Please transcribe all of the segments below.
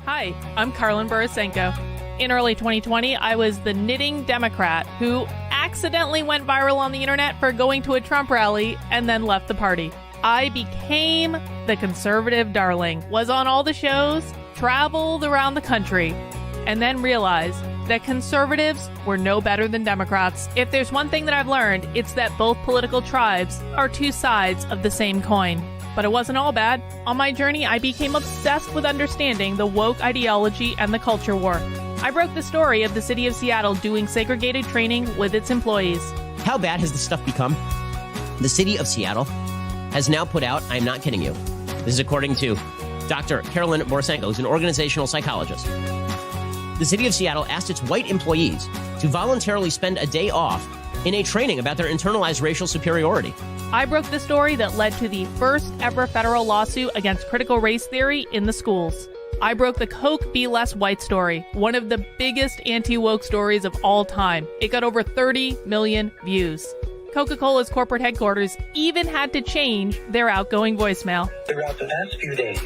Hi, I'm Carlin Borisenko. In early 2020, I was the knitting Democrat who accidentally went viral on the internet for going to a Trump rally and then left the party. I became the conservative darling, was on all the shows, traveled around the country, and then realized that conservatives were no better than Democrats. If there's one thing that I've learned, it's that both political tribes are two sides of the same coin. But it wasn't all bad. On my journey, I became obsessed with understanding the woke ideology and the culture war. I broke the story of the city of Seattle doing segregated training with its employees. How bad has this stuff become? The city of Seattle has now put out, I'm not kidding you, this is according to Dr. Carolyn Borisenko, who's an organizational psychologist. The city of Seattle asked its white employees to voluntarily spend a day off in a training about their internalized racial superiority. I broke the story that led to the first ever federal lawsuit against critical race theory in the schools. I broke the Coke Be Less White story, one of the biggest anti-woke stories of all time. It got over 30 million views. Coca-Cola's corporate headquarters even had to change their outgoing voicemail. Throughout the past few days,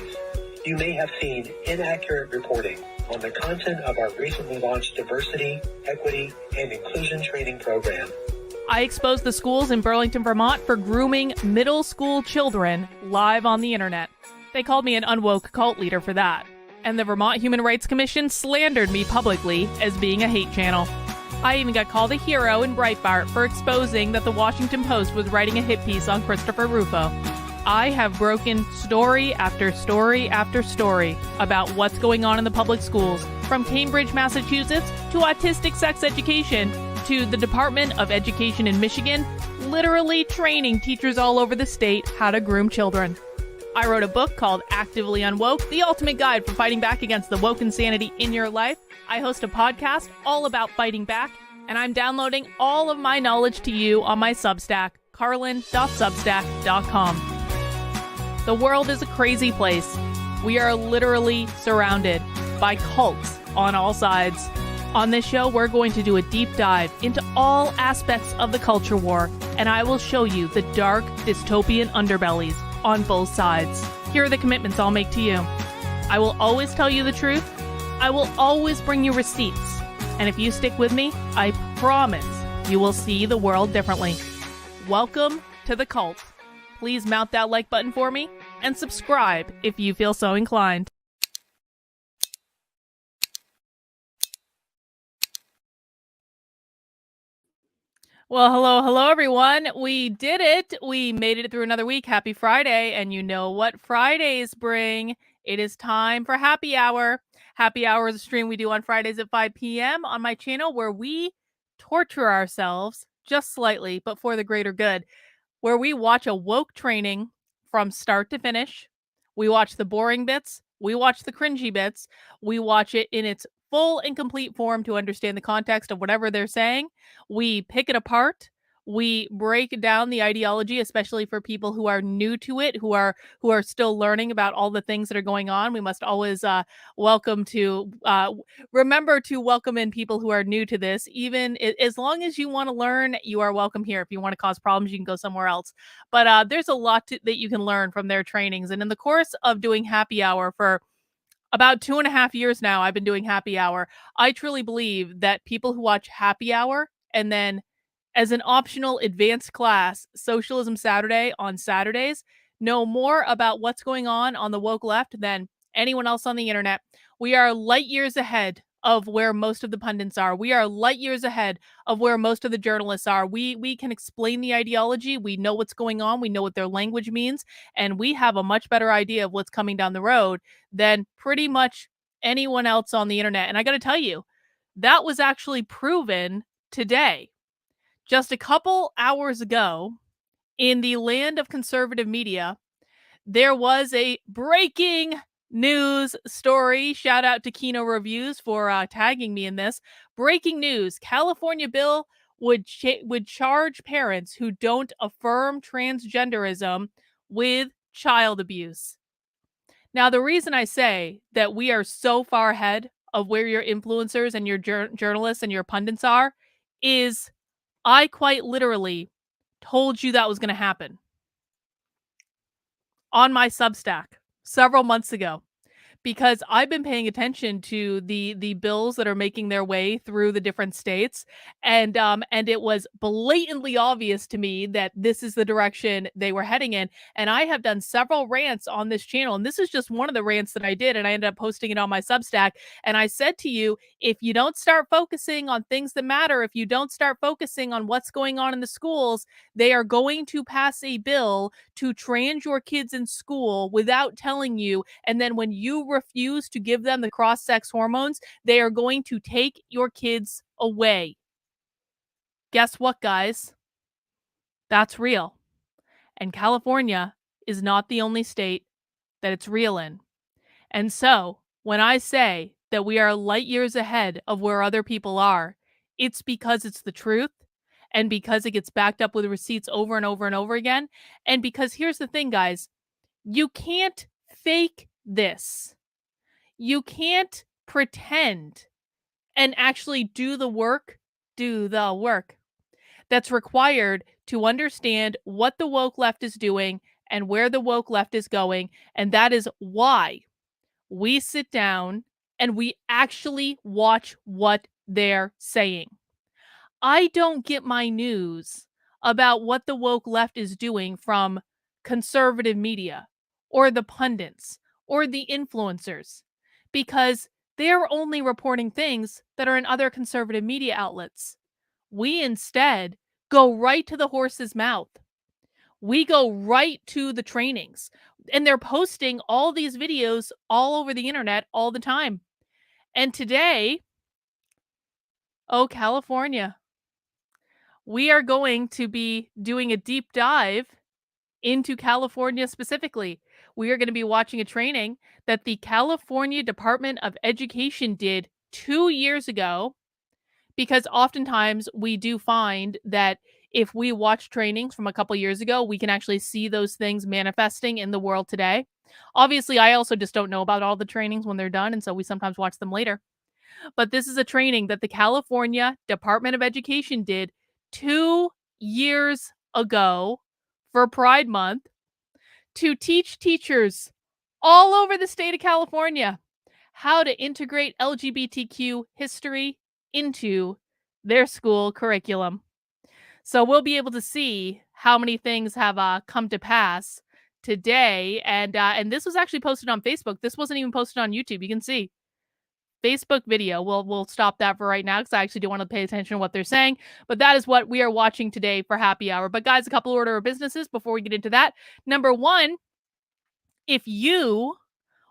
you may have seen inaccurate reporting on the content of our recently launched diversity, equity, and inclusion training program. I exposed the schools in Burlington, Vermont for grooming middle school children live on the internet. They called me an unwoke cult leader for that. And the Vermont Human Rights Commission slandered me publicly as being a hate channel. I even got called a hero in Breitbart for exposing that the Washington Post was writing a hit piece on Christopher Rufo. I have broken story after story after story about what's going on in the public schools, from Cambridge, Massachusetts, to autistic sex education, to the Department of Education in Michigan, literally training teachers all over the state how to groom children. I wrote a book called Actively Unwoke, the ultimate guide for fighting back against the woke insanity in your life. I host a podcast all about fighting back, and I'm downloading all of my knowledge to you on my Substack, carlin.substack.com. The world is a crazy place. We are literally surrounded by cults on all sides. On this show, we're going to do a deep dive into all aspects of the culture war, and I will show you the dark, dystopian underbellies on both sides. Here are the commitments I'll make to you. I will always tell you the truth. I will always bring you receipts. And if you stick with me, I promise you will see the world differently. Welcome to the cult. Please mount that like button for me and subscribe if you feel so inclined. Well, hello, everyone. We did it. We made it through another week. Happy Friday. And you know what Fridays bring. It is time for Happy Hour. Happy Hour is a stream we do on Fridays at 5 p.m. on my channel where we torture ourselves just slightly, but for the greater good, where we watch a woke training from start to finish. We watch the boring bits. We watch the cringy bits. We watch it in its full and complete form to understand the context of whatever they're saying. We pick it apart. We break down the ideology, especially for people who are new to it, who are still learning about all the things that are going on. We must always remember to welcome in people who are new to this. Even as long as you want to learn, you are welcome here. If you want to cause problems, you can go somewhere else. But there's a lot that you can learn from their trainings. And in the course of doing Happy Hour for about 2.5 years now, I've been doing Happy Hour. I truly believe that people who watch Happy Hour and then as an optional advanced class, Socialism Saturday on Saturdays, know more about what's going on the woke left than anyone else on the internet. We are light years ahead of where most of the pundits are. We are light years ahead of where most of the journalists are. We can explain the ideology. We know what's going on. We know what their language means. And we have a much better idea of what's coming down the road than pretty much anyone else on the internet. And I got to tell you, that was actually proven today. Just a couple hours ago, in the land of conservative media, there was a breaking news story. Shout out to Kino Reviews for tagging me in this. Breaking news. California bill would charge parents who don't affirm transgenderism with child abuse. Now, the reason I say that we are so far ahead of where your influencers and your journalists and your pundits are is I quite literally told you that was going to happen on my Substack several months ago. because I've been paying attention to the bills that are making their way through the different states, and it was blatantly obvious to me that this is the direction they were heading in. And I have done several rants on this channel, and this is just one of the rants that I did, and I ended up posting it on my Substack. And I said to you, if you don't start focusing on things that matter, if you don't start focusing on what's going on in the schools, they are going to pass a bill to trans your kids in school without telling you. And then when you refuse to give them the cross sex hormones, they are going to take your kids away. Guess what, guys? That's real. And California is not the only state that it's real in. And so when I say that we are light years ahead of where other people are, it's because it's the truth, and because it gets backed up with receipts over and over and over again. And because here's the thing, guys, you can't fake this. You can't pretend and actually do the work that's required to understand what the woke left is doing and where the woke left is going. And that is why we sit down and we actually watch what they're saying. I don't get my news about what the woke left is doing from conservative media or the pundits or the influencers, because they're only reporting things that are in other conservative media outlets. We instead go right to the horse's mouth. We go right to the trainings, and they're posting all these videos all over the internet all the time. And today, oh, California, we are going to be doing a deep dive into California specifically. We are going to be watching a training that the California Department of Education did 2 years ago, because oftentimes we do find that if we watch trainings from a couple years ago, we can actually see those things manifesting in the world today. Obviously, I also just don't know about all the trainings when they're done, and so we sometimes watch them later. But this is a training that the California Department of Education did 2 years ago for Pride Month to teach teachers all over the state of California how to integrate LGBTQ history into their school curriculum. So we'll be able to see how many things have come to pass today. And this was actually posted on Facebook. This wasn't even posted on YouTube. You can see Facebook video. We'll stop that for right now because I actually do want to pay attention to what they're saying. But that is what we are watching today for happy hour. But guys, a couple order of businesses before we get into that. Number one, if you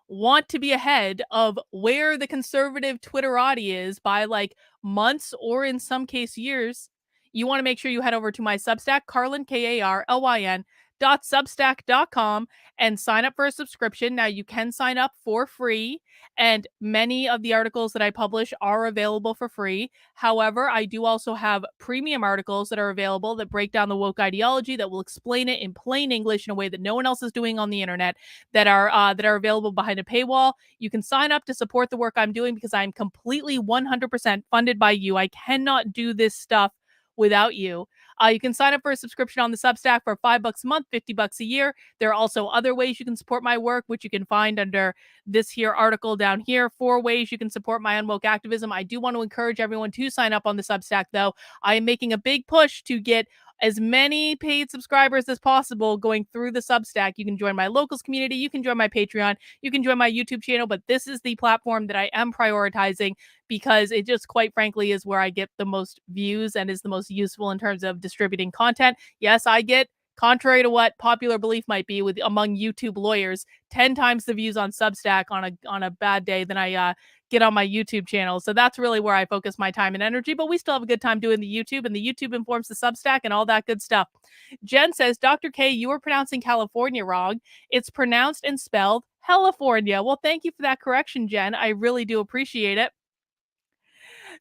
want to be ahead of where the conservative Twitterati is by like months or in some case years, you want to make sure you head over to my Substack, Carlin, Karlyn, .substack.com, and sign up for a subscription. Now you can sign up for free, and many of the articles that I publish are available for free. However, I do also have premium articles that are available that break down the woke ideology, that will explain it in plain English in a way that no one else is doing on the internet, that are available behind a paywall. You can sign up to support the work I'm doing because I'm completely 100% funded by you. I cannot do this stuff without you. You can sign up for a subscription on the Substack for $5 a month, $50 a year. There are also other ways you can support my work, which you can find under this here article down here. 4 ways you can support my unwoke activism. I do want to encourage everyone to sign up on the Substack, though. I am making a big push to get as many paid subscribers as possible going through the Substack. You can join my locals community. You can join my Patreon. You can join my YouTube channel. But this is the platform that I am prioritizing because it just quite frankly is where I get the most views and is the most useful in terms of distributing content. Yes, I get, contrary to what popular belief might be with among YouTube lawyers, 10 times the views on Substack on a bad day than I get on my YouTube channel. So that's really where I focus my time and energy, but we still have a good time doing the YouTube, and the YouTube informs the Substack and all that good stuff. Jen says, Dr. K, you were pronouncing California wrong. It's pronounced and spelled California. Well, thank you for that correction, Jen. I really do appreciate it.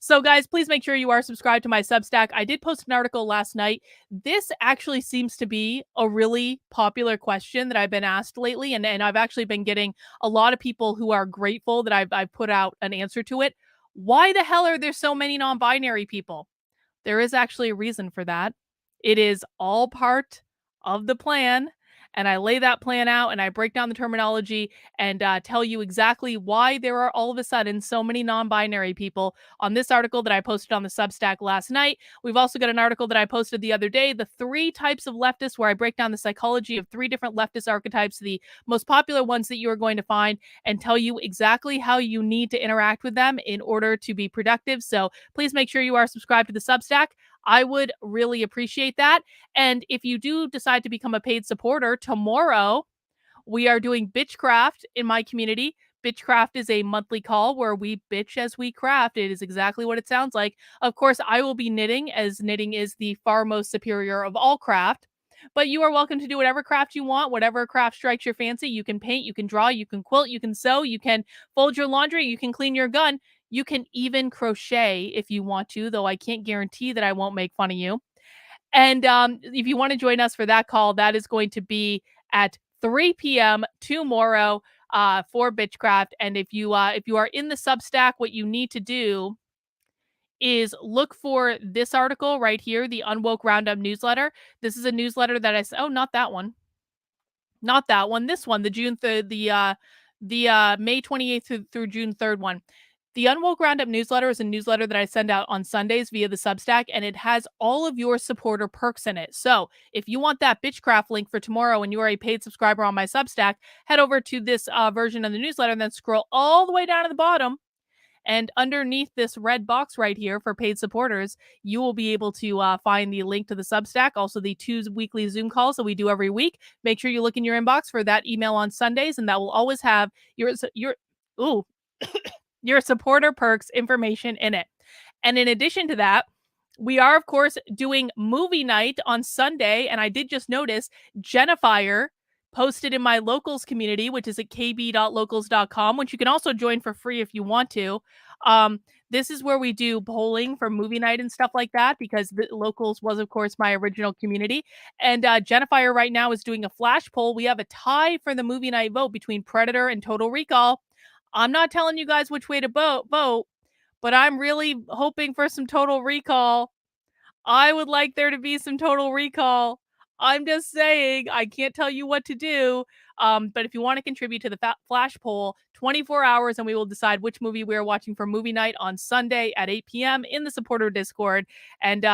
So guys, please make sure you are subscribed to my Substack. I did post an article last night. This actually seems to be a really popular question that I've been asked lately. And I've actually been getting a lot of people who are grateful that I've put out an answer to it. Why the hell are there so many non-binary people? There is actually a reason for that. It is all part of the plan. and I lay that plan out and I break down the terminology and tell you exactly why there are all of a sudden so many non-binary people on this article that I posted on the Substack last night. We've also got an article that I posted the other day, the 3 types of leftists, where I break down the psychology of 3 different leftist archetypes, the most popular ones that you are going to find, and tell you exactly how you need to interact with them in order to be productive. So please make sure you are subscribed to the Substack. I would really appreciate that. And if you do decide to become a paid supporter, tomorrow we are doing Bitchcraft in my community. Bitchcraft is a monthly call where we bitch as we craft. It is exactly what it sounds like. Of course, I will be knitting, as knitting is the far most superior of all craft. But you are welcome to do whatever craft you want, whatever craft strikes your fancy. You can paint, you can draw, you can quilt, you can sew, you can fold your laundry, you can clean your gun. You can even crochet if you want to, though I can't guarantee that I won't make fun of you. And if you want to join us for that call, that is going to be at 3 p.m. tomorrow for Bitchcraft. And if you are in the Substack, what you need to do is look for this article right here, the Unwoke Roundup newsletter. This is a newsletter that not that one. Not that one. This one, the June 3rd, the May 28th through June 3rd one. The Unwoke Roundup newsletter is a newsletter that I send out on Sundays via the Substack, and it has all of your supporter perks in it. So if you want that Bitchcraft link for tomorrow and you are a paid subscriber on my Substack, head over to this version of the newsletter and then scroll all the way down to the bottom. And underneath this red box right here for paid supporters, you will be able to find the link to the Substack, also the 2 weekly Zoom calls that we do every week. Make sure you look in your inbox for that email on Sundays, and that will always have your your supporter perks information in it. And in addition to that, we are, of course, doing movie night on Sunday. And I did just notice Jennifer posted in my locals community, which is at kb.locals.com, which you can also join for free if you want to. This is where we do polling for movie night and stuff like that, because the locals was, of course, my original community. And Jennifer right now is doing a flash poll. We have a tie for the movie night vote between Predator and Total Recall. I'm not telling you guys which way to vote, but I'm really hoping for some Total Recall. I would like there to be some Total Recall. I'm just saying, I can't tell you what to do. But if you want to contribute to the flash poll, 24 hours, and we will decide which movie we are watching for movie night on Sunday at 8 p.m. in the supporter Discord. And,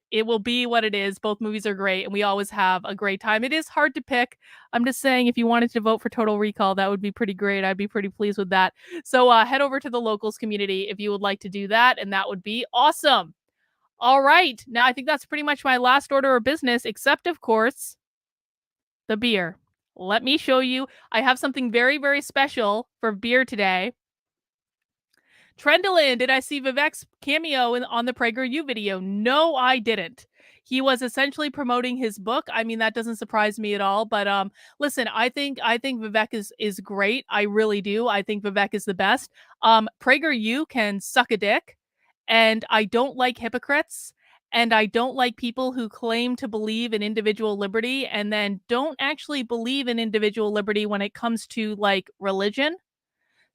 it will be what it is. Both movies are great, and we always have a great time. It is hard to pick. I'm just saying, if you wanted to vote for Total Recall, that would be pretty great. I'd be pretty pleased with that. So head over to the locals community if you would like to do that, and that would be awesome. All right. Now, I think that's pretty much my last order of business, except, of course, the beer. Let me show you. I have something very, very special for beer today. Trendalin, did I see Vivek's cameo on the PragerU video? No, I didn't. He was essentially promoting his book. I mean, that doesn't surprise me at all. But listen, I think Vivek is great. I really do. I think Vivek is the best. PragerU can suck a dick, and I don't like hypocrites. And I don't like people who claim to believe in individual liberty and then don't actually believe in individual liberty when it comes to like religion.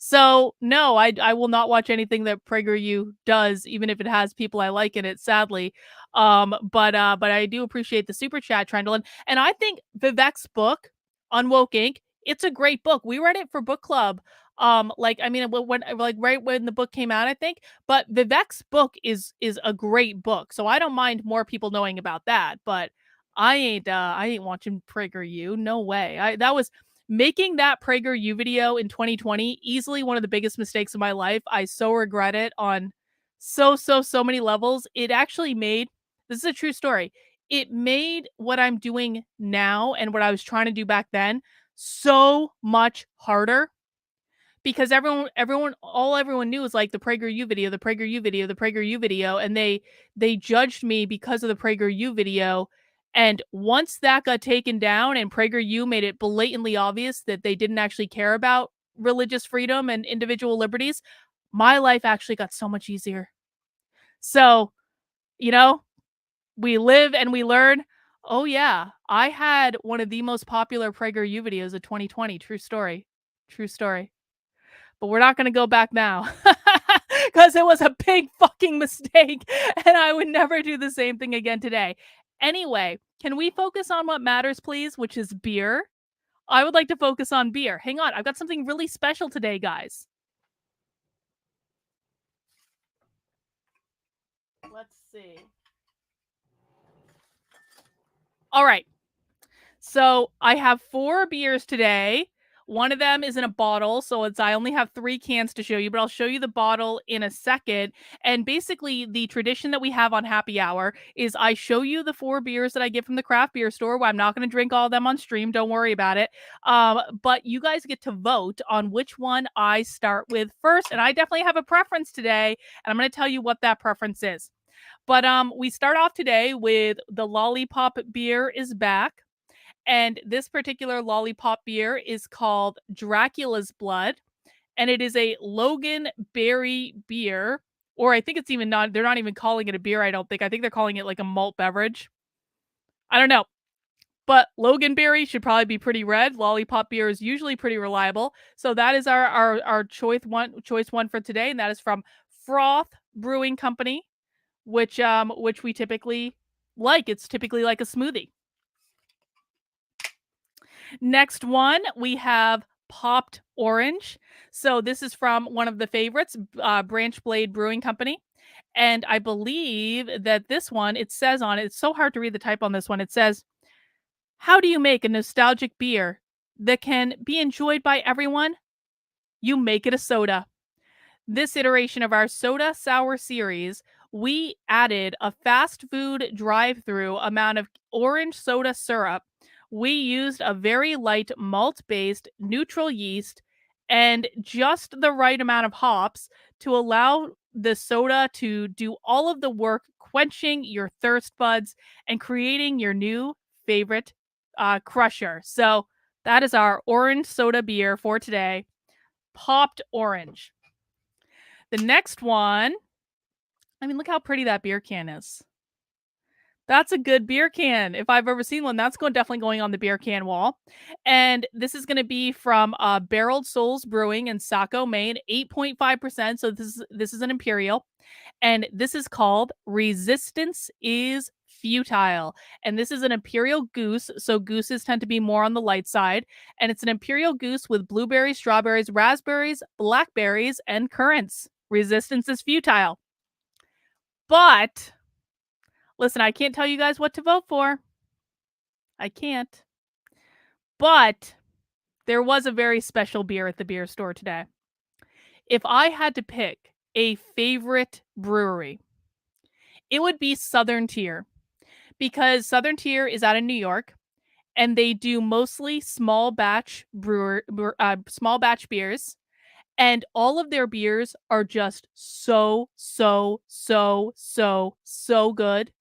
So no, I will not watch anything that PragerU does, even if it has people I like in it, sadly. But I do appreciate the super chat, Trendlin. And I think Vivek's book, Unwoke Inc., it's a great book. We read it for book club. Right when the book came out, I think. But Vivek's book is a great book. So I don't mind more people knowing about that. But I ain't watching PragerU. No way. That was making that PragerU video in 2020, easily one of the biggest mistakes of my life. I so regret it on so many levels. It actually made, this is a true story, it made what I'm doing now and what I was trying to do back then so much harder, because everyone knew was like the PragerU video, and they judged me because of the PragerU video. And once that got taken down and PragerU made it blatantly obvious that they didn't actually care about religious freedom and individual liberties, my life actually got so much easier. So, we live and we learn. Oh yeah, I had one of the most popular PragerU videos of 2020. True story. But we're not going to go back now because it was a big fucking mistake, and I would never do the same thing again today. Anyway, can we focus on what matters, please, which is beer? I would like to focus on beer. Hang on, I've got something really special today, guys. Let's see. All right. So I have 4 beers today. One of them is in a bottle, so I only have 3 cans to show you, but I'll show you the bottle in a second. And basically, the tradition that we have on Happy Hour is I show you the 4 beers that I get from the craft beer store. Well, I'm not going to drink all of them on stream. Don't worry about it. But you guys get to vote on which one I start with first. And I definitely have a preference today, and I'm going to tell you what that preference is. But we start off today with the Lollipop beer is back. And this particular lollipop beer is called Dracula's Blood. And it is a Logan berry beer. Or I think it's even not, they're not even calling it a beer, I don't think. I think they're calling it like a malt beverage. I don't know. But Logan berry should probably be pretty red. Lollipop beer is usually pretty reliable. So that is our choice one for today. And that is from Froth Brewing Company, which we typically like. It's typically like a smoothie. Next one, we have Popped Orange. So this is from one of the favorites, Branch Blade Brewing Company. And I believe that this one, it says on it, it's so hard to read the type on this one. It says, how do you make a nostalgic beer that can be enjoyed by everyone? You make it a soda. This iteration of our soda sour series, we added a fast food drive-through amount of orange soda syrup. We used a very light malt-based neutral yeast and just the right amount of hops to allow the soda to do all of the work, quenching your thirst buds and creating your new favorite crusher. So that is our orange soda beer for today, Popped Orange. The next one, I mean, look how pretty that beer can is. That's a good beer can. If I've ever seen one, that's definitely going on the beer can wall. And this is going to be from Barreled Souls Brewing in Saco, Maine, 8.5%. So this is an imperial, and this is called Resistance is Futile. And this is an imperial goose. So gooses tend to be more on the light side. And it's an imperial goose with blueberries, strawberries, raspberries, blackberries, and currants. Resistance is futile. But listen, I can't tell you guys what to vote for. I can't. But there was a very special beer at the beer store today. If I had to pick a favorite brewery, it would be Southern Tier, because Southern Tier is out of New York and they do mostly small batch beers. And all of their beers are just so good.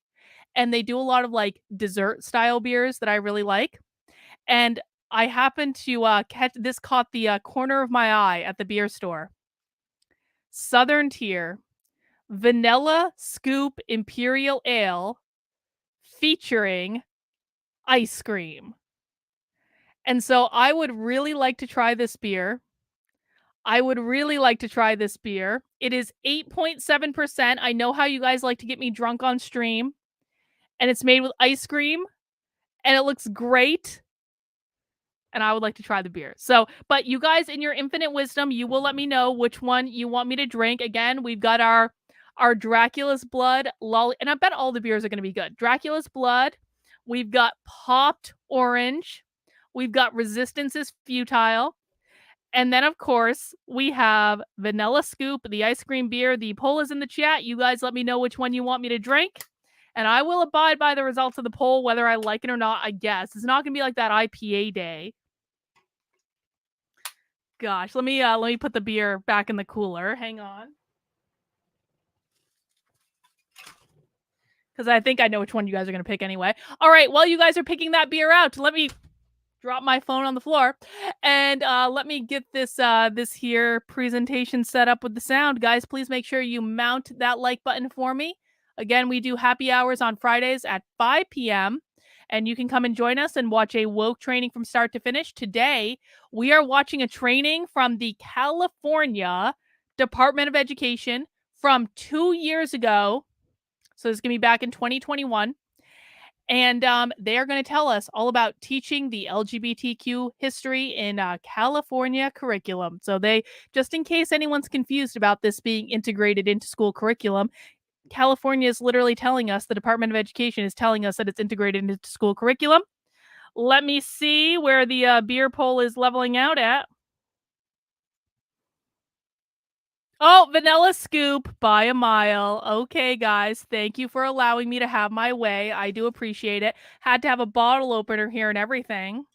And they do a lot of like dessert style beers that I really like. And I happened to caught the corner of my eye at the beer store. Southern Tier Vanilla Scoop Imperial Ale featuring ice cream. And so I would really like to try this beer. It is 8.7%. I know how you guys like to get me drunk on stream. And it's made with ice cream. And it looks great. And I would like to try the beer. So, but you guys, in your infinite wisdom, you will let me know which one you want me to drink. Again, we've got our Dracula's Blood, and I bet all the beers are going to be good. Dracula's Blood. We've got Popped Orange. We've got Resistance is Futile. And then, of course, we have Vanilla Scoop, the ice cream beer. The poll is in the chat. You guys let me know which one you want me to drink. And I will abide by the results of the poll, whether I like it or not, I guess. It's not going to be like that IPA day. Gosh, let me put the beer back in the cooler. Hang on. Because I think I know which one you guys are going to pick anyway. All right, while you guys are picking that beer out, let me drop my phone on the floor and let me get this here presentation set up with the sound. Guys, please make sure you mount that like button for me. Again, we do happy hours on Fridays at 5 p.m. and you can come and join us and watch a woke training from start to finish. Today, we are watching a training from the California Department of Education from 2 years ago. So it's going to be back in 2021. And they are going to tell us all about teaching the LGBTQ history in California curriculum. So they, just in case anyone's confused about this being integrated into school curriculum, California is literally telling us, the Department of Education is telling us that it's integrated into school curriculum. Let me see where the beer poll is leveling out at. Oh, vanilla scoop by a mile. Okay, guys. Thank you for allowing me to have my way. I do appreciate it. Had to have a bottle opener here and everything.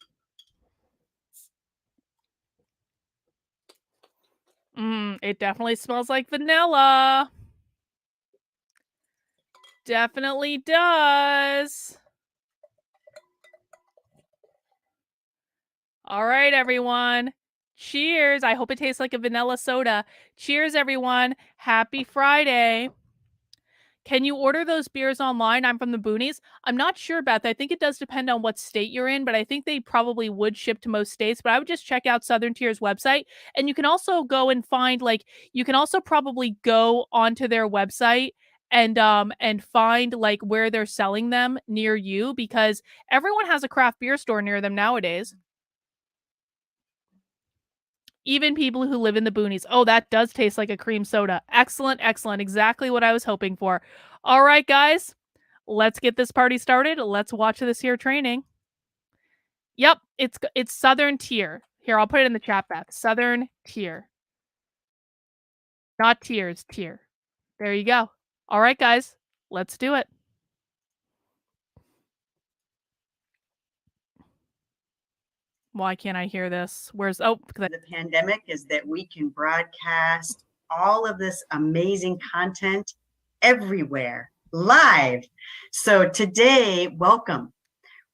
It definitely smells like vanilla. Definitely does. All right, everyone. Cheers. I hope it tastes like a vanilla soda. Cheers, everyone. Happy Friday. Can you order those beers online? I'm from the boonies. I'm not sure about that. I think it does depend on what state you're in, but I think they probably would ship to most states. But I would just check out Southern Tier's website. And you can also go and find, like, you can also probably go onto their website and find like where they're selling them near you, because everyone has a craft beer store near them nowadays. Even people who live in the boonies. Oh, that does taste like a cream soda. Excellent, excellent. Exactly what I was hoping for. All right, guys, let's get this party started. Let's watch this here training. Yep, it's Southern Tier. Here, I'll put it in the chat, Beth. Southern Tier. Not tears, tier. There you go. All right, guys, let's do it. Why can't I hear this? Where's, oh, the pandemic is that we can broadcast all of this amazing content everywhere live. So today, welcome.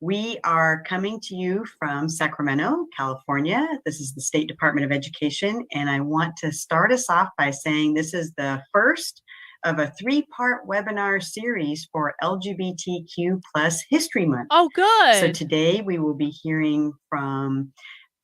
We are coming to you from Sacramento, California. This is the State Department of Education. And I want to start us off by saying this is the first of a 3-part webinar series for LGBTQ plus History Month. Oh, good. So today we will be hearing from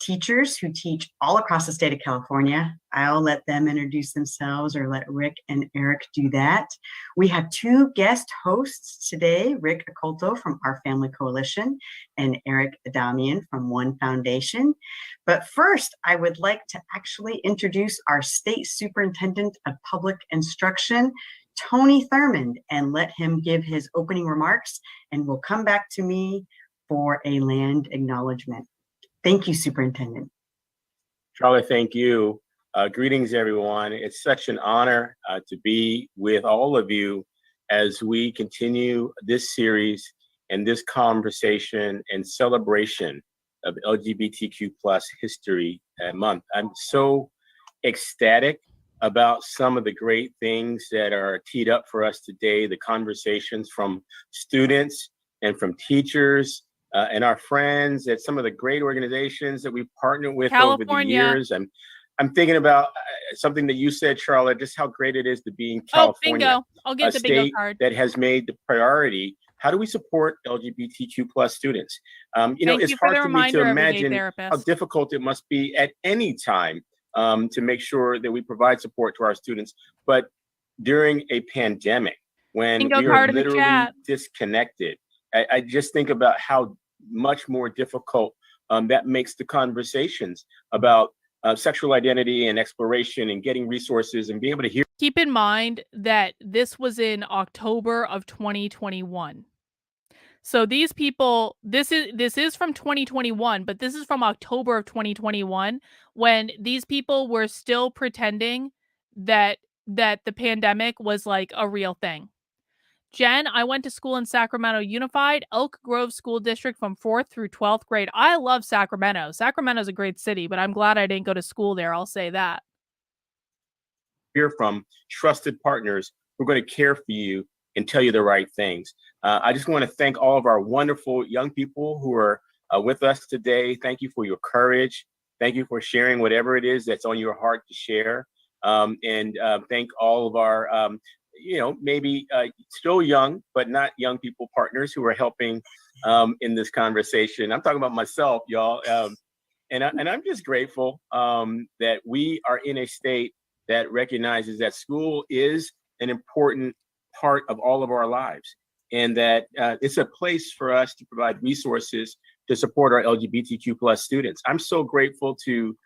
teachers who teach all across the state of California. I'll let them introduce themselves, or let Rick and Eric do that. We have 2 guest hosts today, Rick Acolto from Our Family Coalition and Eric Adamian from One Foundation. But first, I would like to actually introduce our State Superintendent of Public Instruction, Tony Thurmond, and let him give his opening remarks, and we'll come back to me for a land acknowledgement. Thank you, Superintendent. Charlotte, thank you. Greetings, everyone. It's such an honor to be with all of you as we continue this series and this conversation and celebration of LGBTQ plus History Month. I'm so ecstatic about some of the great things that are teed up for us today, the conversations from students and from teachers and our friends at some of the great organizations that we've partnered with over the years. I'm thinking about something that you said, Charlotte, just how great it is to be in California. Oh, bingo. I'll get the bingo card. That has made the priority. How do we support LGBTQ plus students? It's hard for me to imagine how difficult it must be at any time to make sure that we provide support to our students. But during a pandemic, when we are literally disconnected, I just think about how much more difficult that makes the conversations about sexual identity and exploration and getting resources and being able to hear. Keep in mind that this was in October of 2021. So these people, this is from 2021, but this is from October of 2021, when these people were still pretending that the pandemic was like a real thing. Jen, I went to school in Sacramento Unified, Elk Grove School District from 4th through 12th grade. I love Sacramento. Sacramento's a great city, but I'm glad I didn't go to school there. I'll say that. Hear from trusted partners who are going to care for you and tell you the right things. I just want to thank all of our wonderful young people who are with us today. Thank you for your courage. Thank you for sharing whatever it is that's on your heart to share. And thank all of our maybe still young, but not young people partners who are helping in this conversation. I'm talking about myself, y'all. And I'm just grateful that we are in a state that recognizes that school is an important part of all of our lives. and that it's a place for us to provide resources to support our LGBTQ plus students. I'm so grateful to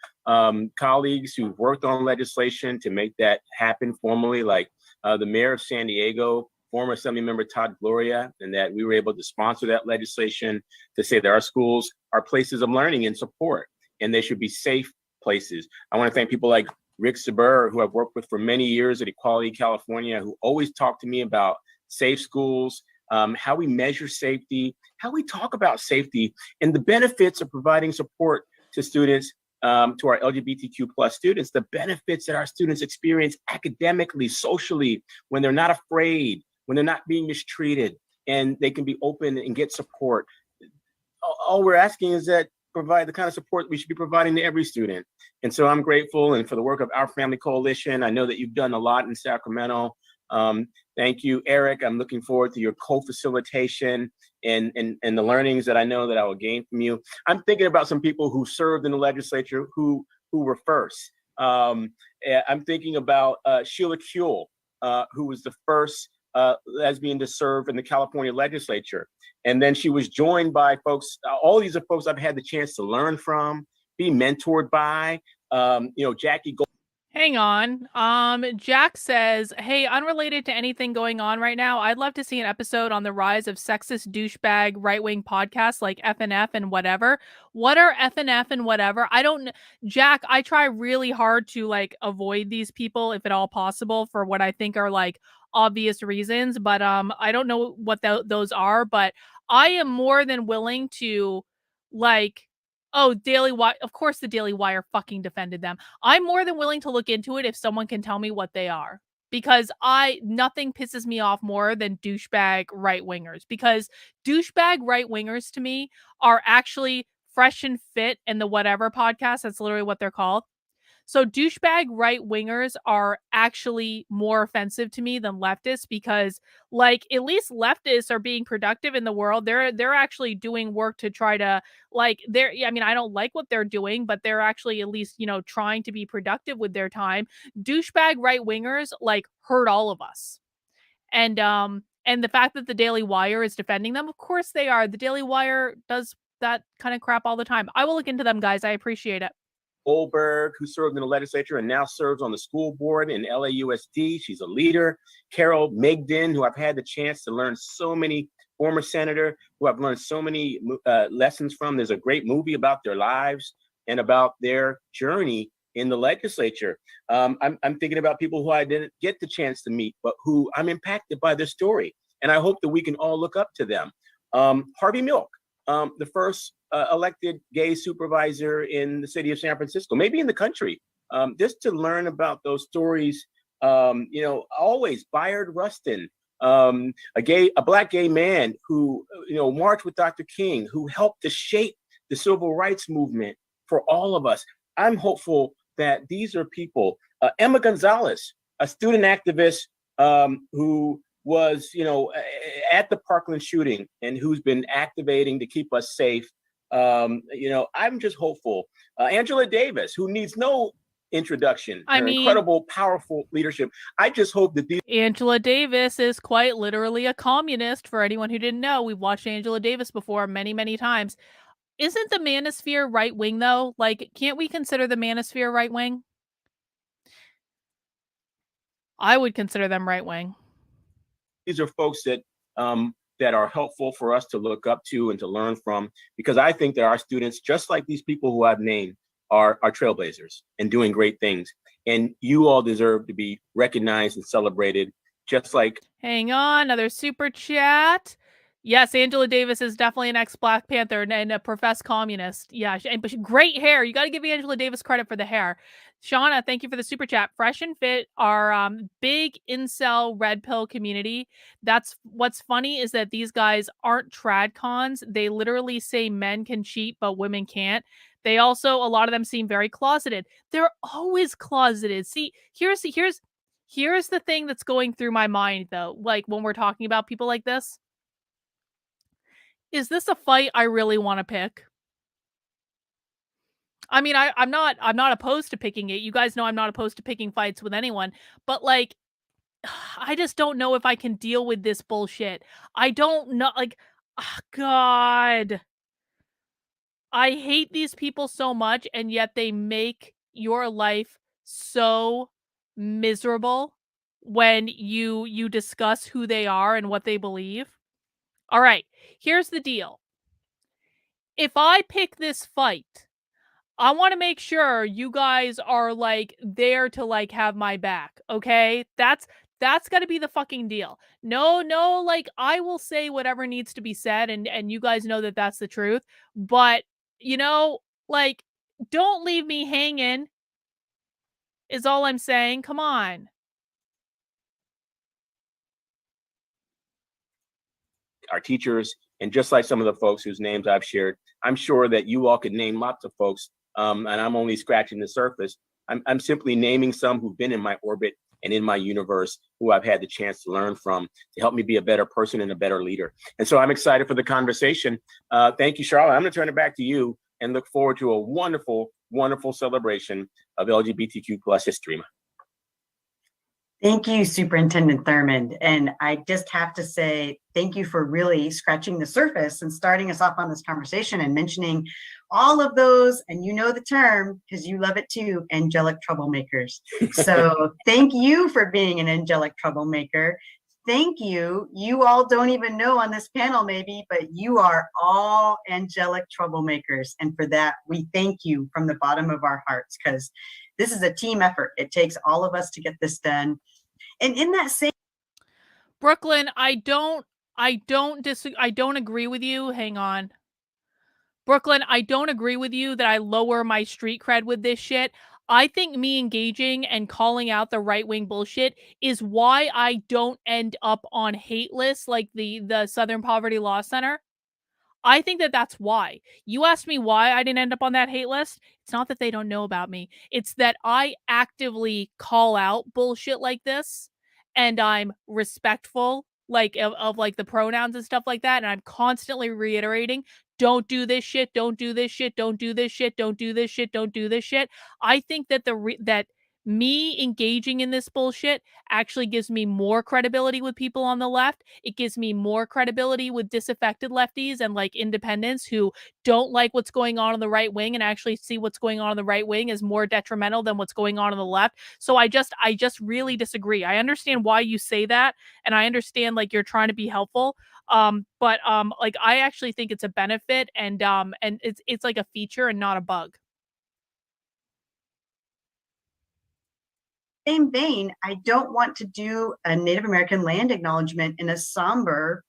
colleagues who've worked on legislation to make that happen formally, like the mayor of San Diego, former Assembly Member Todd Gloria, and that we were able to sponsor that legislation to say that our schools are places of learning and support, and they should be safe places. I want to thank people like Rick Saber, who I've worked with for many years at Equality California, who always talk to me about safe schools, how we measure safety, how we talk about safety, and the benefits of providing support to students, to our LGBTQ plus students, the benefits that our students experience academically, socially, when they're not afraid, when they're not being mistreated, and they can be open and get support. All we're asking is that provide the kind of support we should be providing to every student. And so I'm grateful, and for the work of Our Family Coalition. I know that you've done a lot in Sacramento. Thank you, Eric. I'm looking forward to your co-facilitation and the learnings that I know that I will gain from you. I'm thinking about some people who served in the legislature who were first. I'm thinking about Sheila Kuehl, who was the first lesbian to serve in the California legislature. And then she was joined by folks, all these are folks I've had the chance to learn from, be mentored by, Jackie Gold. Hang on. Jack says, "Hey, unrelated to anything going on right now, I'd love to see an episode on the rise of sexist douchebag right-wing podcasts like FNF and whatever." What are FNF and whatever? I don't Jack, I try really hard to like avoid these people if at all possible for what I think are like obvious reasons, but I don't know what those are, but I am more than willing to like oh, Daily Wire, of course the Daily Wire fucking defended them. I'm more than willing to look into it if someone can tell me what they are. Because nothing pisses me off more than douchebag right wingers. Because douchebag right wingers to me are actually Fresh and Fit and the Whatever podcast. That's literally what they're called. So douchebag right wingers are actually more offensive to me than leftists because like at least leftists are being productive in the world. They're actually doing work to try to like I mean I don't like what they're doing, but they're actually at least, trying to be productive with their time. Douchebag right wingers like hurt all of us. And the fact that the Daily Wire is defending them, of course they are. The Daily Wire does that kind of crap all the time. I will look into them, guys. I appreciate it. Goldberg, who served in the legislature and now serves on the school board in LAUSD. She's a leader. Carol Migden, who I've had the chance to learn so many, former senator, who I've learned so many lessons from. There's a great movie about their lives and about their journey in the legislature. I'm thinking about people who I didn't get the chance to meet, but who I'm impacted by their story. And I hope that we can all look up to them. Harvey Milk, the first elected gay supervisor in the city of San Francisco, maybe in the country, just to learn about those stories. Always Bayard Rustin, a black gay man who, marched with Dr. King, who helped to shape the civil rights movement for all of us. I'm hopeful that these are people. Emma Gonzalez, a student activist who was, at the Parkland shooting and who's been activating to keep us safe. I'm just hopeful. Angela Davis, who needs no introduction, incredible, powerful leadership. I just hope that Angela Davis is quite literally a communist. For anyone who didn't know, we've watched Angela Davis before many, many times. Isn't the manosphere right wing though? Like, can't we consider the manosphere right wing? I would consider them right wing. These are folks that are helpful for us to look up to and to learn from, because I think that our students, just like these people who I've named, are trailblazers and doing great things. And you all deserve to be recognized and celebrated, just like. Hang on, another super chat. Yes, Angela Davis is definitely an ex-Black Panther and a professed communist. Yeah, but great hair. You got to give Angela Davis credit for the hair. Shauna, thank you for the super chat. Fresh and Fit are big incel red pill community. That's what's funny is that these guys aren't trad cons. They literally say men can cheat, but women can't. They also, a lot of them seem very closeted. They're always closeted. See, here's the thing that's going through my mind though. Like when we're talking about people like this. Is this a fight I really want to pick? I mean, I'm not opposed to picking it. You guys know I'm not opposed to picking fights with anyone, but like I just don't know if I can deal with this bullshit. I don't know, like, God. I hate these people so much, and yet they make your life so miserable when you discuss who they are and what they believe. All right, here's the deal. If I pick this fight, I want to make sure you guys are like there to like have my back, okay? That's got to be the fucking deal. No, like I will say whatever needs to be said and you guys know that that's the truth, but you know, like don't leave me hanging is all I'm saying. Come on. Our teachers, and just like some of the folks whose names I've shared, I'm sure that you all could name lots of folks, and I'm only scratching the surface. I'm simply naming some who've been in my orbit and in my universe, who I've had the chance to learn from to help me be a better person and a better leader. And so I'm excited for the conversation. Thank you, Charlotte. I'm going to turn it back to you and look forward to a wonderful, wonderful celebration of LGBTQ plus history. Thank you, Superintendent Thurmond. And I just have to say, thank you for really scratching the surface and starting us off on this conversation and mentioning all of those, and you know the term, because you love it too, angelic troublemakers. So thank you for being an angelic troublemaker. Thank you. You all don't even know on this panel maybe, but you are all angelic troublemakers. And for that, we thank you from the bottom of our hearts, because this is a team effort. It takes all of us to get this done. And in that same Brooklyn, I don't agree with you. Hang on. Brooklyn, I don't agree with you that I lower my street cred with this shit. I think me engaging and calling out the right-wing bullshit is why I don't end up on hate lists like the Southern Poverty Law Center. I think that that's why. You asked me why I didn't end up on that hate list. It's not that they don't know about me. It's that I actively call out bullshit like this and I'm respectful like of like the pronouns and stuff like that, and I'm constantly reiterating, don't do this shit, don't do this shit, don't do this shit, don't do this shit, don't do this shit. I think that that me engaging in this bullshit actually gives me more credibility with people on the left. It gives me more credibility with disaffected lefties and like independents who don't like what's going on the right wing and actually see what's going on the right wing as more detrimental than what's going on the left. So I just really disagree. I understand why you say that, and I understand like you're trying to be helpful. But like I actually think it's a benefit, and it's like a feature and not a bug. same vein, I don't want to do a Native American land acknowledgement in a somber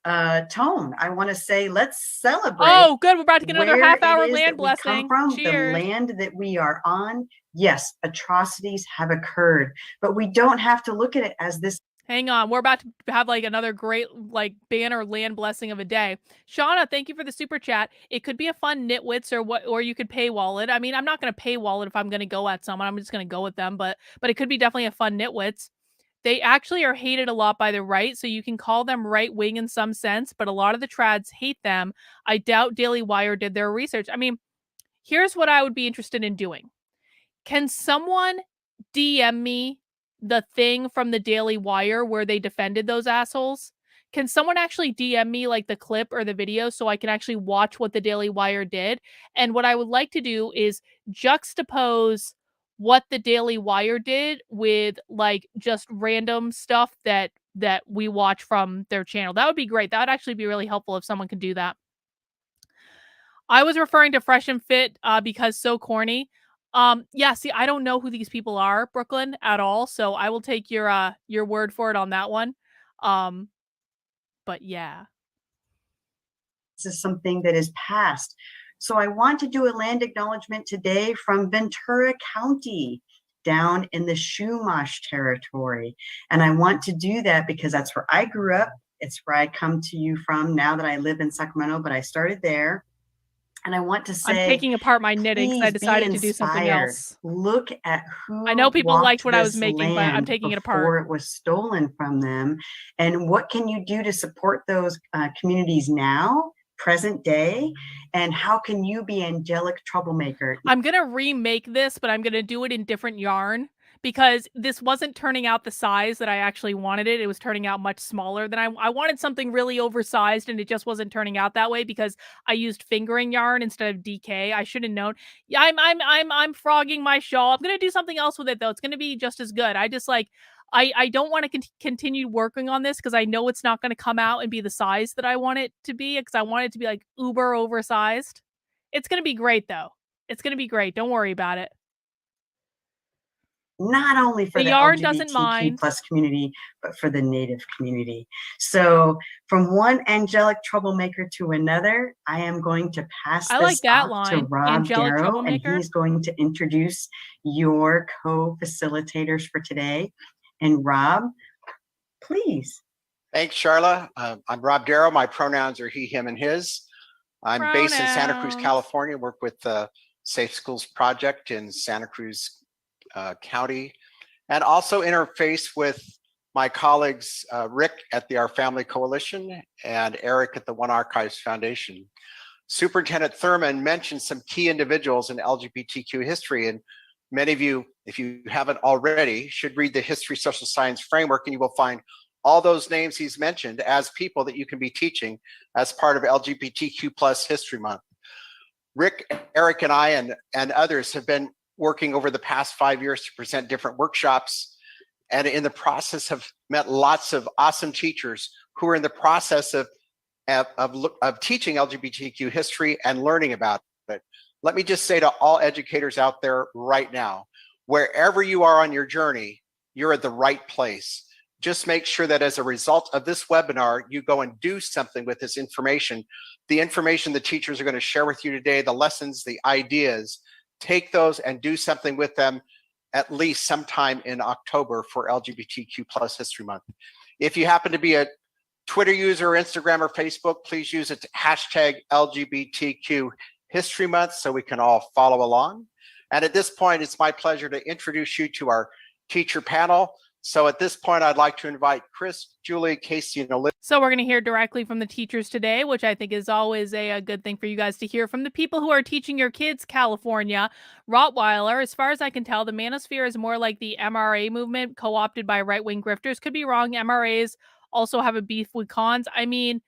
tone. I want to say, let's celebrate. Oh, good. We're about to get another half-hour land blessing. From Cheers. the land that we are on. Yes, atrocities have occurred, but we don't have to look at it as this. Hang on, we're about to have like another great like banner land blessing of a day. Shauna, thank you for the super chat. It could be a fun nitwits or you could paywall it. I mean, I'm not going to paywall it if I'm going to go at someone. I'm just going to go with them, but it could be definitely a fun nitwits. They actually are hated a lot by the right, so you can call them right wing in some sense, but a lot of the trads hate them. I doubt Daily Wire did their research. I mean, here's what I would be interested in doing. Can someone DM me the thing from the Daily Wire where they defended those assholes? Can someone actually DM me like the clip or the video so I can actually watch what the Daily Wire did? And what I would like to do is juxtapose what the Daily Wire did with like just random stuff that we watch from their channel. That would be great. That would actually be really helpful if someone could do that. I was referring to Fresh and Fit because so corny. Yeah, see, I don't know who these people are, Brooklyn, at all. So I will take your word for it on that one. But yeah. This is something that is past. So I want to do a land acknowledgement today from Ventura County down in the Chumash territory. And I want to do that because that's where I grew up. It's where I come to you from now that I live in Sacramento, but I started there. And I want to say, I'm taking apart my knitting because I decided to do something else. Look at who I know people liked what I was making, but I'm taking it apart before it was stolen from them. And what can you do to support those communities now, present day? And how can you be angelic troublemaker? I'm gonna remake this, but I'm gonna do it in different yarn because this wasn't turning out the size that I actually wanted it. It was turning out much smaller than I wanted something really oversized, and it just wasn't turning out that way because I used fingering yarn instead of DK. I should have known. Yeah, I'm frogging my shawl. I'm gonna do something else with it though. It's gonna be just as good. I just like I don't want to continue working on this because I know it's not going to come out and be the size that I want it to be because I want it to be like uber oversized. It's going to be great though. It's going to be great. Don't worry about it. Not only for The the yarn doesn't LGBTQ mind. plus community, but for the Native community. So from one angelic troublemaker to another, I am going to pass I this like that off to line. Rob Angelic Darrow, and troublemaker. he's going to introduce your co-facilitators for today. And Rob, please. Thanks, Charla. I'm Rob Darrow. My pronouns are he, him, and his. I'm based in Santa Cruz, California, work with the Safe Schools Project in Santa Cruz County, and also interface with my colleagues, Rick at the Our Family Coalition and Eric at the One Archives Foundation. Superintendent Thurman mentioned some key individuals in LGBTQ history, and many of you, if you haven't already, should read the History Social Science Framework, and you will find all those names he's mentioned as people that you can be teaching as part of LGBTQ plus History Month. Rick, Eric, and I and others have been working over the past 5 years to present different workshops, and in the process have met lots of awesome teachers who are in the process of teaching LGBTQ history and learning about it. Let me just say to all educators out there right now, wherever you are on your journey, you're at the right place. Just make sure that as a result of this webinar, you go and do something with this information. The information the teachers are going to share with you today, the lessons, the ideas, take those and do something with them at least sometime in October for LGBTQ plus History Month. If you happen to be a Twitter user, Instagram, or Facebook, please use it to hashtag LGBTQ History Month so we can all follow along. And at this point, it's my pleasure to introduce you to our teacher panel. So at this point, I'd like to invite Chris, Julie, Casey, and Olivia. So we're going to hear directly from the teachers today, which I think is always a good thing for you guys to hear from the people who are teaching your kids California. Rottweiler, as far as I can tell, the manosphere is more like the MRA movement co-opted by right-wing grifters. Could be wrong. MRAs also have a beef with cons. I mean,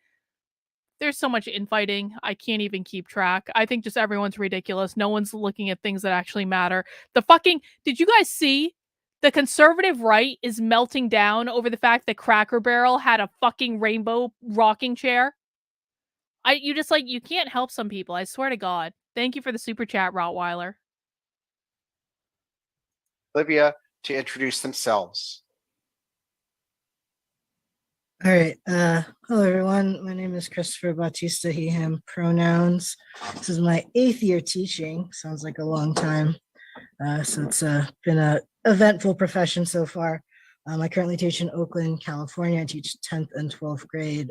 there's so much infighting. I can't even keep track. I think just everyone's ridiculous. No one's looking at things that actually matter. Did you guys see? The conservative right is melting down over the fact that Cracker Barrel had a fucking rainbow rocking chair. You can't help some people. I swear to God. Thank you for the super chat, Rottweiler. Olivia to introduce themselves. All right. Hello, everyone. My name is Christopher Bautista, he, him pronouns. This is my 8th year teaching. Sounds like a long time. So it's been an eventful profession so far. I currently teach in Oakland, California. I teach 10th and 12th grade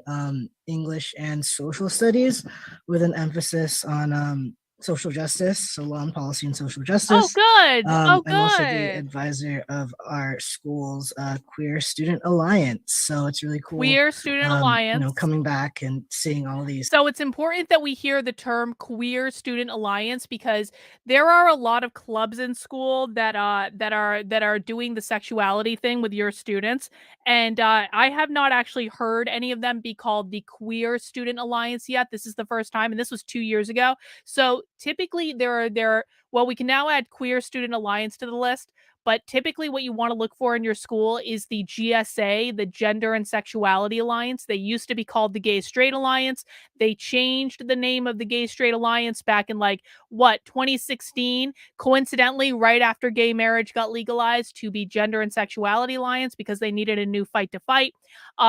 English and social studies with an emphasis on social justice, so law and policy and social justice. Oh, good. I'm also the advisor of our school's Queer Student Alliance. So it's really cool. Queer Student Alliance. Coming back and seeing all these. So it's important that we hear the term Queer Student Alliance because there are a lot of clubs in school that are doing the sexuality thing with your students, and I have not actually heard any of them be called the Queer Student Alliance yet. This is the first time, and this was 2 years ago. So typically we can now add Queer Student Alliance to the list, but typically what you want to look for in your school is the GSA, the Gender and Sexuality Alliance. They used to be called the Gay Straight Alliance. They changed the name of the Gay Straight Alliance back in 2016, coincidentally right after gay marriage got legalized, to be Gender and Sexuality Alliance because they needed a new fight to fight.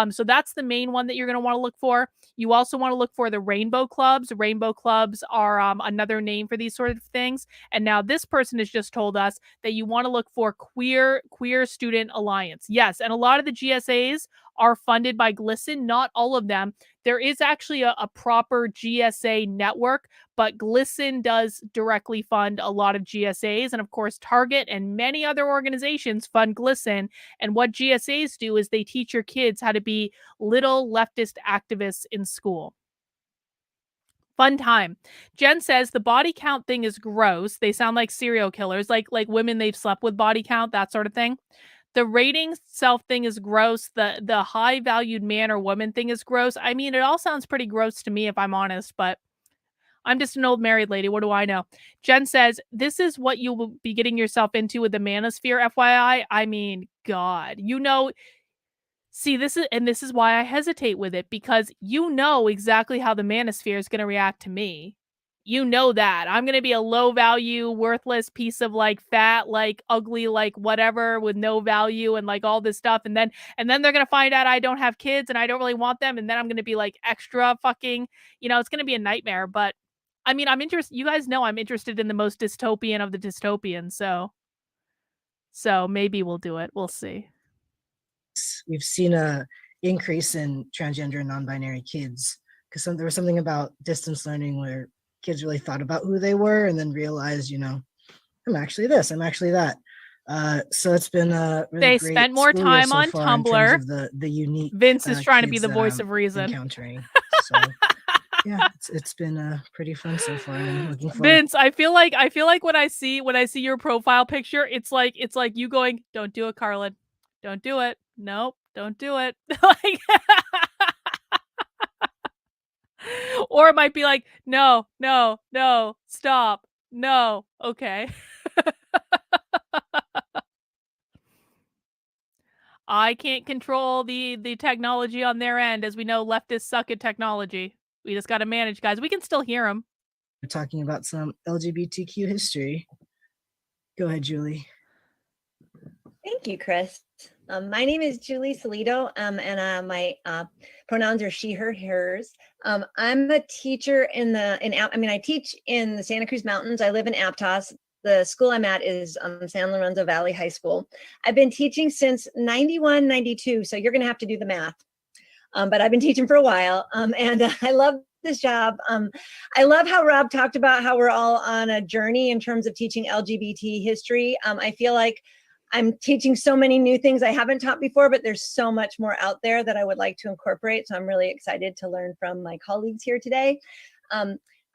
So that's the main one that you're going to want to look for. You also want to look for the Rainbow Clubs. Rainbow Clubs are another name for these sort of things. And now this person has just told us that you want to look for Queer Student Alliance. Yes, and a lot of the GSAs are funded by GLSEN, not all of them. There is actually a proper GSA network, but GLSEN does directly fund a lot of GSAs. And of course, Target and many other organizations fund GLSEN. And what GSAs do is they teach your kids how to be little leftist activists in school. Fun time. Jen says the body count thing is gross. They sound like serial killers, like women they've slept with body count, that sort of thing. The rating self thing is gross. The high valued man or woman thing is gross. I mean, it all sounds pretty gross to me if I'm honest, but I'm just an old married lady. What do I know? Jen says, this is what you will be getting yourself into with the manosphere, FYI. I mean, God, see, this is why I hesitate with it, because you know exactly how the manosphere is going to react to me. You know that I'm going to be a low value, worthless piece of like fat, like ugly, like whatever with no value and like all this stuff. And then they're going to find out I don't have kids and I don't really want them. And then I'm going to be like extra fucking, it's going to be a nightmare. But I mean, I'm interested. You guys know I'm interested in the most dystopian of the dystopian. So maybe we'll do it. We'll see. We've seen a increase in transgender and non-binary kids because there was something about distance learning where kids really thought about who they were and then realized, I'm actually this, I'm actually that. So it's been a really they great spent more time so on Tumblr. In terms of the unique. Vince is trying to be the voice of reason. Encountering. So yeah, it's been pretty fun so far. And I'm looking forward. Vince, I feel like when I see your profile picture, it's like you going, "Don't do it, Carlin. Don't do it. Nope, don't do it." Like, or it might be like, no, stop. No, okay. I can't control the technology on their end. As we know, leftists suck at technology. We just got to manage, guys. We can still hear them. We're talking about some LGBTQ history. Go ahead, Julie. Thank you, Chris. My name is Julie Salido, and my pronouns are she, her, hers. I'm a teacher I teach in the Santa Cruz Mountains. I live in Aptos. The school I'm at is San Lorenzo Valley High School. I've been teaching since 91, 92, so you're going to have to do the math. But I've been teaching for a while, and I love this job. I love how Rob talked about how we're all on a journey in terms of teaching LGBT history. I feel like I'm teaching so many new things I haven't taught before, but there's so much more out there that I would like to incorporate. So I'm really excited to learn from my colleagues here today.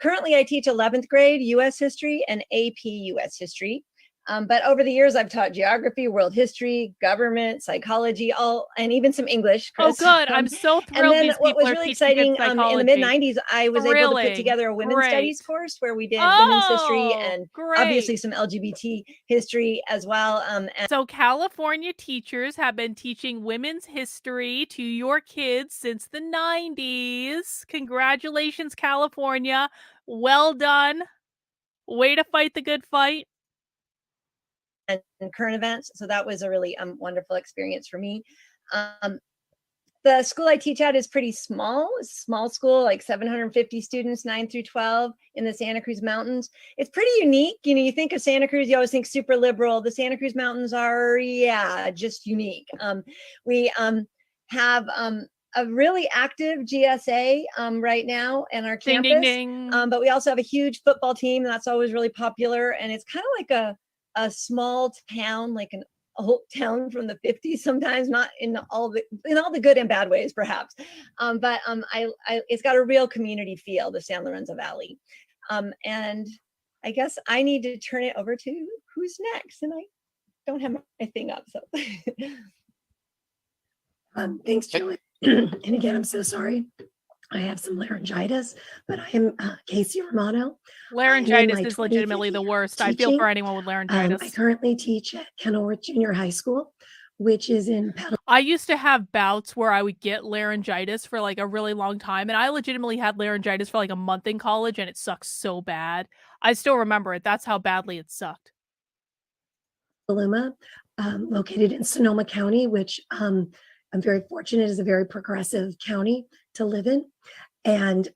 Currently, I teach 11th grade US history and AP US history. But over the years, I've taught geography, world history, government, psychology, and even some English. Chris. Oh, good. I'm so thrilled. And then what was really exciting in the mid-90s, I was able to put together a women's studies course where we did women's history and obviously some LGBT history as well. So California teachers have been teaching women's history to your kids since the 90s. Congratulations, California. Well done. Way to fight the good fight. And current events. So that was a really wonderful experience for me. The school I teach at is pretty small. It's a small school, like 750 students, 9 through 12 in the Santa Cruz Mountains. It's pretty unique. You think of Santa Cruz, you always think super liberal. The Santa Cruz Mountains are, just unique. We have a really active GSA right now in our campus. Ding, ding, ding. But we also have a huge football team that's always really popular. And it's kind of like a small town, like an old town from the 50s sometimes, not in all the good and bad ways perhaps, but it's got a real community feel, the San Lorenzo Valley. And I guess I need to turn it over to who's next, and I don't have my thing up, so thanks, Julie. And again, I'm so sorry, I have some laryngitis, but I am Casey Romano. Laryngitis is legitimately the worst. I feel for anyone with laryngitis. I currently teach at Kenilworth Junior High School, which is in I used to have bouts where I would get laryngitis for like a really long time, and I legitimately had laryngitis for like a month in college, and it sucks so bad. I still remember it. That's how badly it sucked. Petaluma, located in Sonoma County, which I'm very fortunate is a very progressive county to live in. And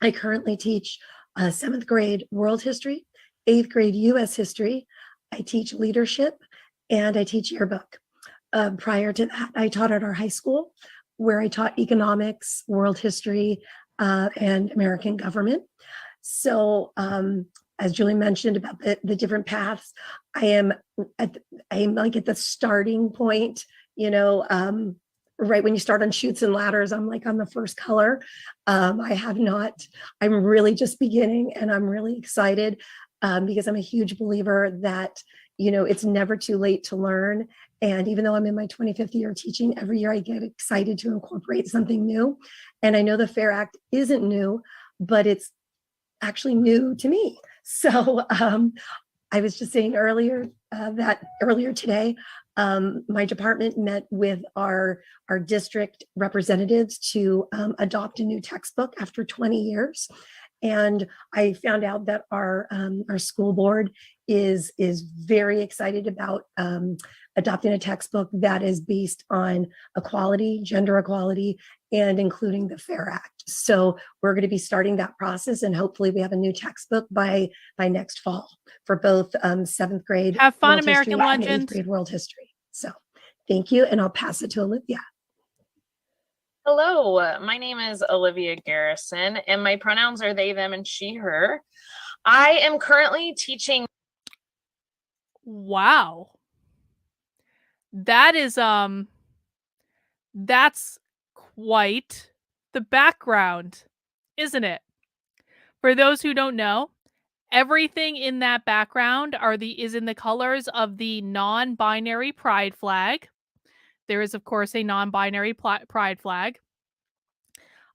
I currently teach 7th grade world history, 8th grade US history. I teach leadership, and I teach yearbook. Prior to that, I taught at our high school where I taught economics, world history, and American government. So as Julie mentioned about the different paths, I am like at the starting point, right when you start on Chutes and Ladders, I'm like on the first color. I have not, I'm really just beginning, and I'm really excited because I'm a huge believer that, you know, it's never too late to learn. And even though I'm in my 25th year of teaching, every year I get excited to incorporate something new. And I know the FAIR Act isn't new, but it's actually new to me. So I was just saying earlier that earlier today, my department met with our district representatives to adopt a new textbook after 20 years. And I found out that our school board is very excited about adopting a textbook that is based on equality, gender equality, and including the FAIR Act. So we're going to be starting that process, and hopefully we have a new textbook by next fall for both 7th grade Have fun, world American history and legend. 8th grade world history. So thank you, and I'll pass it to Olivia. Hello, my name is Olivia Garrison, and my pronouns are they, them, and she, her. I am currently teaching. Wow. That is, that's quite the background, isn't it? For those who don't know, everything in that background is in the colors of the non-binary pride flag. There is, of course, a non-binary pride flag.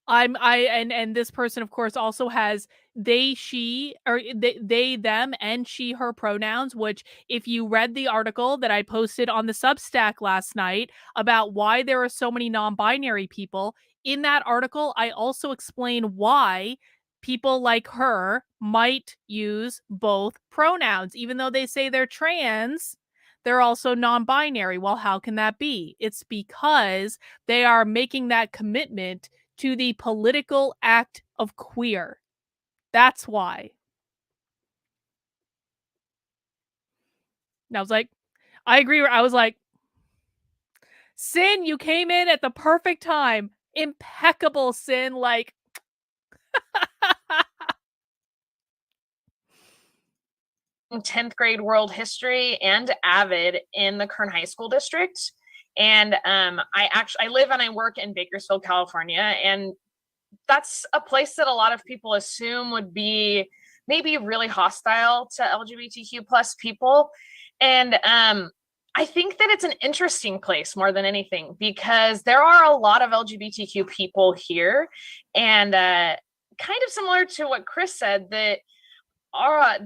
And this person, of course, also has they, she, or they, them, and she, her pronouns, which if you read the article that I posted on the Substack last night about why there are so many non-binary people, in that article, I also explain why people like her might use both pronouns, even though they say they're trans. They're also non-binary. Well, how can that be? It's because they are making that commitment to the political act of queer. That's why. And I was like, I agree. I was like, Sin, you came in at the perfect time. Impeccable, Sin. Like, 10th grade world history and AVID in the Kern High School District. And I live and I work in Bakersfield, California. And that's a place that a lot of people assume would be maybe really hostile to LGBTQ plus people. And I think that it's an interesting place more than anything, because there are a lot of LGBTQ people here. And kind of similar to what Chris said, that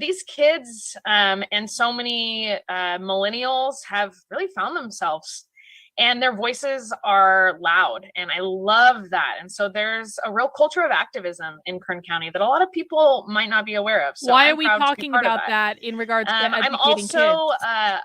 these kids and so many millennials have really found themselves, and their voices are loud, and I love that. And so there's a real culture of activism in Kern County that a lot of people might not be aware of. So why I'm are we proud to be talking part of about that in regards to educating I'm also kids?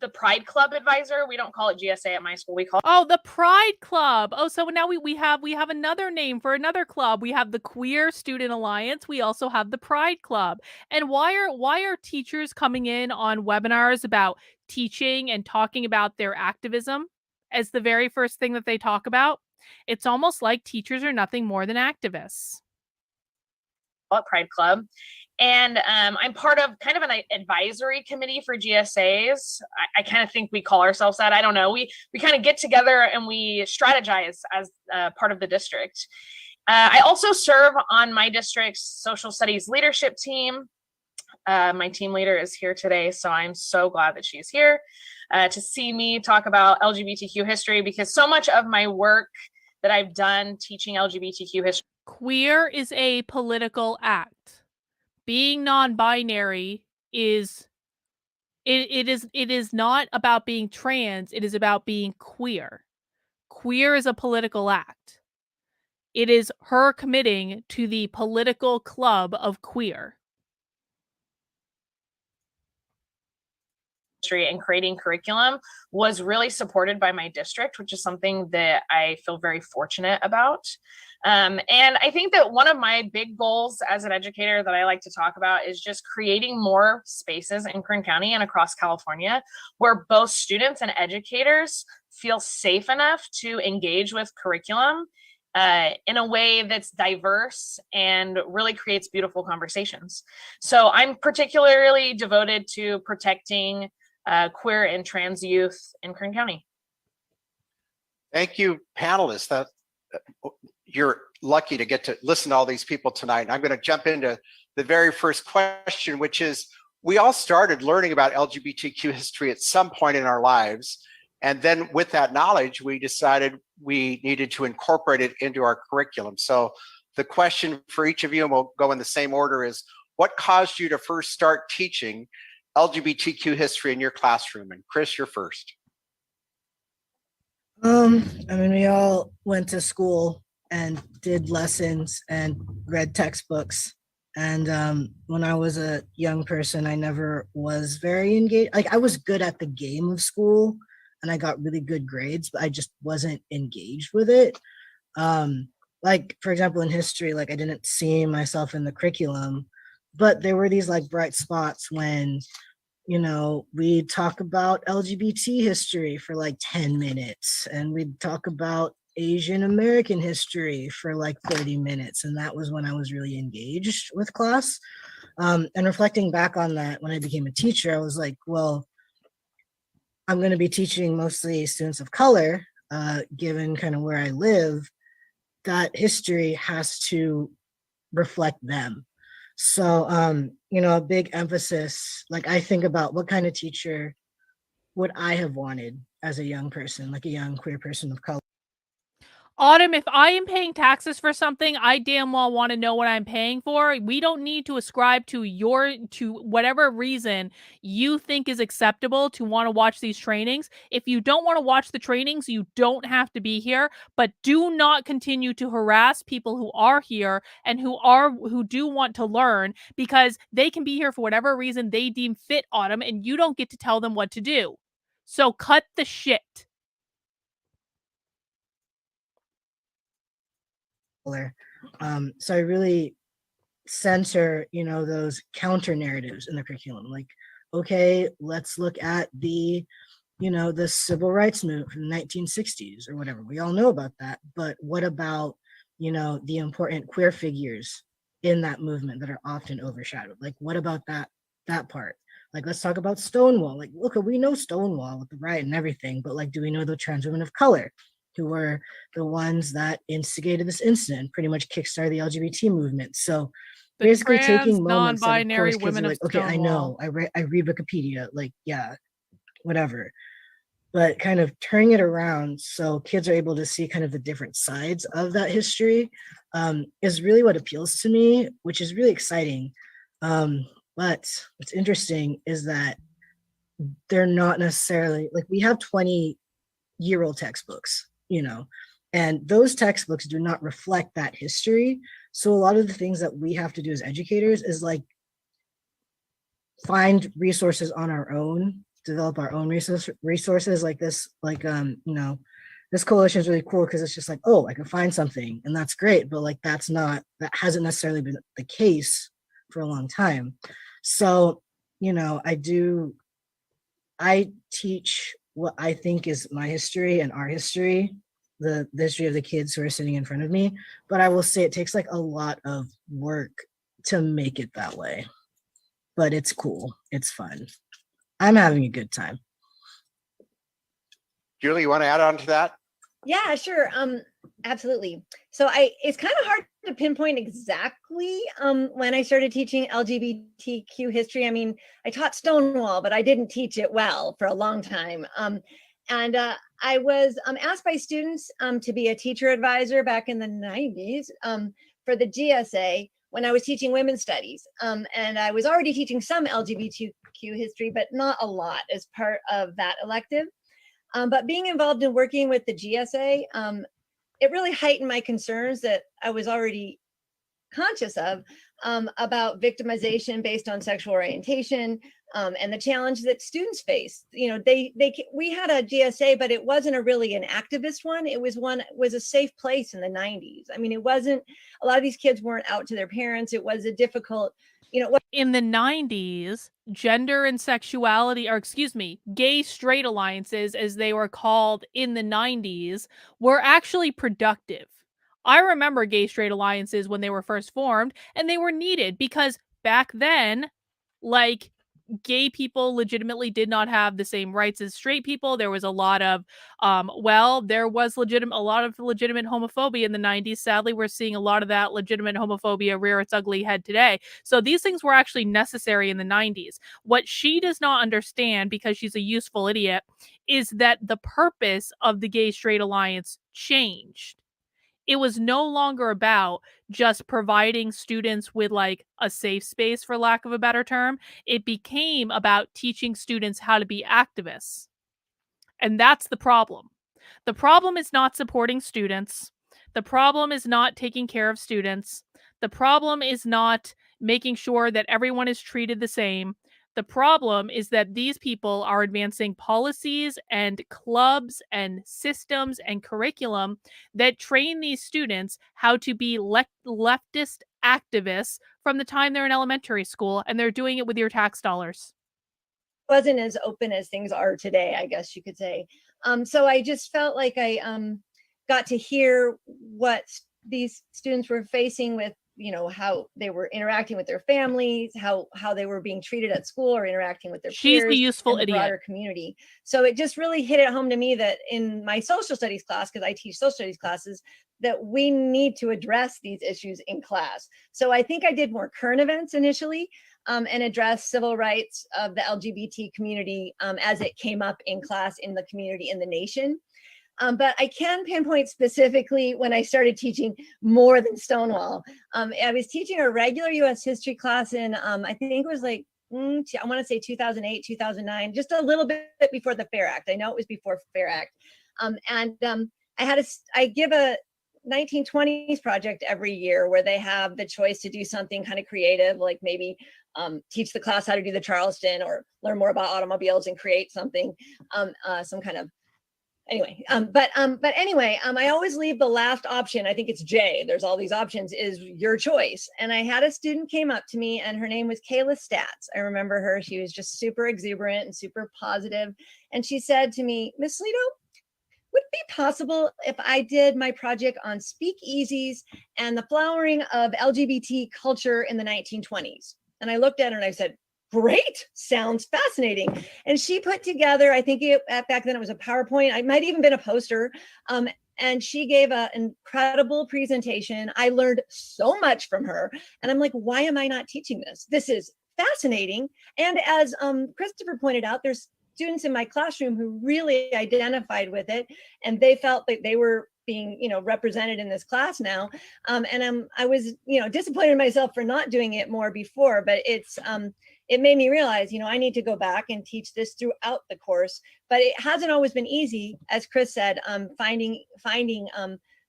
The Pride Club advisor. We don't call it GSA at my school. We call it the Pride Club. Oh, so now we have another name for another club. We have the Queer Student Alliance. We also have the Pride Club. And why are teachers coming in on webinars about teaching and talking about their activism as the very first thing that they talk about? It's almost like teachers are nothing more than activists. Pride Club. And I'm part of kind of an advisory committee for GSAs. I kind of think we call ourselves that. I don't know. We kind of get together and we strategize as part of the district. I also serve on my district's social studies leadership team. My team leader is here today, so I'm so glad that she's here to see me talk about LGBTQ history, because so much of my work that I've done teaching LGBTQ history. Queer is a political act. Being non-binary is not about being trans. It is about being queer. Queer is a political act. It is her committing to the political club of queer. And creating curriculum was really supported by my district, which is something that I feel very fortunate about. And I think that one of my big goals as an educator that I like to talk about is just creating more spaces in Kern County and across California where both students and educators feel safe enough to engage with curriculum in a way that's diverse and really creates beautiful conversations. So I'm particularly devoted to protecting queer and trans youth in Kern County. Thank you, panelists. You're lucky to get to listen to all these people tonight. And I'm going to jump into the very first question, which is, we all started learning about LGBTQ history at some point in our lives. And then with that knowledge, we decided we needed to incorporate it into our curriculum. So the question for each of you, and we'll go in the same order, is what caused you to first start teaching LGBTQ history in your classroom? And Chris, you're first. I mean, we all went to school and did lessons and read textbooks. And when I was a young person, I never was very engaged. Like, I was good at the game of school and I got really good grades, but I just wasn't engaged with it. Like, for example, in history, like, I didn't see myself in the curriculum, but there were these like bright spots when, you know, we'd talk about LGBT history for like 10 minutes and we'd talk about Asian American history for like 30 minutes. And that was when I was really engaged with class. And reflecting back on that, when I became a teacher, I was like, well, I'm going to be teaching mostly students of color, given kind of where I live, that history has to reflect them. So, you know, a big emphasis, like I think about what kind of teacher would I have wanted as a young person, like a young queer person of color. Autumn, if I am paying taxes for something, I damn well want to know what I'm paying for. We don't need to ascribe to whatever reason you think is acceptable to want to watch these trainings. If you don't want to watch the trainings, you don't have to be here, but do not continue to harass people who are here and who do want to learn, because they can be here for whatever reason they deem fit, Autumn, and you don't get to tell them what to do. So cut the shit. So I really center, you know, those counter narratives in the curriculum. Like, okay, let's look at the, you know, the civil rights movement from the 1960s or whatever. We all know about that. But what about, you know, the important queer figures in that movement that are often overshadowed? Like, what about that part? Like, let's talk about Stonewall. Like, look, we know Stonewall with the riot and everything, but like, do we know the trans women of color who were the ones that instigated this incident, pretty much kickstarted the LGBT movement? So The basically trans, taking moments that, of non-binary course, kids women are of like, okay, I know, Stonewall. I read Wikipedia, like, yeah, whatever. But kind of turning it around so kids are able to see kind of the different sides of that history is really what appeals to me, which is really exciting. But what's interesting is that they're not necessarily, like, we have 20-year-old textbooks, you know, and those textbooks do not reflect that history. So a lot of the things that we have to do as educators is like find resources on our own, develop our own resources like this, like, you know, this coalition is really cool because it's just like, oh, I can find something and that's great. But like, that hasn't necessarily been the case for a long time. So, you know, I teach what I think is my history and our history, the history of the kids who are sitting in front of me. But I will say it takes like a lot of work to make it that way. But it's cool. It's fun. I'm having a good time. Julie, you want to add on to that? Yeah, sure. Absolutely. So it's kind of hard to pinpoint exactly when I started teaching LGBTQ history. I mean, I taught Stonewall, but I didn't teach it well for a long time. And I was asked by students to be a teacher advisor back in the 90s for the GSA when I was teaching women's studies. And I was already teaching some LGBTQ history, but not a lot as part of that elective. But being involved in working with the GSA, it really heightened my concerns that I was already conscious of about victimization based on sexual orientation and the challenge that students face. You know, we had a GSA, but it wasn't really an activist one. It was a safe place in the 90s. I mean, it wasn't, a lot of these kids weren't out to their parents. It was a difficult, you know. In the 90s, gender and sexuality, or excuse me, gay straight alliances, as they were called in the 90s, were actually productive. I remember gay straight alliances when they were first formed, and they were needed because back then, like, gay people legitimately did not have the same rights as straight people. There was a lot of, there was a lot of legitimate homophobia in the 90s. Sadly, we're seeing a lot of that legitimate homophobia rear its ugly head today. So these things were actually necessary in the 90s. What she does not understand, because she's a useful idiot, is that the purpose of the gay straight alliance changed. It was no longer about just providing students with like a safe space, for lack of a better term. It became about teaching students how to be activists. And that's the problem. The problem is not supporting students. The problem is not taking care of students. The problem is not making sure that everyone is treated the same. The problem is that these people are advancing policies and clubs and systems and curriculum that train these students how to be leftist activists from the time they're in elementary school, and they're doing it with your tax dollars. Wasn't as open as things are today, I guess you could say. So I just felt like I got to hear what these students were facing with, you know, how they were interacting with their families, how they were being treated at school or interacting with their She's peers the useful and the idiot. broader community. So it just really hit it home to me that in my social studies class, because I teach social studies classes, that we need to address these issues in class. So I think I did more current events initially, and address civil rights of the LGBT community as it came up in class, in the community, in the nation. But I can pinpoint specifically when I started teaching more than Stonewall. I was teaching a regular US history class in, I think it was like, I want to say 2008, 2009, just a little bit before the FAIR Act. I know it was before FAIR Act. I give a 1920s project every year where they have the choice to do something kind of creative, like maybe teach the class how to do the Charleston or learn more about automobiles and create something, some kind of, anyway. But anyway, I always leave the last option. I think it's J. There's all these options, is your choice. And I had a student came up to me, and her name was Kayla Stats. I remember her. She was just super exuberant and super positive. And she said to me, Miss Lito, would it be possible if I did my project on speakeasies and the flowering of LGBT culture in the 1920s? And I looked at her and I said, great, sounds fascinating. And she put together, I think back then it was a PowerPoint, it might even been a poster. And she gave an incredible presentation. I learned so much from her. And I'm like, why am I not teaching this? This is fascinating. And as Christopher pointed out, there's students in my classroom who really identified with it, and they felt that they were being, you know, represented in this class now. I was, you know, disappointed in myself for not doing it more before, but it made me realize, you know, I need to go back and teach this throughout the course. But it hasn't always been easy, as Chris said, finding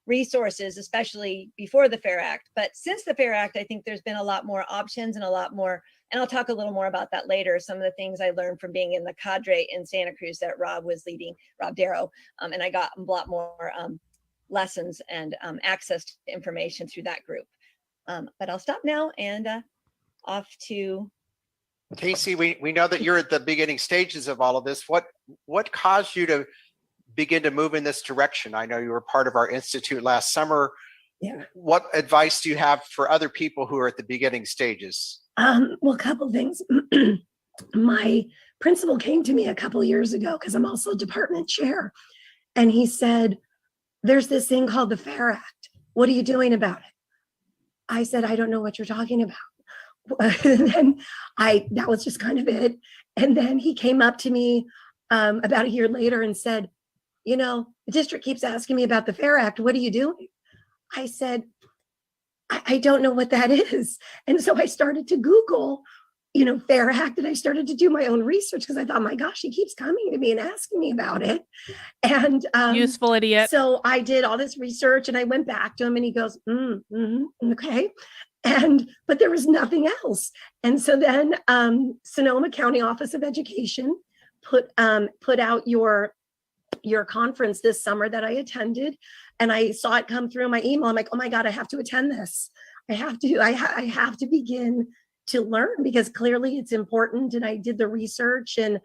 resources, especially before the FAIR Act. But since the FAIR Act, I think there's been a lot more options and a lot more, and I'll talk a little more about that later, some of the things I learned from being in the cadre in Santa Cruz that Rob was leading, Rob Darrow, and I got a lot more lessons and access to information through that group. But I'll stop now and off to Casey. We know that you're at the beginning stages of all of this. What caused you to begin to move in this direction? I know you were part of our institute last summer. Yeah. What advice do you have for other people who are at the beginning stages? Well, a couple things. My principal came to me a couple years ago, because I'm also department chair, and he said, there's this thing called the FAIR Act. What are you doing about it? I said, I don't know what you're talking about. And then that was just kind of it. And then he came up to me about a year later and said, you know, the district keeps asking me about the FAIR Act. What are you doing? I said, I don't know what that is. And so I started to Google, you know, FAIR Act, and I started to do my own research, because I thought, my gosh, he keeps coming to me and asking me about it. And useful idiot. So I did all this research, and I went back to him, and he goes, okay. But there was nothing else. And so then Sonoma County Office of Education put out your conference this summer that I attended, and I saw it come through my email. I'm like, oh my God, I have to attend this. I have to begin to learn, because clearly it's important. And I did the research, and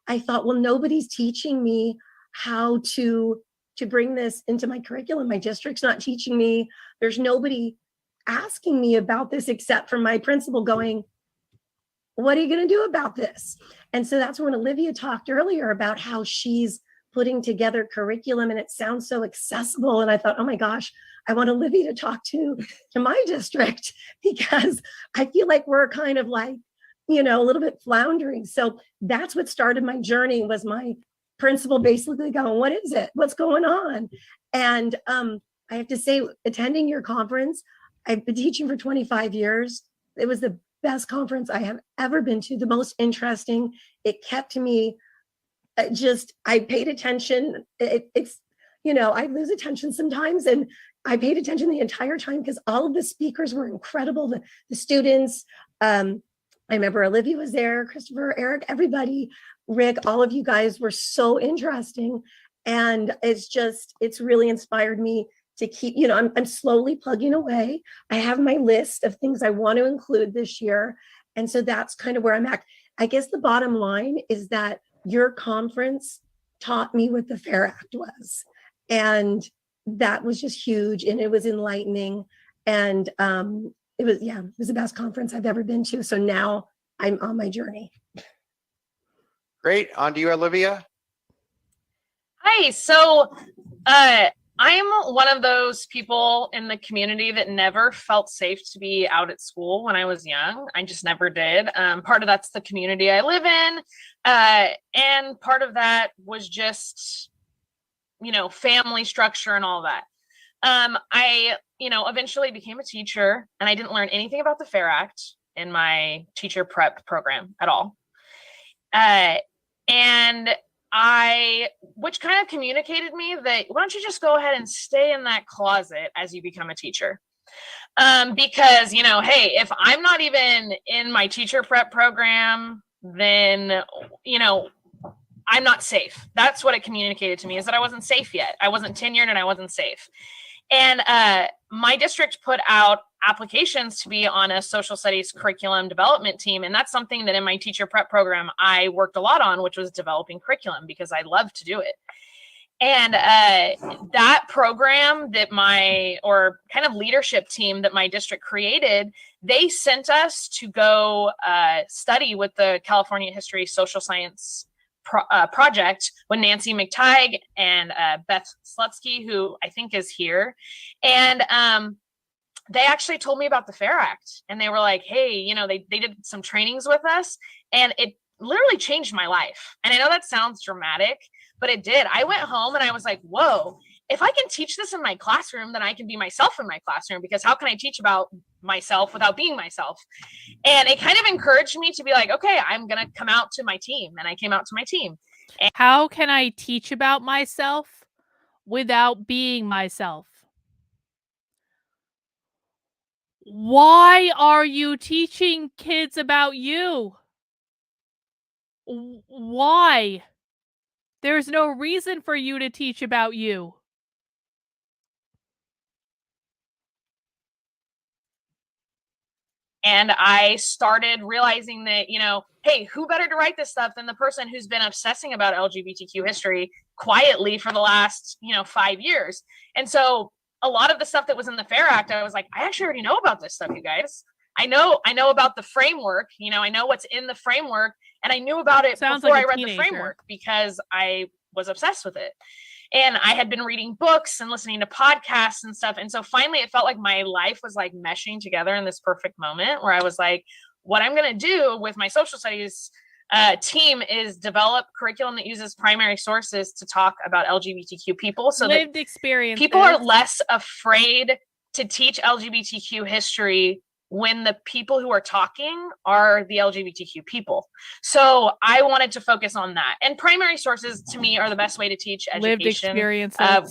I thought, well, nobody's teaching me how to bring this into my curriculum. My district's not teaching me. There's nobody asking me about this except for my principal going, what are you going to do about this? And so that's when Olivia talked earlier about how she's putting together curriculum and it sounds so accessible. And I thought, oh my gosh, I want Olivia to talk to my district, because I feel like we're kind of like, a little bit floundering. So that's what started my journey, was my principal basically going, what is it? What's going on? And I have to say, attending your conference, I've been teaching for 25 years. It was the best conference I have ever been to, the most interesting. It kept me I paid attention. It's, I lose attention sometimes, and I paid attention the entire time because all of the speakers were incredible. The students, I remember Olivia was there, Christopher, Eric, everybody, Rick, all of you guys were so interesting. And it's really inspired me to keep, I'm slowly plugging away. I have my list of things I want to include this year. And so that's kind of where I'm at. I guess the bottom line is that your conference taught me what the FAIR Act was. And that was just huge, and it was enlightening. And it was the best conference I've ever been to. So now I'm on my journey. Great. On to you, Olivia. Hi. So I'm one of those people in the community that never felt safe to be out at school when I was young. I just never did. Part of that's the community I live in. And part of that was just, family structure and all that. I eventually became a teacher, and I didn't learn anything about the FAIR Act in my teacher prep program at all. Which kind of communicated me that, why don't you just go ahead and stay in that closet as you become a teacher? Because, hey, if I'm not even in my teacher prep program, then, I'm not safe. That's what it communicated to me, is that I wasn't safe yet. I wasn't tenured and I wasn't safe. And my district put out applications to be on a social studies curriculum development team. And that's something that in my teacher prep program, I worked a lot on, which was developing curriculum, because I love to do it. And that program that kind of leadership team that my district created, they sent us to go study with the California History Social Science project with Nancy McTighe and Beth Slutsky, who I think is here. And they actually told me about the FAIR Act, and they were like, hey, they did some trainings with us, and it literally changed my life. And I know that sounds dramatic, but it did. I went home and I was like, whoa, if I can teach this in my classroom, then I can be myself in my classroom, because how can I teach about myself without being myself? And it kind of encouraged me to be like, okay, I'm going to come out to my team. And I came out to my team. And how can I teach about myself without being myself? Why are you teaching kids about you? Why? There's no reason for you to teach about you. And I started realizing that, hey, who better to write this stuff than the person who's been obsessing about LGBTQ history quietly for the last, 5 years. And so a lot of the stuff that was in the FAIR Act, I was like, I actually already know about this stuff, you guys. I know about the framework, I know what's in the framework, and I knew about it before I read the framework, because I was obsessed with it. And I had been reading books and listening to podcasts and stuff. And so finally it felt like my life was like meshing together in this perfect moment where I was like, what I'm going to do with my social studies team is develop curriculum that uses primary sources to talk about LGBTQ people, so lived experience. People are less afraid to teach LGBTQ history when the people who are talking are the LGBTQ people. So I wanted to focus on that. And primary sources to me are the best way to teach education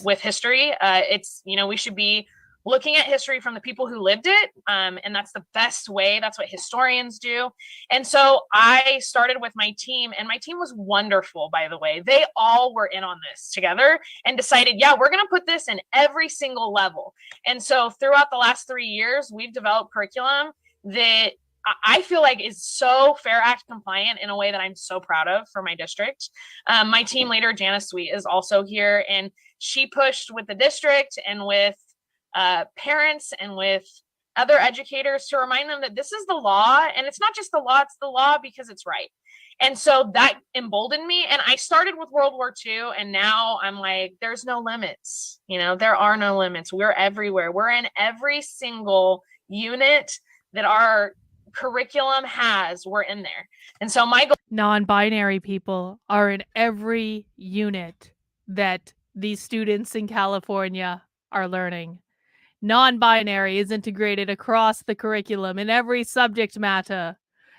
with history. It's, we should be looking at history from the people who lived it. And that's the best way. That's what historians do. And so I started with my team, and my team was wonderful, by the way. They all were in on this together and decided, yeah, we're going to put this in every single level. And so throughout the last 3 years, we've developed curriculum that I feel like is so FAIR Act compliant in a way that I'm so proud of for my district. My team leader, Janice Sweet, is also here, and she pushed with the district and with parents and with other educators to remind them that this is the law, and it's not just the law, it's the law because it's right. And so that emboldened me. And I started with World War II, and now I'm like, there's no limits. You know, there are no limits. We're everywhere. We're in every single unit that our curriculum has. We're in there. And so my goal. Non-binary people are in every unit that these students in California are learning. Non-binary is integrated across the curriculum in every subject matter,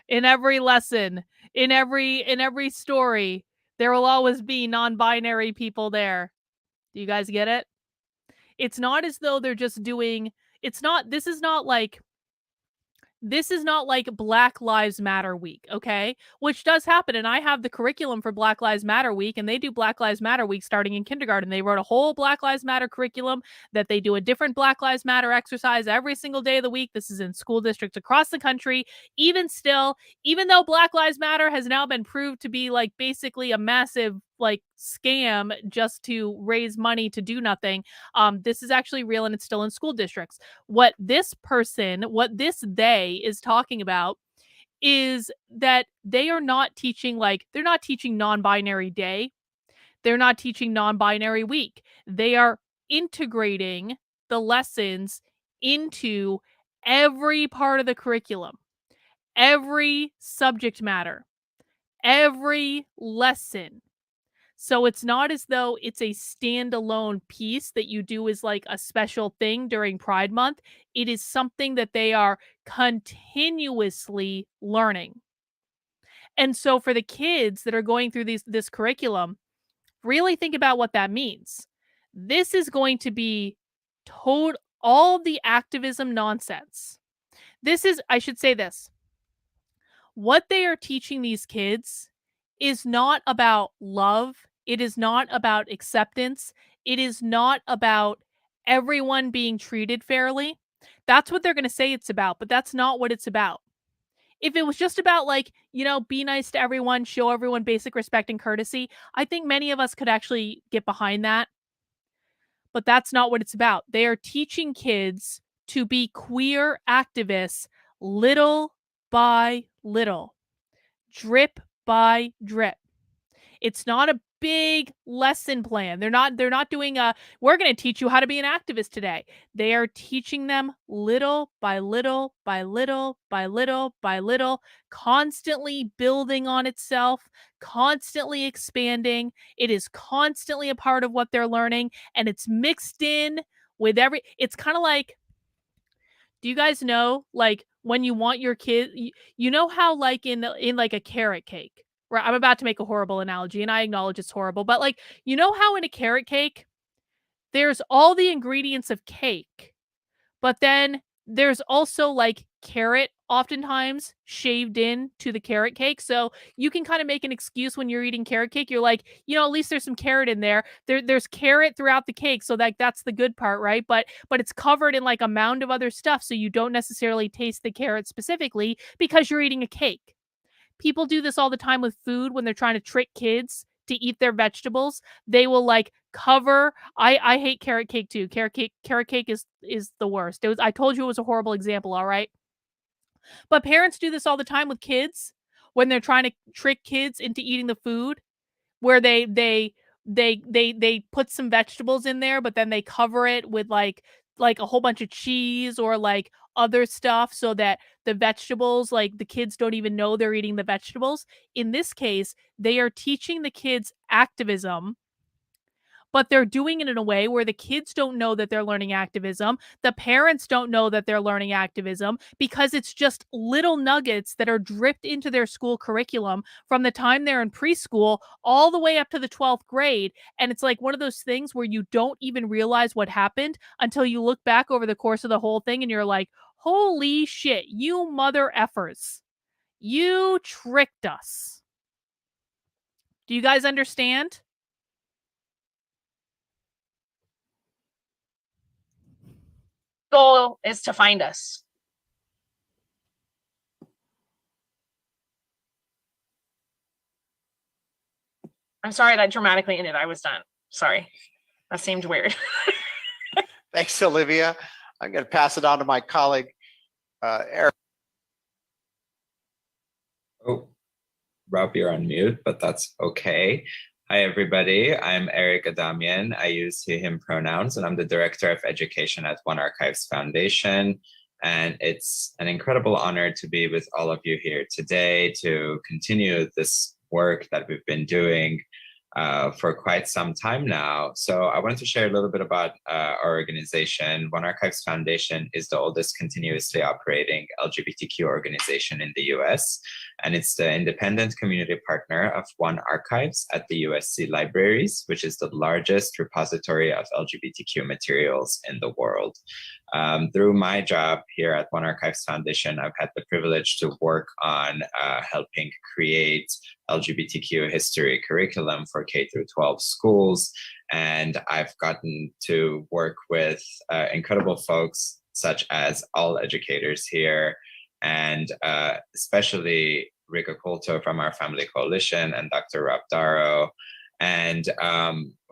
in every lesson, in every story. There will always be non-binary people there. Do you guys get it? It's not as though they're just doing, this is not like Black Lives Matter week, okay? Which does happen, and I have the curriculum for Black Lives Matter week, and they do Black Lives Matter week starting in kindergarten. They wrote a whole Black Lives Matter curriculum that they do a different Black Lives Matter exercise every single day of the week. This is in school districts across the country. Even still, even though Black Lives Matter has now been proved to be like basically a massive like scam just to raise money to do nothing, this is actually real, and it's still in school districts. What this they is talking about is that they are not teaching, they're not teaching non-binary day. They're not teaching non-binary week. They are integrating the lessons into every part of the curriculum, every subject matter, every lesson. So it's not as though it's a standalone piece that you do as like a special thing during Pride Month. It is something that they are continuously learning. And so for the kids that are going through this curriculum, really think about what that means. This is going to be all the activism nonsense. I should say this. What they are teaching these kids is not about love. It is not about acceptance. It is not about everyone being treated fairly. That's what they're going to say it's about, but that's not what it's about. If it was just about be nice to everyone, show everyone basic respect and courtesy, I think many of us could actually get behind that. But that's not what it's about. They are teaching kids to be queer activists little by little, drip by drip. It's not a big lesson plan. They're not doing we're going to teach you how to be an activist today. They are teaching them little by little by little by little by little, constantly building on itself, constantly expanding. It is constantly a part of what they're learning, and it's mixed in with it's kind of like, do you guys know, like, when you want your kid, you know how like in like a carrot cake, right? I'm about to make a horrible analogy, and I acknowledge it's horrible, but like, you know how in a carrot cake, there's all the ingredients of cake, but then there's also like carrot oftentimes shaved in to the carrot cake. So you can kind of make an excuse when you're eating carrot cake. You're like, at least there's some carrot in there. There's carrot throughout the cake. So that's the good part, right? But it's covered in like a mound of other stuff. So you don't necessarily taste the carrot specifically because you're eating a cake. People do this all the time with food when they're trying to trick kids to eat their vegetables. They will like cover. I hate carrot cake too. Carrot cake is the worst. I told you it was a horrible example, all right? But parents do this all the time with kids when they're trying to trick kids into eating the food, where they put some vegetables in there, but then they cover it with like a whole bunch of cheese or like other stuff so that the vegetables, like the kids don't even know they're eating the vegetables. In this case, they are teaching the kids activism, but they're doing it in a way where the kids don't know that they're learning activism. The parents don't know that they're learning activism because it's just little nuggets that are dripped into their school curriculum from the time they're in preschool all the way up to the 12th grade. And it's like one of those things where you don't even realize what happened until you look back over the course of the whole thing and you're like, holy shit, you mother effers. You tricked us. Do you guys understand? Goal is to find us. I'm sorry that dramatically ended. I was done. Sorry. That seemed weird. Thanks, Olivia. I'm going to pass it on to my colleague, Eric. Oh, Rob, you're on mute, but that's okay. Hi, everybody. I'm Eric Adamian. I use he, him pronouns, and I'm the Director of Education at One Archives Foundation. And it's an incredible honor to be with all of you here today to continue this work that we've been doing for quite some time now. So I wanted to share a little bit about our organization. One Archives Foundation is the oldest continuously operating LGBTQ organization in the US, and it's the independent community partner of One Archives at the USC Libraries, which is the largest repository of LGBTQ materials in the world. Through my job here at One Archives Foundation, I've had the privilege to work on helping create LGBTQ history curriculum for K through 12 schools. And I've gotten to work with incredible folks such as all educators here, and especially Rick Oculto from our Family Coalition and Dr. Rob Darrow. And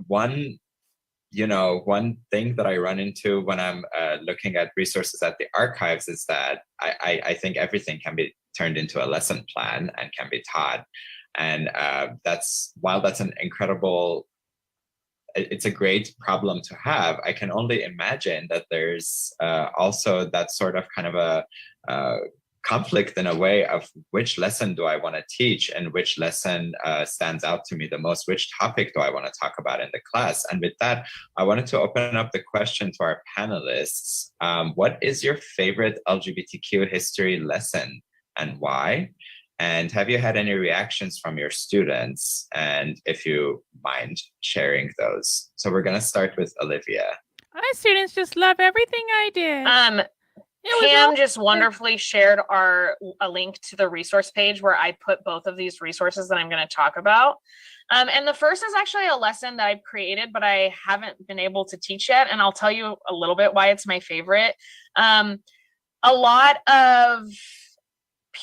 one thing that I run into when I'm looking at resources at the archives is that I think everything can be turned into a lesson plan and can be taught. And while that's an incredible, it's a great problem to have, I can only imagine that there's also that sort of kind of a conflict in a way of which lesson do I want to teach and which lesson stands out to me the most, which topic do I want to talk about in the class. And with that, I wanted to open up the question to our panelists. What is your favorite LGBTQ history lesson and why? And have you had any reactions from your students? And if you mind sharing those. So we're going to start with Olivia. My students just love everything I did. Pam just wonderfully shared a link to the resource page where I put both of these resources that I'm going to talk about. And the first is actually a lesson that I've created, but I haven't been able to teach yet. And I'll tell you a little bit why it's my favorite. A lot of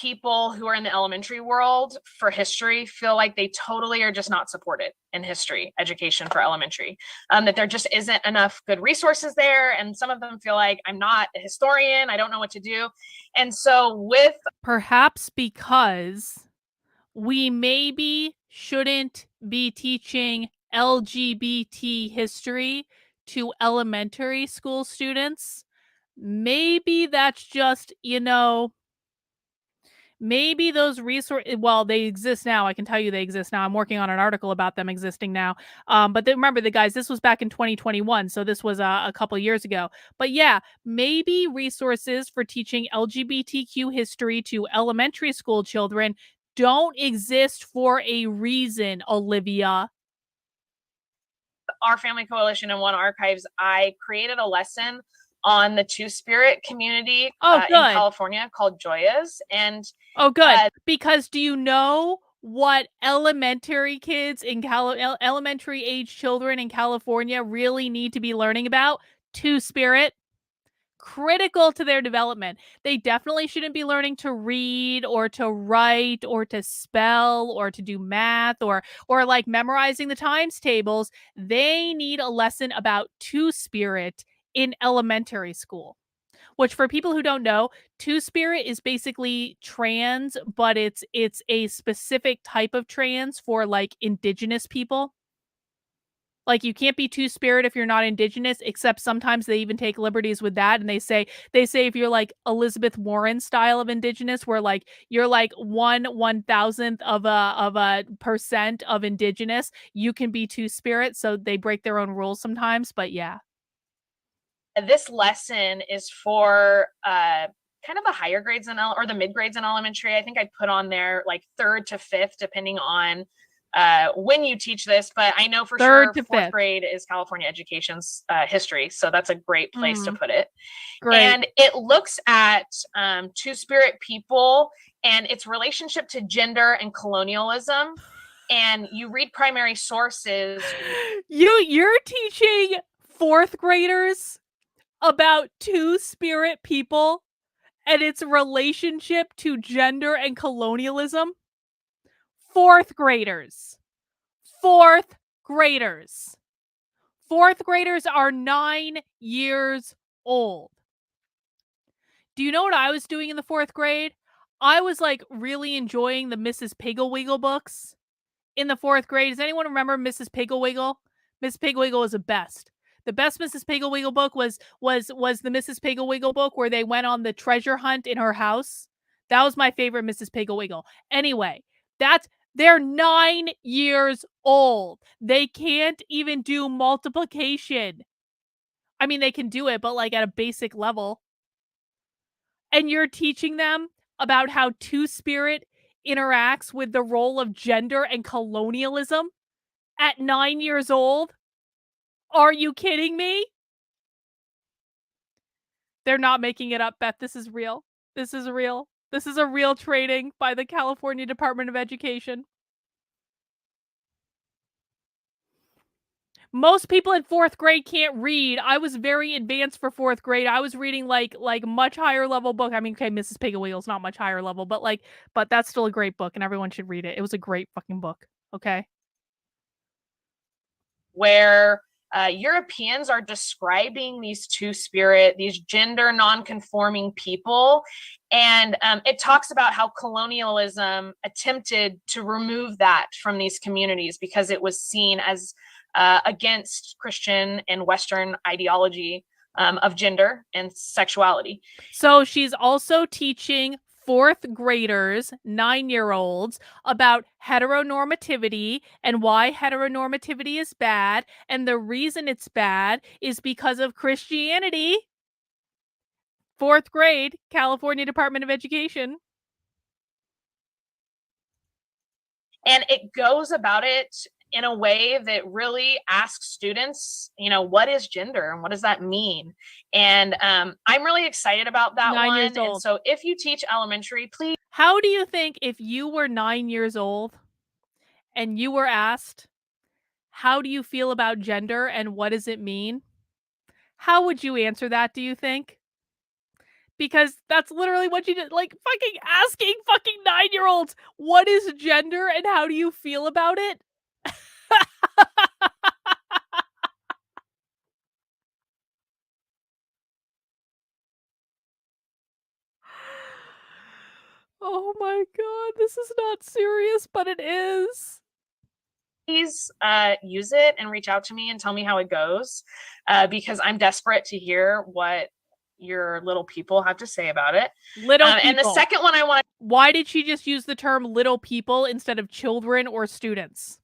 people who are in the elementary world for history feel like they totally are just not supported in history education for elementary, that there just isn't enough good resources there. And some of them feel like I'm not a historian, I don't know what to do. And so with perhaps because we maybe shouldn't be teaching LGBT history to elementary school students, maybe that's just, maybe those resources, well, they exist now. I can tell you they exist now. I'm working on an article about them existing now. But remember, the guys, this was back in 2021. So this was a couple years ago. But yeah, maybe resources for teaching LGBTQ history to elementary school children don't exist for a reason, Olivia. Our Family Coalition and One Archives, I created a lesson on the Two-Spirit community in California called Joyas. And because do you know what elementary kids in elementary age children in California really need to be learning about? Two-Spirit. Critical to their development. They definitely shouldn't be learning to read or to write or to spell or to do math or like memorizing the times tables. They need a lesson about Two-Spirit in elementary school, which for people who don't know, Two-Spirit is basically trans, but it's a specific type of trans for like indigenous people. Like you can't be Two-Spirit if you're not indigenous, except sometimes they even take liberties with that. And they say if you're like Elizabeth Warren style of indigenous, where like you're like 1/1000th of a percent of indigenous, you can be Two-Spirit. So they break their own rules sometimes. But yeah. This lesson is for kind of the higher grades or the mid grades in elementary. I think I put on there like 3rd to 5th, depending on when you teach this. But I know for sure 4th grade is California education's history. So that's a great place to put it. Great. And it looks at Two-Spirit people and its relationship to gender and colonialism. And you read primary sources. You're teaching 4th graders about Two-Spirit people and its relationship to gender and colonialism? 4th graders. 4th graders. 4th graders are 9 years old. Do you know what I was doing in the 4th grade? I was like really enjoying the Mrs. Pigglewiggle books in the 4th grade. Does anyone remember Mrs. Pigglewiggle? Miss Pigglewiggle was the best. The best Mrs. Pigglewiggle book was the Mrs. Pigglewiggle book where they went on the treasure hunt in her house. That was my favorite Mrs. Pigglewiggle. Anyway, they're 9 years old. They can't even do multiplication. I mean, they can do it, but like at a basic level. And you're teaching them about how Two-Spirit interacts with the role of gender and colonialism at 9 years old? Are you kidding me? They're not making it up, Beth. This is real. This is real. This is a real training by the California Department of Education. Most people in 4th grade can't read. I was very advanced for 4th grade. I was reading like much higher level book. I mean, okay, Mrs. Pigglewiggle not much higher level, but that's still a great book and everyone should read it. It was a great fucking book. Okay. Where Europeans are describing these Two-Spirit, these gender non-conforming people. And it talks about how colonialism attempted to remove that from these communities because it was seen as against Christian and Western ideology of gender and sexuality. So she's also teaching 4th graders, 9-year-olds, about heteronormativity and why heteronormativity is bad. And the reason it's bad is because of Christianity. 4th grade, California Department of Education. And it goes about it in a way that really asks students, what is gender and what does that mean? And I'm really excited about that 9 one. years old. And so if you teach elementary, please. How do you think if you were 9 years old and you were asked, how do you feel about gender and what does it mean? How would you answer that, do you think? Because that's literally what you did. Like fucking asking fucking 9-year-olds, what is gender and how do you feel about it? Oh my god, this is not serious, but it is. Please use it and reach out to me and tell me how it goes because I'm desperate to hear what your little people have to say about it. Little people. And the second one I want. Why did she just use the term little people instead of children or students?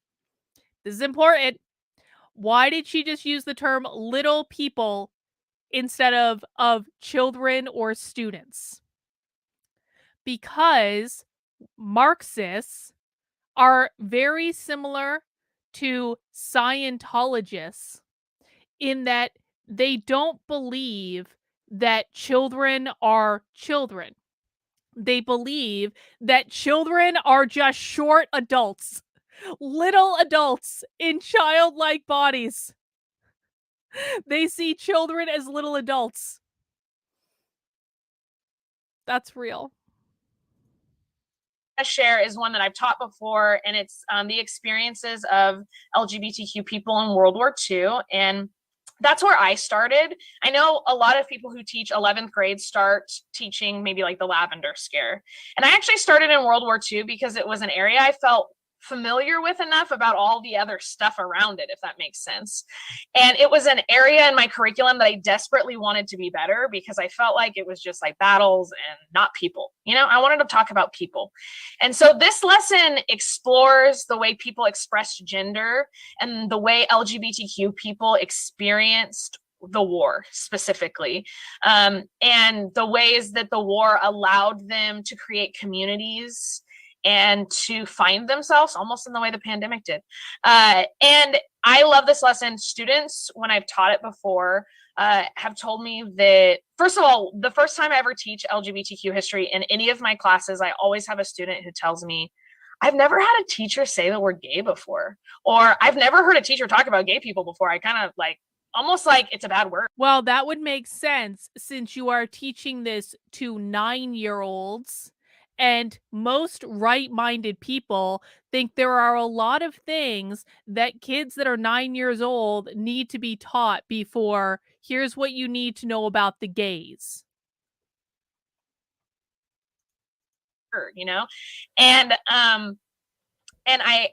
This is important. Why did she just use the term little people instead of children or students? Because Marxists are very similar to Scientologists in that they don't believe that children are children. They believe that children are just short adults, little adults in childlike bodies. They see children as little adults. That's real. Share is one that I've taught before, and it's the experiences of LGBTQ people in World War II. And that's where I started. I know a lot of people who teach 11th grade start teaching maybe like the Lavender Scare. And I actually started in World War II because it was an area I felt familiar with enough about all the other stuff around it, if that makes sense. And it was an area in my curriculum that I desperately wanted to be better because I felt like it was just like battles and not people. I wanted to talk about people. And so this lesson explores the way people expressed gender and the way LGBTQ people experienced the war specifically, and the ways that the war allowed them to create communities and to find themselves almost in the way the pandemic did. And I love this lesson. Students, when I've taught it before, have told me that, first of all, the first time I ever teach LGBTQ history in any of my classes, I always have a student who tells me, I've never had a teacher say the word gay before, or I've never heard a teacher talk about gay people before. I kind of almost like it's a bad word. Well, that would make sense since you are teaching this to 9-year-olds. And most right-minded people think there are a lot of things that kids that are 9 years old need to be taught before, here's what you need to know about the gays. you know? And I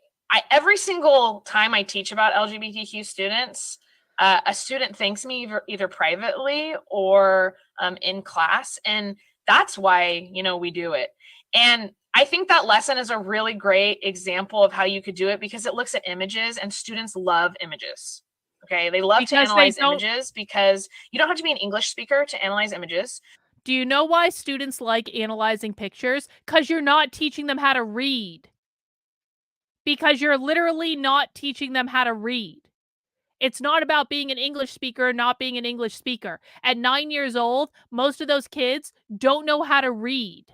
every single time I teach about LGBTQ students, a student thanks me either privately or in class. And that's why, you know, we do it. And I think that lesson is a really great example of how you could do it because it looks at images and students love images. Okay. They love to analyze images because you don't have to be an English speaker to analyze images. Do you know why students like analyzing pictures? Because you're not teaching them how to read. Because you're literally not teaching them how to read. It's not about being an English speaker or not being an English speaker. At 9 years old, most of those kids don't know how to read.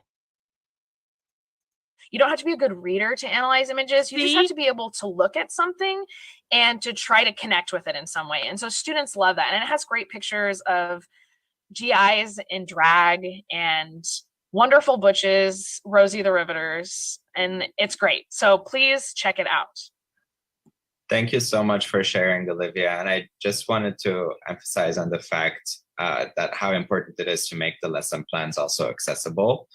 You don't have to be a good reader to analyze images. You just have to be able to look at something and to try to connect with it in some way. And so students love that. And it has great pictures of GIs in drag and wonderful butches, Rosie the Riveters, and it's great. So please check it out. Thank you so much for sharing, Olivia. And I just wanted to emphasize on the fact that how important it is to make the lesson plans also accessible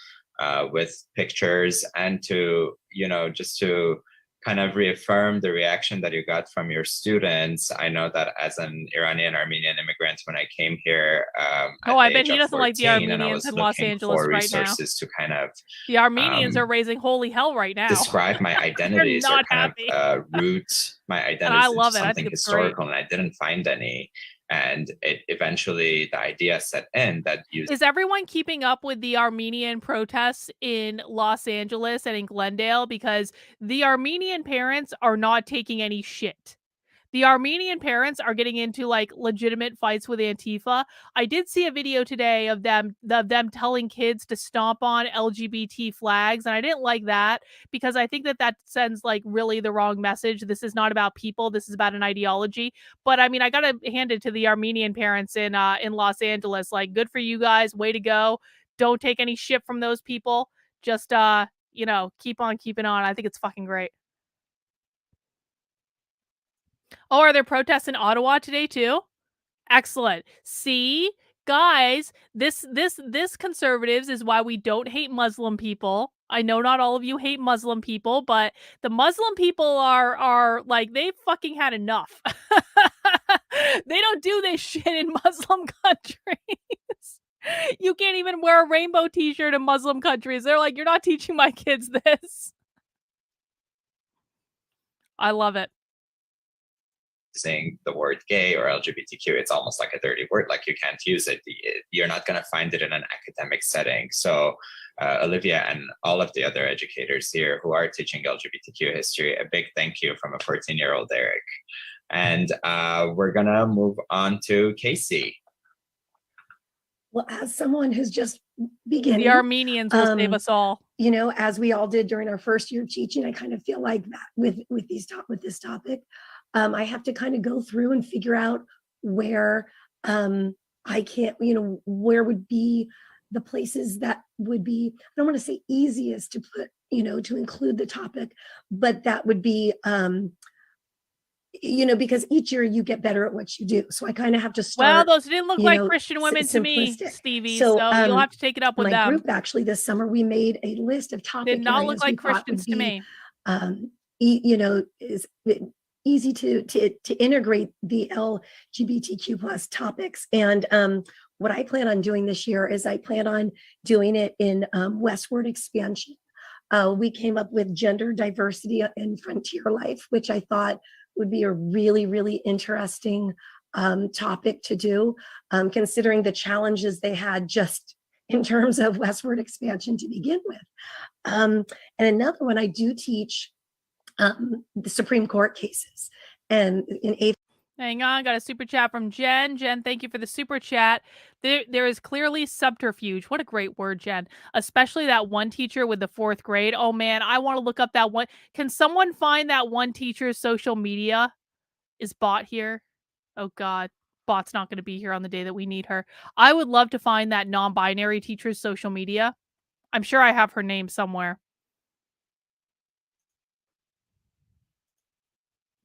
with pictures and to, you know, just to kind of reaffirm the reaction that you got from your students. I know that as an Iranian Armenian immigrant, when I came here, I bet he doesn't like the Armenians in Los Angeles right now. Resources to kind of the Armenians are raising holy hell right now. Describe my identities or kind of root my identities into something historical, and I didn't find any. And it eventually, the idea set in that is everyone keeping up with the Armenian protests in Los Angeles and in Glendale? Because the Armenian parents are not taking any shit. The Armenian parents are getting into like legitimate fights with Antifa. I did see a video today of them telling kids to stomp on LGBT flags, and I didn't like that because I think that sends like really the wrong message. This is not about people. This is about an ideology. But I mean, I gotta hand it to the Armenian parents in Los Angeles. Like, good for you guys. Way to go. Don't take any shit from those people. Just you know, keep on keeping on. I think it's fucking great. Oh, are there protests in Ottawa today too? Excellent. See, guys, this conservatives is why we don't hate Muslim people. I know not all of you hate Muslim people, but the Muslim people are like, they've fucking had enough. They don't do this shit in Muslim countries. You can't even wear a rainbow t-shirt in Muslim countries. They're like, you're not teaching my kids this. I love it. Saying the word gay or LGBTQ, it's almost like a dirty word, like you can't use it. You're not going to find it in an academic setting. So Olivia and all of the other educators here who are teaching LGBTQ history, a big thank you from a 14-year-old Eric. And we're going to move on to Casey. Well, as someone who's just beginning, the Armenians will save us all. You know, as we all did during our first year of teaching, I kind of feel like that with this topic. I have to kind of go through and figure out where I can't, you know, where would be the places that would be, I don't want to say easiest to put, you know, to include the topic, but that would be, you know, because each year you get better at what you do. So I kind of have to start. Well, those didn't look like Christian women to me, Stevie. So you'll have to take it up with my them. Group actually this summer, we made a list of topic did not look like Christians to me. You know, is easy to integrate the LGBTQ plus topics. And what I plan on doing this year is I plan on doing it in westward expansion. We came up with gender diversity in frontier life, which I thought would be a really, really interesting topic to do, considering the challenges they had just in terms of westward expansion to begin with. And another one, I do teach the Supreme Court cases. And in eighth. Hang on, got a super chat from Jen. Jen, thank you for the super chat. There is clearly subterfuge. What a great word, Jen. Especially that one teacher with the 4th grade. Oh man, I want to look up that one. Can someone find that one teacher's social media? Is Bot here? Oh God, Bot's not going to be here on the day that we need her. I would love to find that non-binary teacher's social media. I'm sure I have her name somewhere.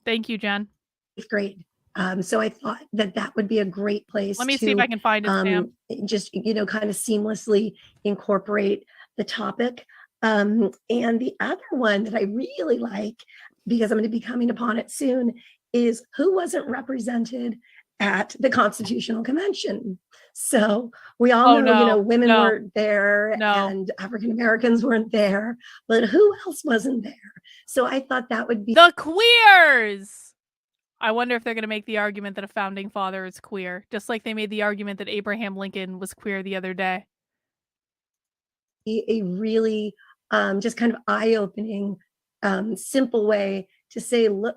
Thank you, Jen. 8th grade. So I thought that would be a great place. Let me see if I can find it, Sam. Just, you know, kind of seamlessly incorporate the topic. And the other one that I really like, because I'm going to be coming upon it soon, is who wasn't represented at the Constitutional Convention. So we all know, women weren't there and African Americans weren't there, but who else wasn't there? So I thought that would be the queers. I wonder if they're going to make the argument that a founding father is queer, just like they made the argument that Abraham Lincoln was queer the other day. A really just kind of eye-opening, simple way to say, look,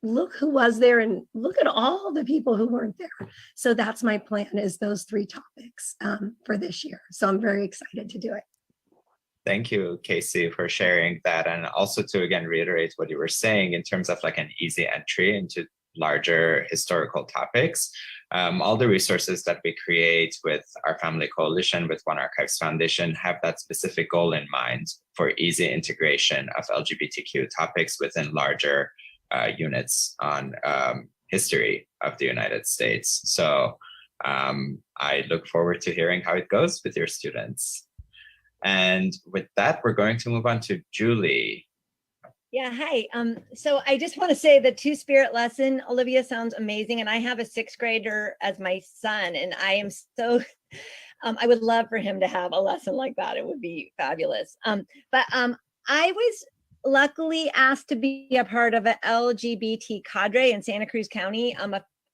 look who was there and look at all the people who weren't there. So that's my plan, is those 3 topics for this year. So I'm very excited to do it. Thank you, Casey, for sharing that. And also to, again, reiterate what you were saying in terms of like an easy entry into larger historical topics. All the resources that we create with our family coalition, with One Archives Foundation, have that specific goal in mind for easy integration of LGBTQ topics within larger units on history of the United States. So I look forward to hearing how it goes with your students. And with that, we're going to move on to Julie. Yeah, hi. So I just want to say the Two-Spirit lesson, Olivia, sounds amazing. And I have a 6th grader as my son, and I am so, I would love for him to have a lesson like that. It would be fabulous. But I was luckily asked to be a part of an LGBT cadre in Santa Cruz County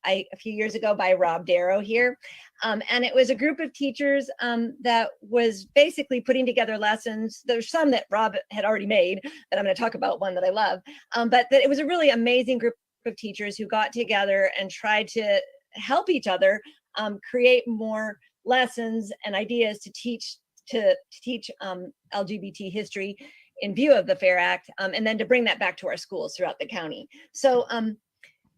a few years ago by Rob Darrow here. And it was a group of teachers that was basically putting together lessons. There's some that Rob had already made, and I'm going to talk about one that I love. But that it was a really amazing group of teachers who got together and tried to help each other create more lessons and ideas to teach LGBT history in view of the FAIR Act, and then to bring that back to our schools throughout the county. So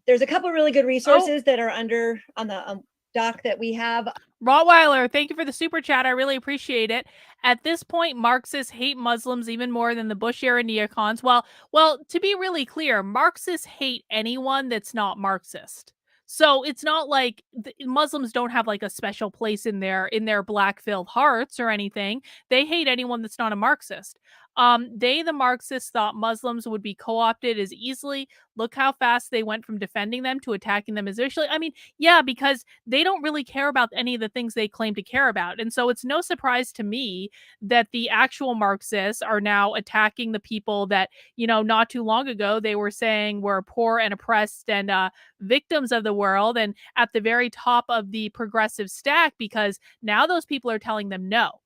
there's a couple really good resources that are on the doc that we have. Rottweiler, thank you for the super chat. I really appreciate it. At this point, Marxists hate Muslims even more than the Bush era neocons. Well, to be really clear, Marxists hate anyone that's not Marxist. So it's not like Muslims don't have like a special place in their black-filled hearts or anything. They hate anyone that's not a Marxist. The Marxists, thought Muslims would be co-opted as easily. Look how fast they went from defending them to attacking them as initially. I mean, yeah, because they don't really care about any of the things they claim to care about. And so it's no surprise to me that the actual Marxists are now attacking the people that, not too long ago they were saying were poor and oppressed and victims of the world and at the very top of the progressive stack, because now those people are telling them no.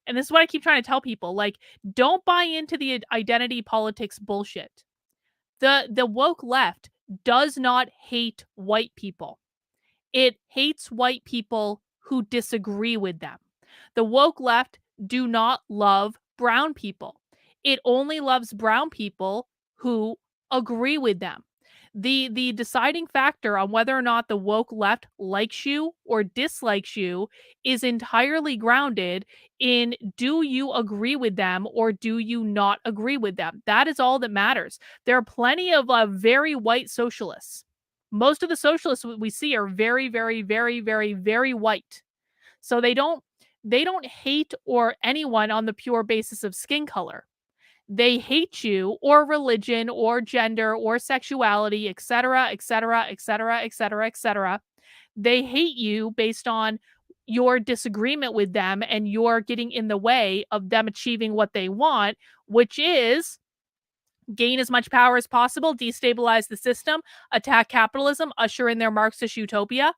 And this is what I keep trying to tell people, like, don't buy into the identity politics bullshit. The woke left does not hate white people. It hates white people who disagree with them. The woke left do not love brown people. It only loves brown people who agree with them. The deciding factor on whether or not the woke left likes you or dislikes you is entirely grounded in, do you agree with them or do you not agree with them? That is all that matters. There are plenty of very white socialists. Most of the socialists we see are very, very, very, very, very white. So they don't hate or anyone on the pure basis of skin color. They hate you or religion or gender or sexuality, etc., etc., etc., etc., etc. They hate you based on your disagreement with them and you're getting in the way of them achieving what they want, which is gain as much power as possible, destabilize the system, attack capitalism, usher in their Marxist utopia.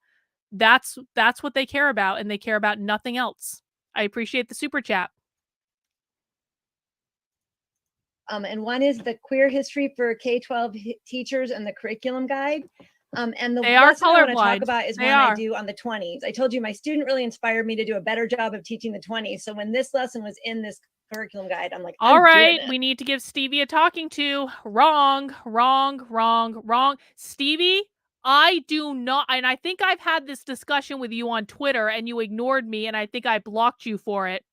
That's what they care about, and they care about nothing else. I appreciate the super chat. And one is the Queer History for K-12 Teachers and the Curriculum Guide. And the lesson I want to talk about is one I do on the 20s. I told you my student really inspired me to do a better job of teaching the 20s. So when this lesson was in this curriculum guide, I'm like, all right, we need to give Stevie a talking to. Wrong. Stevie, I do not, and I think I've had this discussion with you on Twitter and you ignored me and I think I blocked you for it.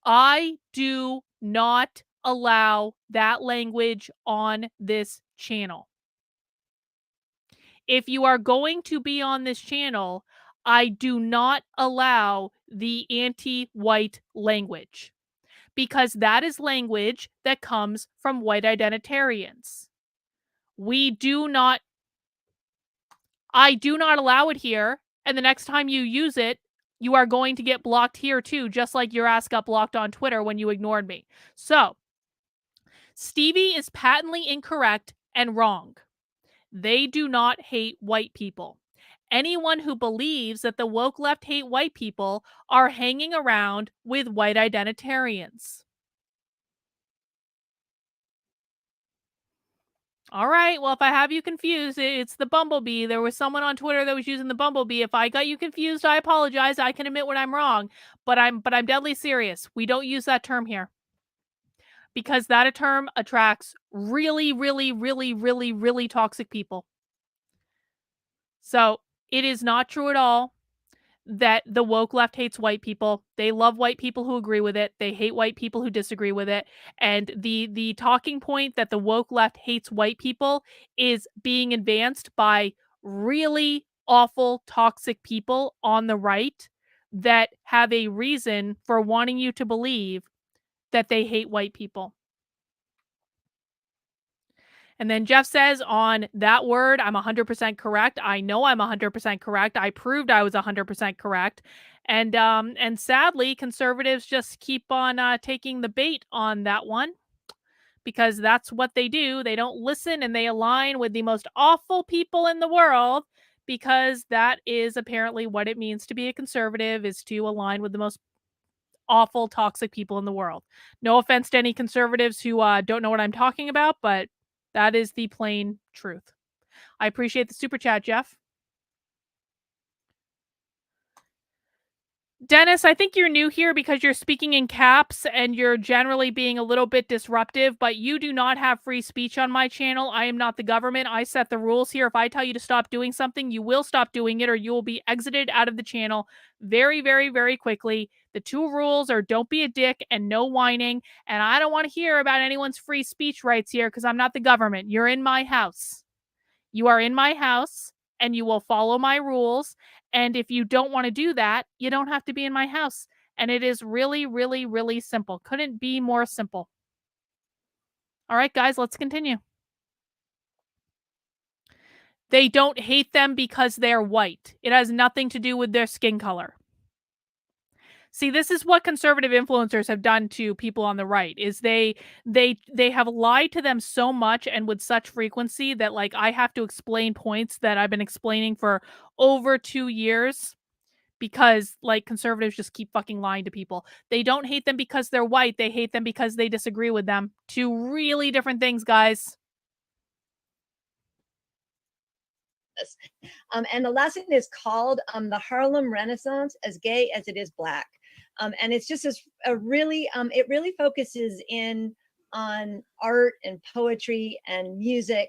I do not allow that language on this channel. If you are going to be on this channel, I do not allow the anti-white language, because that is language that comes from white identitarians. I do not allow it here, and the next time you use it, you are going to get blocked here too, just like your ass got blocked on Twitter when you ignored me. So, Stevie is patently incorrect and wrong. They do not hate white people. Anyone who believes that the woke left hate white people are hanging around with white identitarians. All right, well, if I have you confused, it's the bumblebee. There was someone on Twitter that was using the bumblebee. If I got you confused, I apologize. I can admit when I'm wrong, but I'm deadly serious. We don't use that term here because that term attracts really, really, really, really, really toxic people. So it is not true at all that the woke left hates white people. They love white people who agree with it. They hate white people who disagree with it. And the talking point that the woke left hates white people is being advanced by really awful, toxic people on the right that have a reason for wanting you to believe that they hate white people. And then Jeff says on that word, I'm 100% correct. I know I'm 100% correct. I proved I was 100% correct. And sadly, conservatives just keep on taking the bait on that one because that's what they do. They don't listen and they align with the most awful people in the world because that is apparently what it means to be a conservative, is to align with the most awful, toxic people in the world. No offense to any conservatives who don't know what I'm talking about, but that is the plain truth. I appreciate the super chat, Jeff. Dennis, I think you're new here because you're speaking in caps and you're generally being a little bit disruptive, but you do not have free speech on my channel. I am not the government. I set the rules here. If I tell you to stop doing something, you will stop doing it or you will be exited out of the channel very, very, very quickly. The two rules are don't be a dick and no whining. And I don't want to hear about anyone's free speech rights here because I'm not the government. You're in my house. You are in my house and you will follow my rules. And if you don't want to do that, you don't have to be in my house. And it is really, really, really simple. Couldn't be more simple. All right, guys, let's continue. They don't hate them because they're white. It has nothing to do with their skin color. See, this is what conservative influencers have done to people on the right, is they have lied to them so much and with such frequency that like I have to explain points that I've been explaining for over 2 years because like conservatives just keep fucking lying to people. They don't hate them because they're white. They hate them because they disagree with them. Two really different things, guys. And the lesson is called The Harlem Renaissance, as Gay as It Is Black. And it's just a really, it really focuses in on art and poetry and music.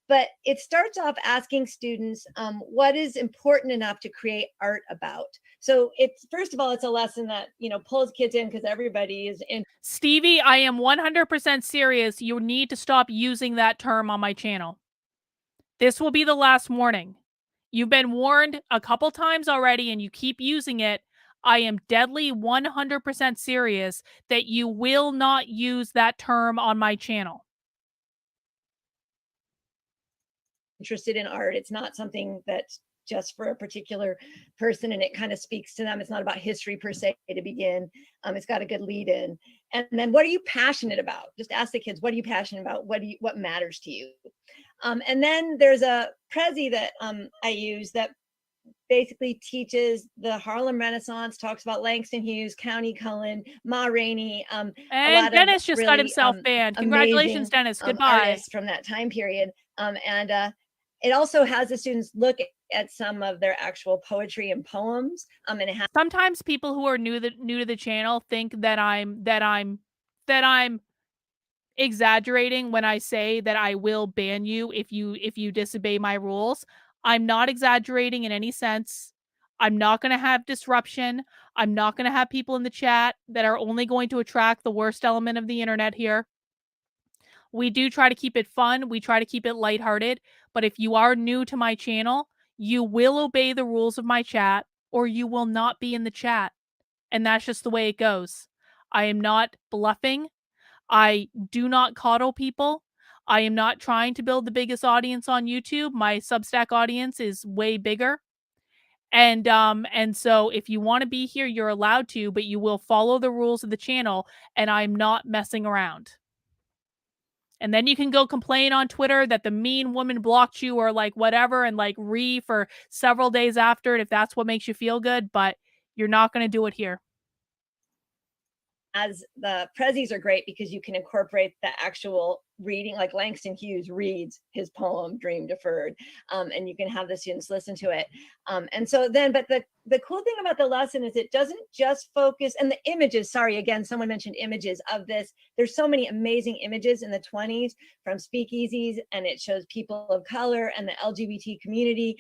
But it starts off asking students what is important enough to create art about. So it's, first of all, it's a lesson that, you know, pulls kids in because everybody is in. Stevie, I am 100% serious. You need to stop using that term on my channel. This will be the last warning. You've been warned a couple times already and you keep using it. I am deadly 100% serious that you will not use that term on my channel. Interested in art. It's not something that's just for a particular person and it kind of speaks to them. It's not about history per se to begin. It's got a good lead in. And then what are you passionate about? Just ask the kids, what are you passionate about? What matters to you? And then there's a Prezi that I use that basically teaches the Harlem Renaissance, talks about Langston Hughes, County Cullen, Ma Rainey. And Dennis just got himself banned. Congratulations, Dennis. Goodbye. Artists from that time period. It also has the students look at some of their actual poetry and poems. And it has sometimes people who are new to the channel think that I'm exaggerating when I say that I will ban you if you disobey my rules. I'm not exaggerating in any sense. I'm not going to have disruption. I'm not going to have people in the chat that are only going to attract the worst element of the internet here. We do try to keep it fun. We try to keep it lighthearted. But if you are new to my channel, you will obey the rules of my chat or you will not be in the chat. And that's just the way it goes. I am not bluffing. I do not coddle people. I am not trying to build the biggest audience on YouTube. My Substack audience is way bigger. And so if you want to be here, you're allowed to, but you will follow the rules of the channel, and I'm not messing around. And then you can go complain on Twitter that the mean woman blocked you or like whatever, and like for several days after it if that's what makes you feel good, but you're not going to do it here. As the prezzies are great because you can incorporate the actual reading, like Langston Hughes reads his poem Dream Deferred, and you can have the students listen to it. And so then, but the cool thing about the lesson is it doesn't just focus, and the images, sorry, again, someone mentioned images of this. There's so many amazing images in the 20s from speakeasies, and it shows people of color and the LGBT community.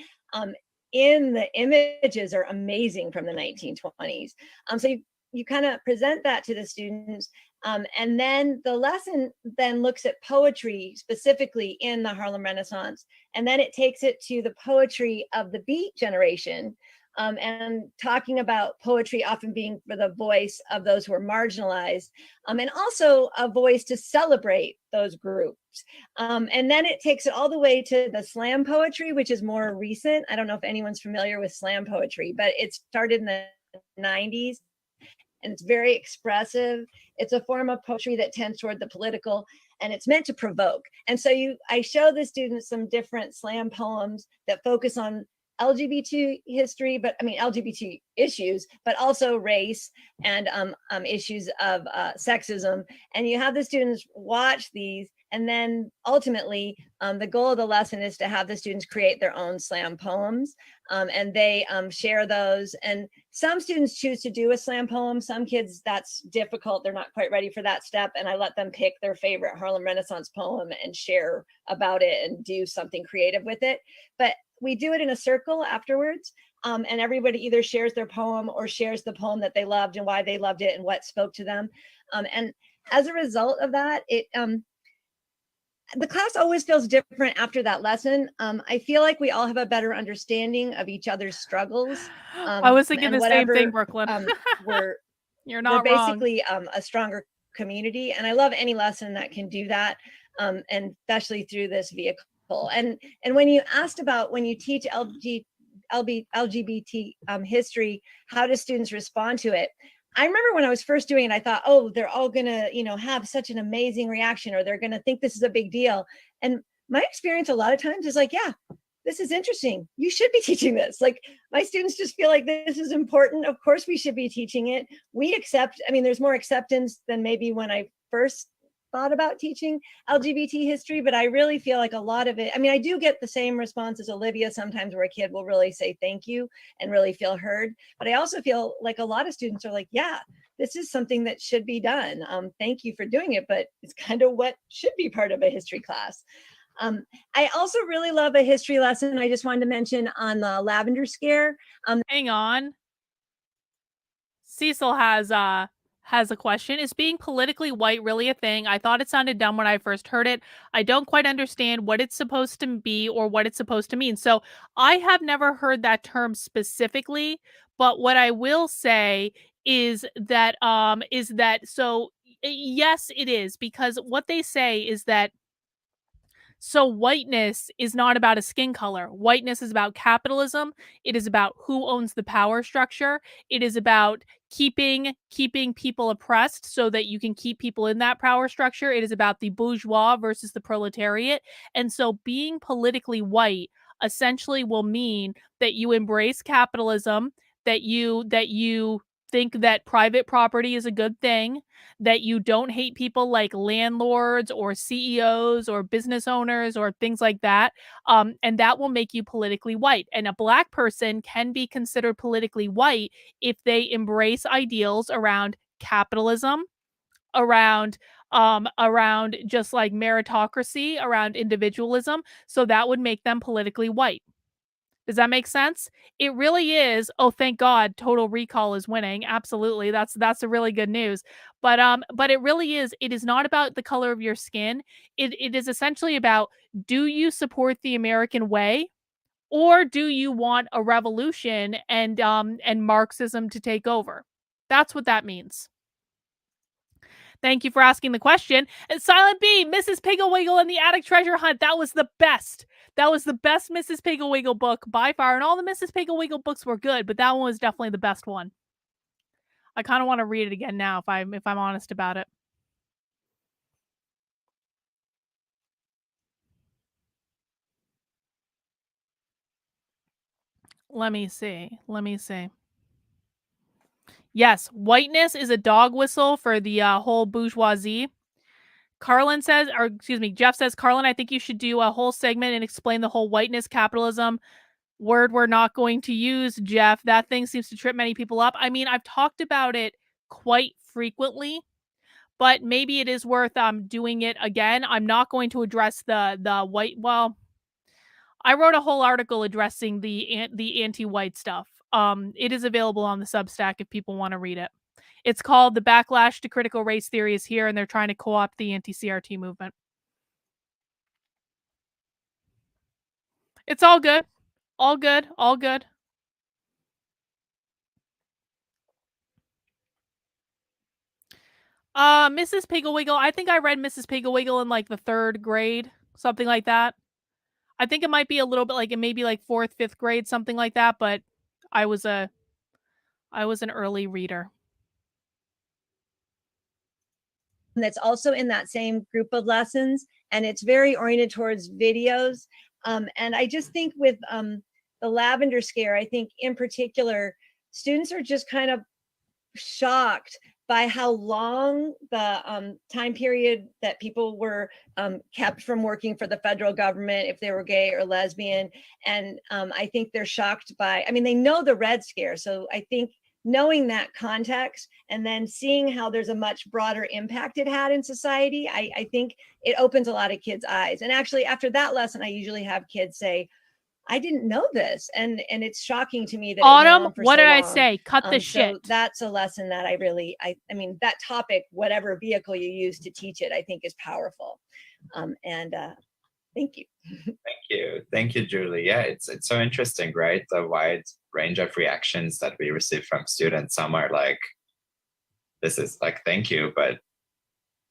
In the images are amazing from the 1920s. So you kind of present that to the students. And then the lesson then looks at poetry specifically in the Harlem Renaissance. And then it takes it to the poetry of the Beat generation, and talking about poetry often being for the voice of those who are marginalized, and also a voice to celebrate those groups. And then it takes it all the way to the slam poetry, which is more recent. I don't know if anyone's familiar with slam poetry, but it started in the 90s. And it's very expressive. It's a form of poetry that tends toward the political, and it's meant to provoke. And so I show the students some different slam poems that focus on LGBT history, but I mean LGBT issues, but also race and issues of sexism. And you have the students watch these, and then ultimately the goal of the lesson is to have the students create their own slam poems, and they share those. And some students choose to do a slam poem. Some kids, that's difficult. They're not quite ready for that step. And I let them pick their favorite Harlem Renaissance poem and share about it and do something creative with it. But we do it in a circle afterwards. And everybody either shares their poem or shares the poem that they loved and why they loved it and what spoke to them. And as a result of that, the class always feels different after that lesson. I feel like we all have a better understanding of each other's struggles. I was thinking the same thing, Brooklyn. You're not we're basically a stronger community. And I love any lesson that can do that, and especially through this vehicle. And when you asked about when you teach LGBT history, how do students respond to it? I remember when I was first doing it, I thought, oh, they're all gonna, have such an amazing reaction, or they're gonna think this is a big deal. And my experience a lot of times is like, yeah, this is interesting. You should be teaching this. Like, my students just feel like this is important. Of course we should be teaching it. We accept, there's more acceptance than maybe when I first thought about teaching LGBT history, but I really feel like a lot of it, I do get the same response as Olivia sometimes, where a kid will really say thank you and really feel heard. But I also feel like a lot of students are like, yeah, this is something that should be done. Thank you for doing it, but it's kind of what should be part of a history class. I also really love a history lesson I just wanted to mention on the Lavender Scare. Hang on. Cecil has a question. Is being politically white really a thing? I thought it sounded dumb when I first heard it. I don't quite understand what it's supposed to be or what it's supposed to mean. So I have never heard that term specifically, but what I will say is that so yes, it is, because what they say is that so whiteness is not about a skin color. Whiteness is about capitalism. It is about who owns the power structure. It is about keeping people oppressed so that you can keep people in that power structure. It is about the bourgeois versus the proletariat. And so being politically white essentially will mean that you embrace capitalism, that you think that private property is a good thing, that you don't hate people like landlords or CEOs or business owners or things like that. And that will make you politically white. And a Black person can be considered politically white if they embrace ideals around capitalism, around just like meritocracy, around individualism. So that would make them politically white. Does that make sense? It really is. Oh, thank God, Total Recall is winning. Absolutely. That's a really good news. But it really is. It is not about the color of your skin. It is essentially about, do you support the American way, or do you want a revolution and Marxism to take over? That's what that means. Thank you for asking the question. And Silent B, Mrs. Piggle-Wiggle and the Attic Treasure Hunt. That was the best. That was the best Mrs. Piggle-Wiggle book by far. And all the Mrs. Piggle-Wiggle books were good, but that one was definitely the best one. I kind of want to read it again now if I'm honest about it. Let me see. Yes, whiteness is a dog whistle for the whole bourgeoisie. Carlin says, or excuse me, Jeff says, Carlin, I think you should do a whole segment and explain the whole whiteness capitalism word we're not going to use, Jeff. That thing seems to trip many people up. I mean, I've talked about it quite frequently, but maybe it is worth doing it again. I'm not going to address the white. Well, I wrote a whole article addressing the anti-white stuff. It is available on the Substack if people want to read it. It's called "The Backlash to Critical Race Theory is Here," and they're trying to co-opt the anti-CRT movement. It's all good. All good. All good. Mrs. Piggle-Wiggle. I think I read Mrs. Piggle-Wiggle in like the 3rd grade, something like that. I think it might be a little bit like it may be like 4th, 5th grade, something like that. But I was an early reader. That's also in that same group of lessons, and it's very oriented towards videos. And I just think with the lavender scare, I think in particular, students are just kind of shocked by how long the time period that people were kept from working for the federal government if they were gay or lesbian. And I think they're shocked by, I mean, they know the Red Scare. So I think knowing that context and then seeing how there's a much broader impact it had in society, I think it opens a lot of kids' eyes. And actually after that lesson, I usually have kids say, I didn't know this. And it's shocking to me that Autumn, what did I say? Cut the shit. So that's a lesson that I mean, that topic, whatever vehicle you use to teach it, I think is powerful. Thank you. Thank you, Julie. Yeah, it's so interesting, right? The wide range of reactions that we receive from students. Some are like, this is like, thank you, but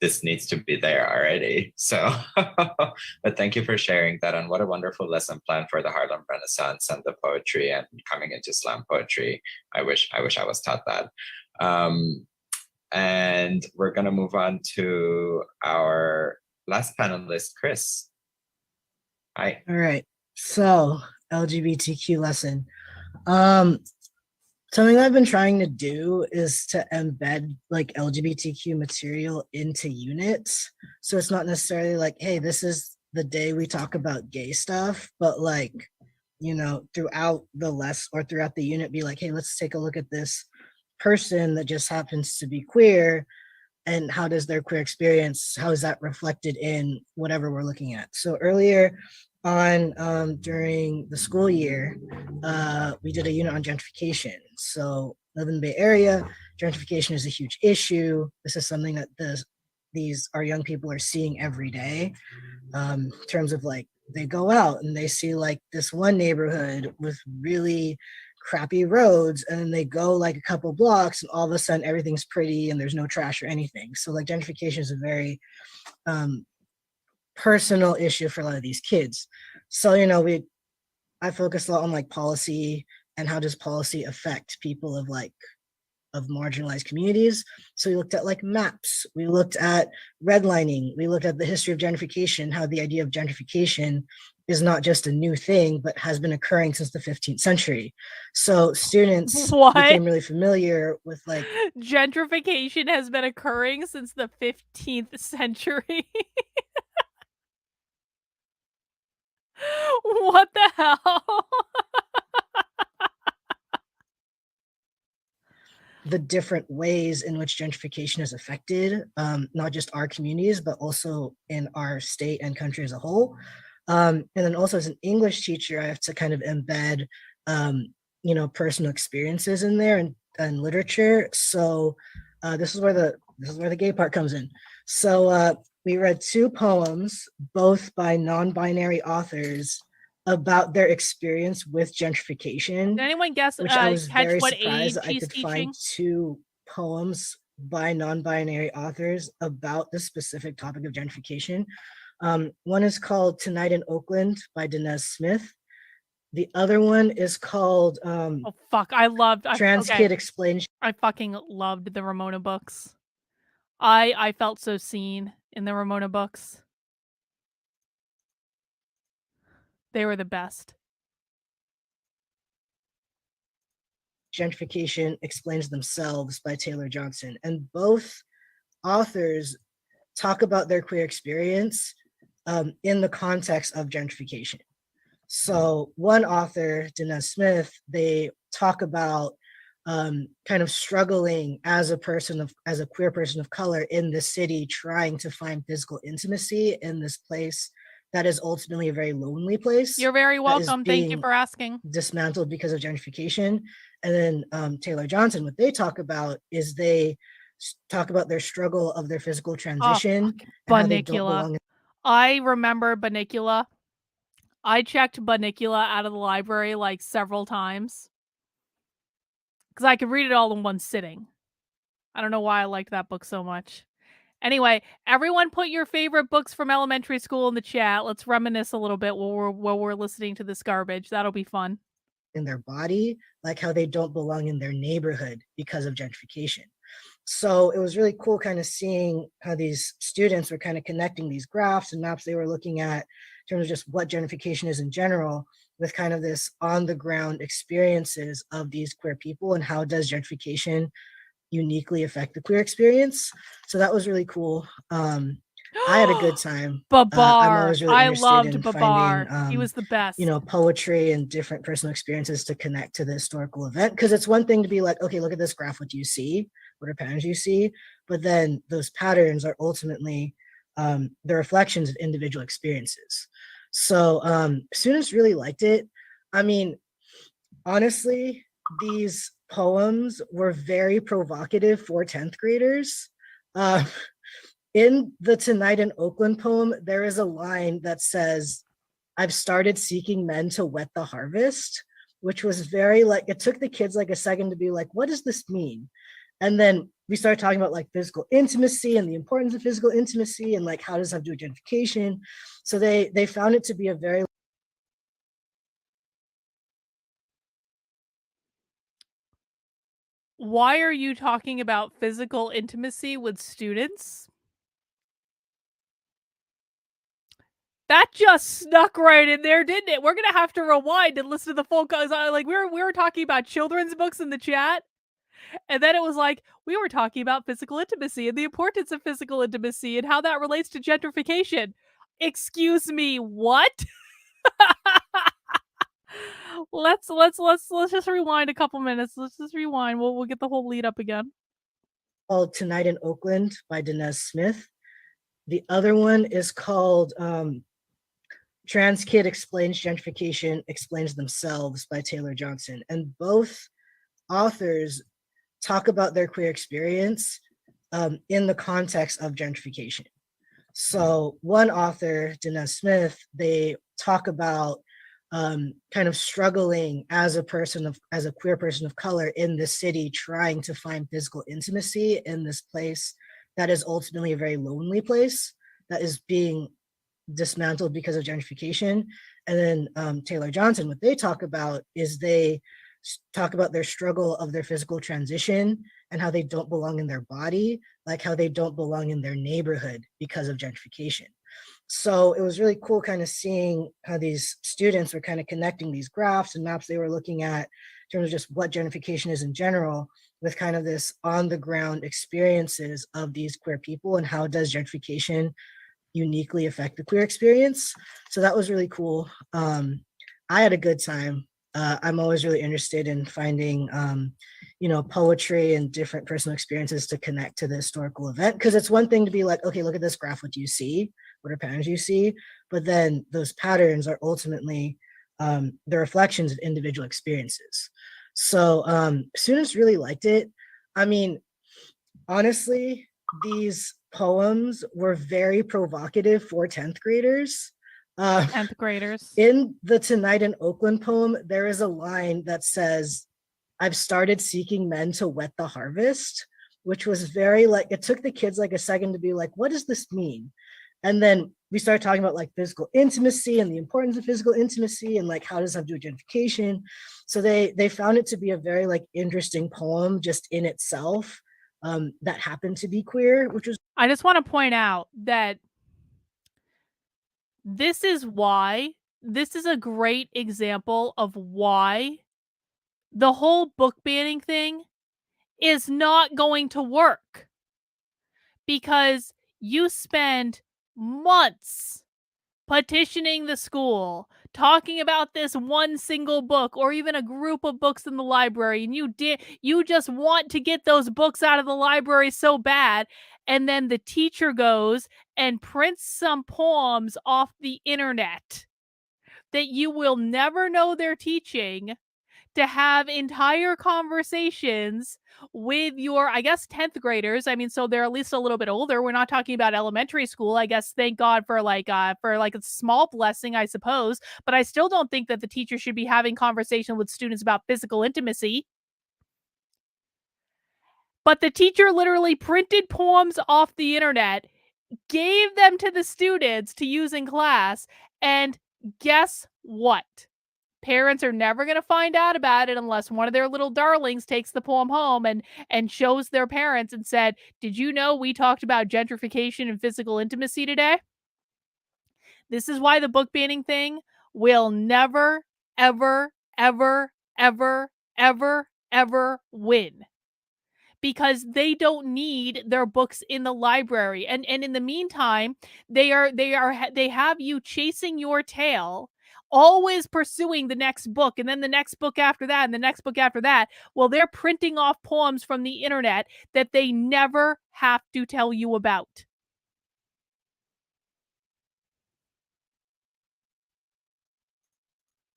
this needs to be there already. So, but thank you for sharing that. And what a wonderful lesson plan for the Harlem Renaissance and the poetry and coming into slam poetry. I wish I was taught that. And we're gonna move on to our last panelist, Chris. Hi. All right. So LGBTQ lesson. Something I've been trying to do is to embed like LGBTQ material into units. So it's not necessarily like, hey, this is the day we talk about gay stuff, but like, you know, throughout the unit, be like, hey, let's take a look at this person that just happens to be queer, and how does their queer experience, how is that reflected in whatever we're looking at? So earlier on during the school year, we did a unit on gentrification. So live in the Bay Area, gentrification is a huge issue. This is something that our young people are seeing every day, in terms of like, they go out and they see like this one neighborhood with really crappy roads, and then they go like a couple blocks and all of a sudden everything's pretty and there's no trash or anything. So like gentrification is a very personal issue for a lot of these kids. So, you know, I focus a lot on like policy and how does policy affect people of marginalized communities. So we looked at like maps, we looked at redlining, we looked at the history of gentrification, how the idea of gentrification is not just a new thing, but has been occurring since the 15th century. So students became really familiar with like gentrification has been occurring since the 15th century. What the hell? The different ways in which gentrification has affected not just our communities, but also in our state and country as a whole. And then also as an English teacher, I have to kind of embed, you know, personal experiences in there and literature. So this is where the gay part comes in. So we read 2 poems, both by non-binary authors, about their experience with gentrification. Did anyone guess? Which I was very what surprised age I could find 2 poems by non-binary authors about the specific topic of gentrification. One is called Tonight in Oakland by Dinesh Smith. The other one is called Oh fuck! Trans Kid Explains. I fucking loved the Ramona books. I felt so seen in the Ramona books. They were the best. Gentrification Explains Themselves by Taylor Johnson. And both authors talk about their queer experience in the context of gentrification. So one author, Dinesh Smith, they talk about kind of struggling as a queer person of color in the city, trying to find physical intimacy in this place that is ultimately a very lonely place. You're very welcome. Thank you for asking. Dismantled because of gentrification. And then Taylor Johnson, what they talk about is they talk about their struggle of their physical transition. Bunnicula. I remember Bunnicula. I checked Bunnicula out of the library like several times because I could read it all in one sitting. I don't know why I liked that book so much. Anyway, everyone put your favorite books from elementary school in the chat. Let's reminisce a little bit while we're listening to this garbage. That'll be fun. In their body, like how they don't belong in their neighborhood because of gentrification. So it was really cool kind of seeing how these students were kind of connecting these graphs and maps they were looking at in terms of just what gentrification is in general with kind of this on the ground experiences of these queer people and how does gentrification uniquely affect the queer experience. So that was really cool. I had a good time. Babar. I'm always really interested I loved in Babar. finding, he was the best. You know, poetry and different personal experiences to connect to the historical event. Because it's one thing to be like, okay, look at this graph. What do you see? What are patterns you see? But then those patterns are ultimately the reflections of individual experiences. So students really liked it. I mean, honestly, these poems were very provocative for 10th graders. In the Tonight in Oakland poem, there is a line that says, I've started seeking men to wet the harvest, which was very like, it took the kids like a second to be like, what does this mean? And then we started talking about like physical intimacy and the importance of physical intimacy and like, how does that have to do with gentrification? So they found it to be a very Why are you talking about physical intimacy with students? That just snuck right in there, didn't it? We're gonna have to rewind and listen to the full cause. Like we were talking about children's books in the chat, and then it was like we were talking about physical intimacy and the importance of physical intimacy and how that relates to gentrification. Excuse me, what? let's just rewind a couple minutes. Let's just rewind. We'll get the whole lead up again. Called Tonight in Oakland by Dinesh Smith. The other one is called Trans Kid Explains Gentrification Explains Themselves by Taylor Johnson. And both authors talk about their queer experience in the context of gentrification. So one author, Dinesh Smith, they talk about kind of struggling as a queer person of color in the city, trying to find physical intimacy in this place that is ultimately a very lonely place that is being dismantled because of gentrification. And then Taylor Johnson, what they talk about is they talk about their struggle of their physical transition and how they don't belong in their body, like how they don't belong in their neighborhood because of gentrification. So it was really cool kind of seeing how these students were kind of connecting these graphs and maps they were looking at in terms of just what gentrification is in general with kind of this on the ground experiences of these queer people and how does gentrification uniquely affect the queer experience. So that was really cool. I had a good time. I'm always really interested in finding, you know, poetry and different personal experiences to connect to the historical event. Because it's one thing to be like, okay, look at this graph. What do you see? What are patterns you see? But then those patterns are ultimately the reflections of individual experiences. So students really liked it. I mean, honestly, these poems were very provocative for 10th graders. 10th graders. In the Tonight in Oakland poem, there is a line that says, I've started seeking men to wet the harvest, which was very like, it took the kids like a second to be like, what does this mean? And then we started talking about like physical intimacy and the importance of physical intimacy and like how does that do with gentrification. So they found it to be a very like interesting poem just in itself, that happened to be queer, which was. I just want to point out that this is a great example of why the whole book banning thing is not going to work, because you spend months petitioning the school, talking about this one single book or even a group of books in the library, and you just want to get those books out of the library so bad, and then the teacher goes and prints some poems off the internet that you will never know they're teaching, to have entire conversations with your, I guess, 10th graders. I mean, so they're at least a little bit older. We're not talking about elementary school. I guess, thank God for like a small blessing, I suppose. But I still don't think that the teacher should be having conversation with students about physical intimacy. But the teacher literally printed poems off the internet, gave them to the students to use in class, and guess what? Parents are never going to find out about it unless one of their little darlings takes the poem home and shows their parents and said, "Did you know we talked about gentrification and physical intimacy today?" This is why the book banning thing will never, ever, ever, ever, ever, ever win. Because they don't need their books in the library. And in the meantime, they have you chasing your tail, always pursuing the next book, and then the next book after that, and the next book after that. Well, they're printing off poems from the internet that they never have to tell you about. It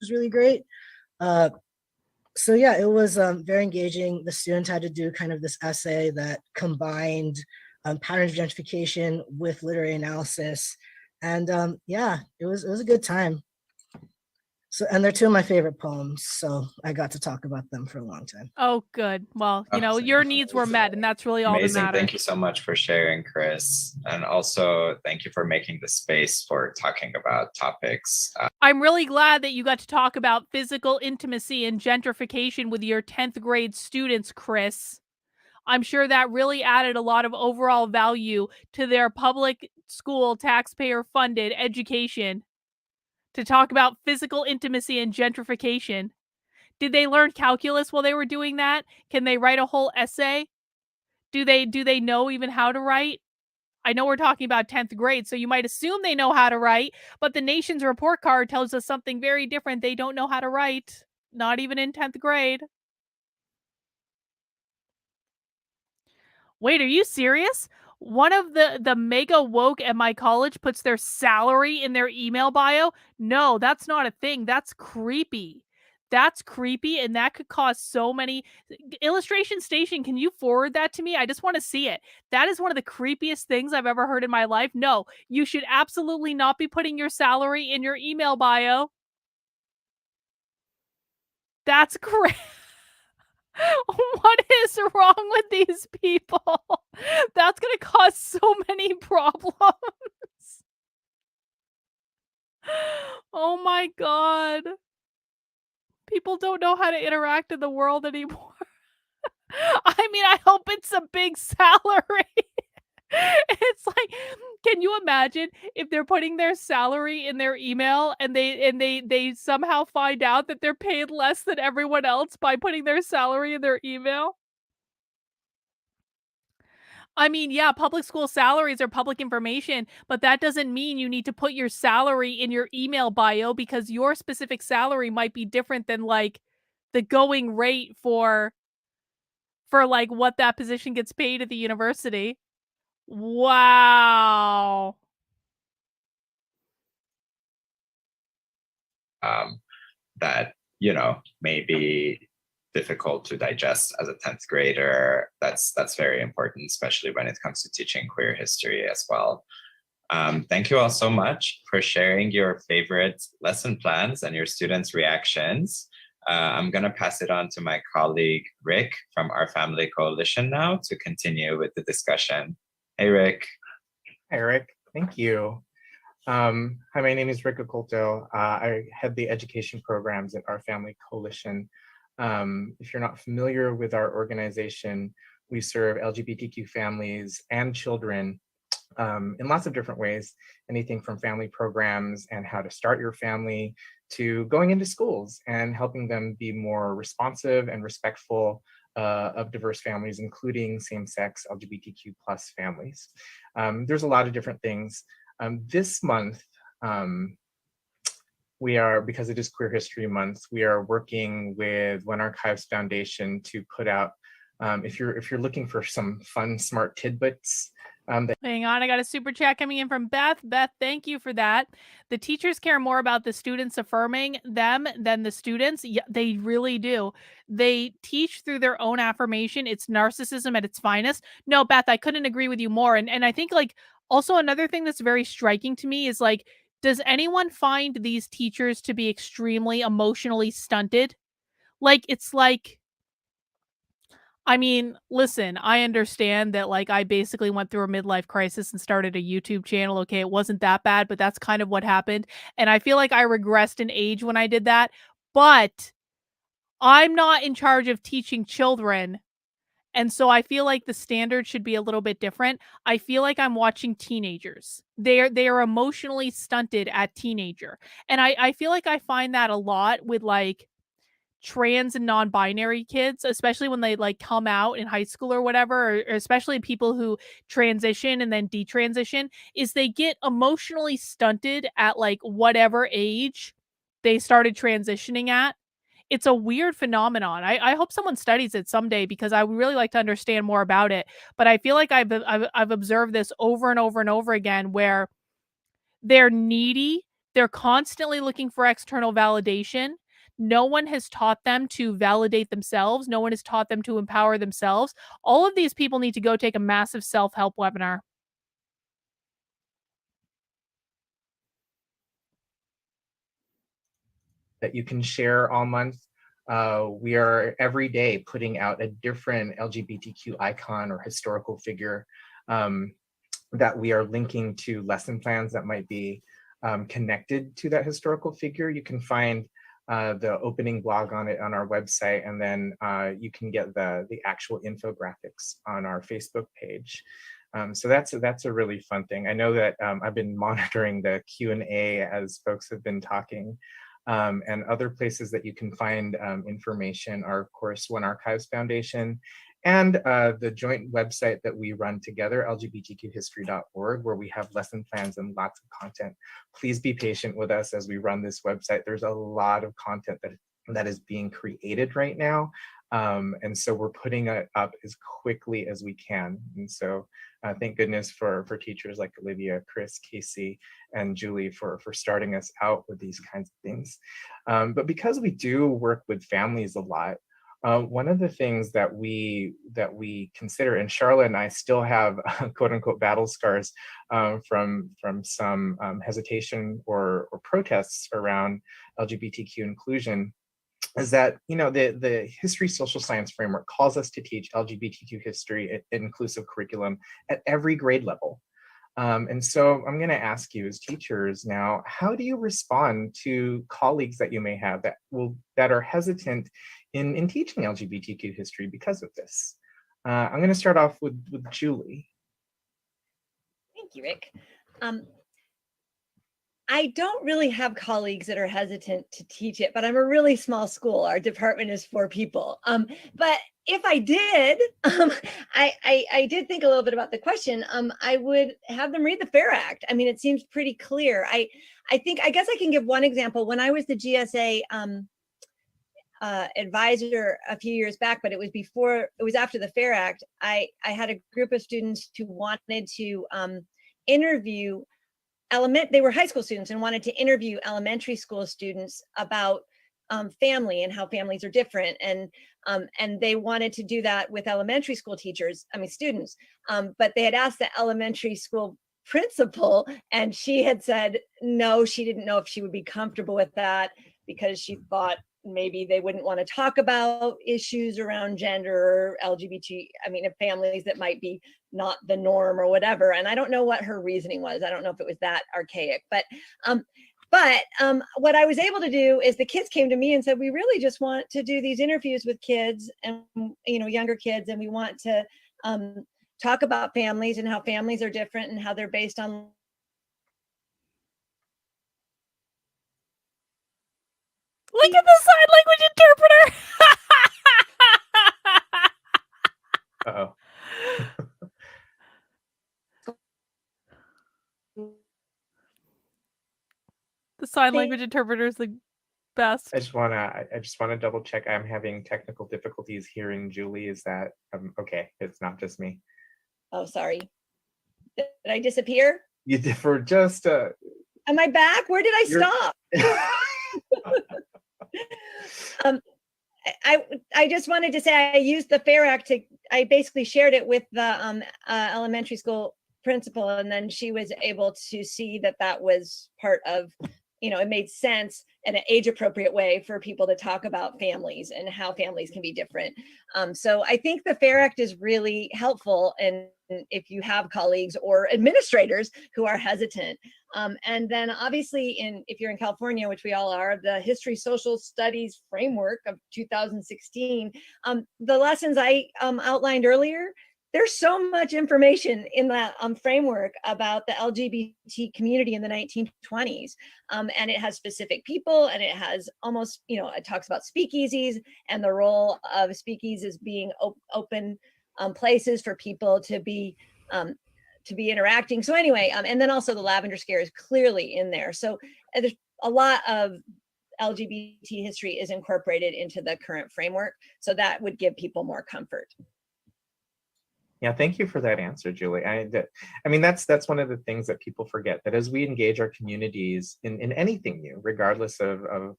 was really great. So yeah, it was very engaging. The students had to do kind of this essay that combined patterns of gentrification with literary analysis, and yeah, it was a good time. So, and they're two of my favorite poems, so I got to talk about them for a long time. Oh, good. Well, your needs were met, and that's really all that matters. Thank you so much for sharing, Chris. And also thank you for making the space for talking about topics. I'm really glad that you got to talk about physical intimacy and gentrification with your 10th grade students, Chris. I'm sure that really added a lot of overall value to their public school taxpayer-funded education, to talk about physical intimacy and gentrification. Did they learn calculus while they were doing that? Can they write a whole essay? Do they know even how to write? I know we're talking about 10th grade, so you might assume they know how to write, but the nation's report card tells us something very different. They don't know how to write, not even in 10th grade. Wait, are you serious? One of the mega woke at my college puts their salary in their email bio? No, that's not a thing. That's creepy. That's creepy, and that could cause so many. Illustration Station, can you forward that to me? I just want to see it. That is one of the creepiest things I've ever heard in my life. No, you should absolutely not be putting your salary in your email bio. That's crazy. What is wrong with these people? That's going to cause so many problems. Oh my God. People don't know how to interact in the world anymore. I mean, I hope it's a big salary. It's like, can you imagine if they're putting their salary in their email and they somehow find out that they're paid less than everyone else by putting their salary in their email? I mean, yeah, public school salaries are public information, but that doesn't mean you need to put your salary in your email bio, because your specific salary might be different than like the going rate for like what that position gets paid at the university. Wow. That, may be difficult to digest as a 10th grader. That's very important, especially when it comes to teaching queer history as well. Thank you all so much for sharing your favorite lesson plans and your students' reactions. I'm going to pass it on to my colleague, Rick, from Our Family Coalition now to continue with the discussion. Hey, Rick. Hi, Rick. Thank you. Hi, my name is Rick Oculto. I head the education programs at Our Family Coalition. If you're not familiar with our organization, we serve LGBTQ families and children in lots of different ways, anything from family programs and how to start your family to going into schools and helping them be more responsive and respectful of diverse families, including same-sex LGBTQ plus families. There's a lot of different things. This month, we are, because it is Queer History Month, we are working with One Archives Foundation to put out, if you're looking for some fun, smart tidbits. Hang on, I got a super chat coming in from Beth. Beth, thank you for that. The teachers care more about the students affirming them than the students. Yeah, they really do. They teach through their own affirmation. It's narcissism at its finest. No, Beth, I couldn't agree with you more. And I think like also another thing that's very striking to me is like, does anyone find these teachers to be extremely emotionally stunted? Like, it's like, I mean, listen, I understand that, like, I basically went through a midlife crisis and started a YouTube channel. Okay, it wasn't that bad, but that's kind of what happened. And I feel like I regressed in age when I did that. But I'm not in charge of teaching children. And so I feel like the standard should be a little bit different. I feel like I'm watching teenagers. They are emotionally stunted at teenager. And I feel like I find that a lot with like trans and non-binary kids, especially when they like come out in high school or whatever, or especially people who transition and then detransition, is they get emotionally stunted at like whatever age they started transitioning at. It's a weird phenomenon. I hope someone studies it someday because I would really like to understand more about it. But I feel like I've observed this over and over and over again where they're needy. They're constantly looking for external validation. No one has taught them to validate themselves. No one has taught them to empower themselves. All of these people need to go take a massive self-help webinar. That you can share all month. We are every day putting out a different LGBTQ icon or historical figure that we are linking to lesson plans that might be connected to that historical figure. You can find the opening blog on it on our website, and then you can get the actual infographics on our Facebook page. So that's a really fun thing. I know that I've been monitoring the Q&A as folks have been talking. And other places that you can find information are, of course, One Archives Foundation and the joint website that we run together, lgbtqhistory.org, where we have lesson plans and lots of content. Please be patient with us as we run this website. There's a lot of content that is being created right now. And so we're putting it up as quickly as we can. And so thank goodness for teachers like Olivia, Chris, Casey, and Julie for starting us out with these kinds of things. But because we do work with families a lot, one of the things that we consider, and Charlotte and I still have quote unquote battle scars from some hesitation or protests around LGBTQ inclusion, is that, you know, the history social science framework calls us to teach LGBTQ history inclusive curriculum at every grade level. And so I'm going to ask you as teachers now, how do you respond to colleagues that you may have that are hesitant in teaching LGBTQ history because of this? I'm going to start off with Julie. Thank you, Rick. I don't really have colleagues that are hesitant to teach it, but I'm a really small school. Our department is 4 people. But if I did, I did think a little bit about the question. I would have them read the FAIR Act. I mean, it seems pretty clear. I guess I can give one example. When I was the GSA advisor a few years back, but it was after the FAIR Act, I had a group of students who wanted to interview they were high school students and wanted to interview elementary school students about family and how families are different. And they wanted to do that with elementary school students. But they had asked the elementary school principal, and she had said, no, she didn't know if she would be comfortable with that because she thought maybe they wouldn't want to talk about issues around gender or LGBT, families that might be not the norm or whatever. And I don't know what her reasoning was. I don't know if it was that archaic, but what I was able to do is the kids came to me and said, we really just want to do these interviews with kids and, younger kids. And we want to talk about families and how families are different and how they're based on. Look at the sign language interpreter. The sign language interpreter is the best. I just wanna double check. I'm having technical difficulties hearing Julie. Is that okay? It's not just me. Oh, sorry. Did I disappear? You did for just Am I back? Where did I stop? I just wanted to say I used the FAIR Act I basically shared it with the elementary school principal, and then she was able to see that was part of, it made sense in an age appropriate way for people to talk about families and how families can be different. So I think the FAIR Act is really helpful. And if you have colleagues or administrators who are hesitant. And then obviously if you're in California, which we all are, the History Social Studies framework of 2016, the lessons I outlined earlier, there's so much information in that framework about the LGBT community in the 1920s. And it has specific people, and it has almost, it talks about speakeasies and the role of speakeasies being open places for people to be interacting. So anyway, and then also the lavender scare is clearly in there. So there's a lot of LGBT history is incorporated into the current framework. So that would give people more comfort. Yeah, thank you for that answer, Julie. That's one of the things that people forget, that as we engage our communities in anything new, regardless of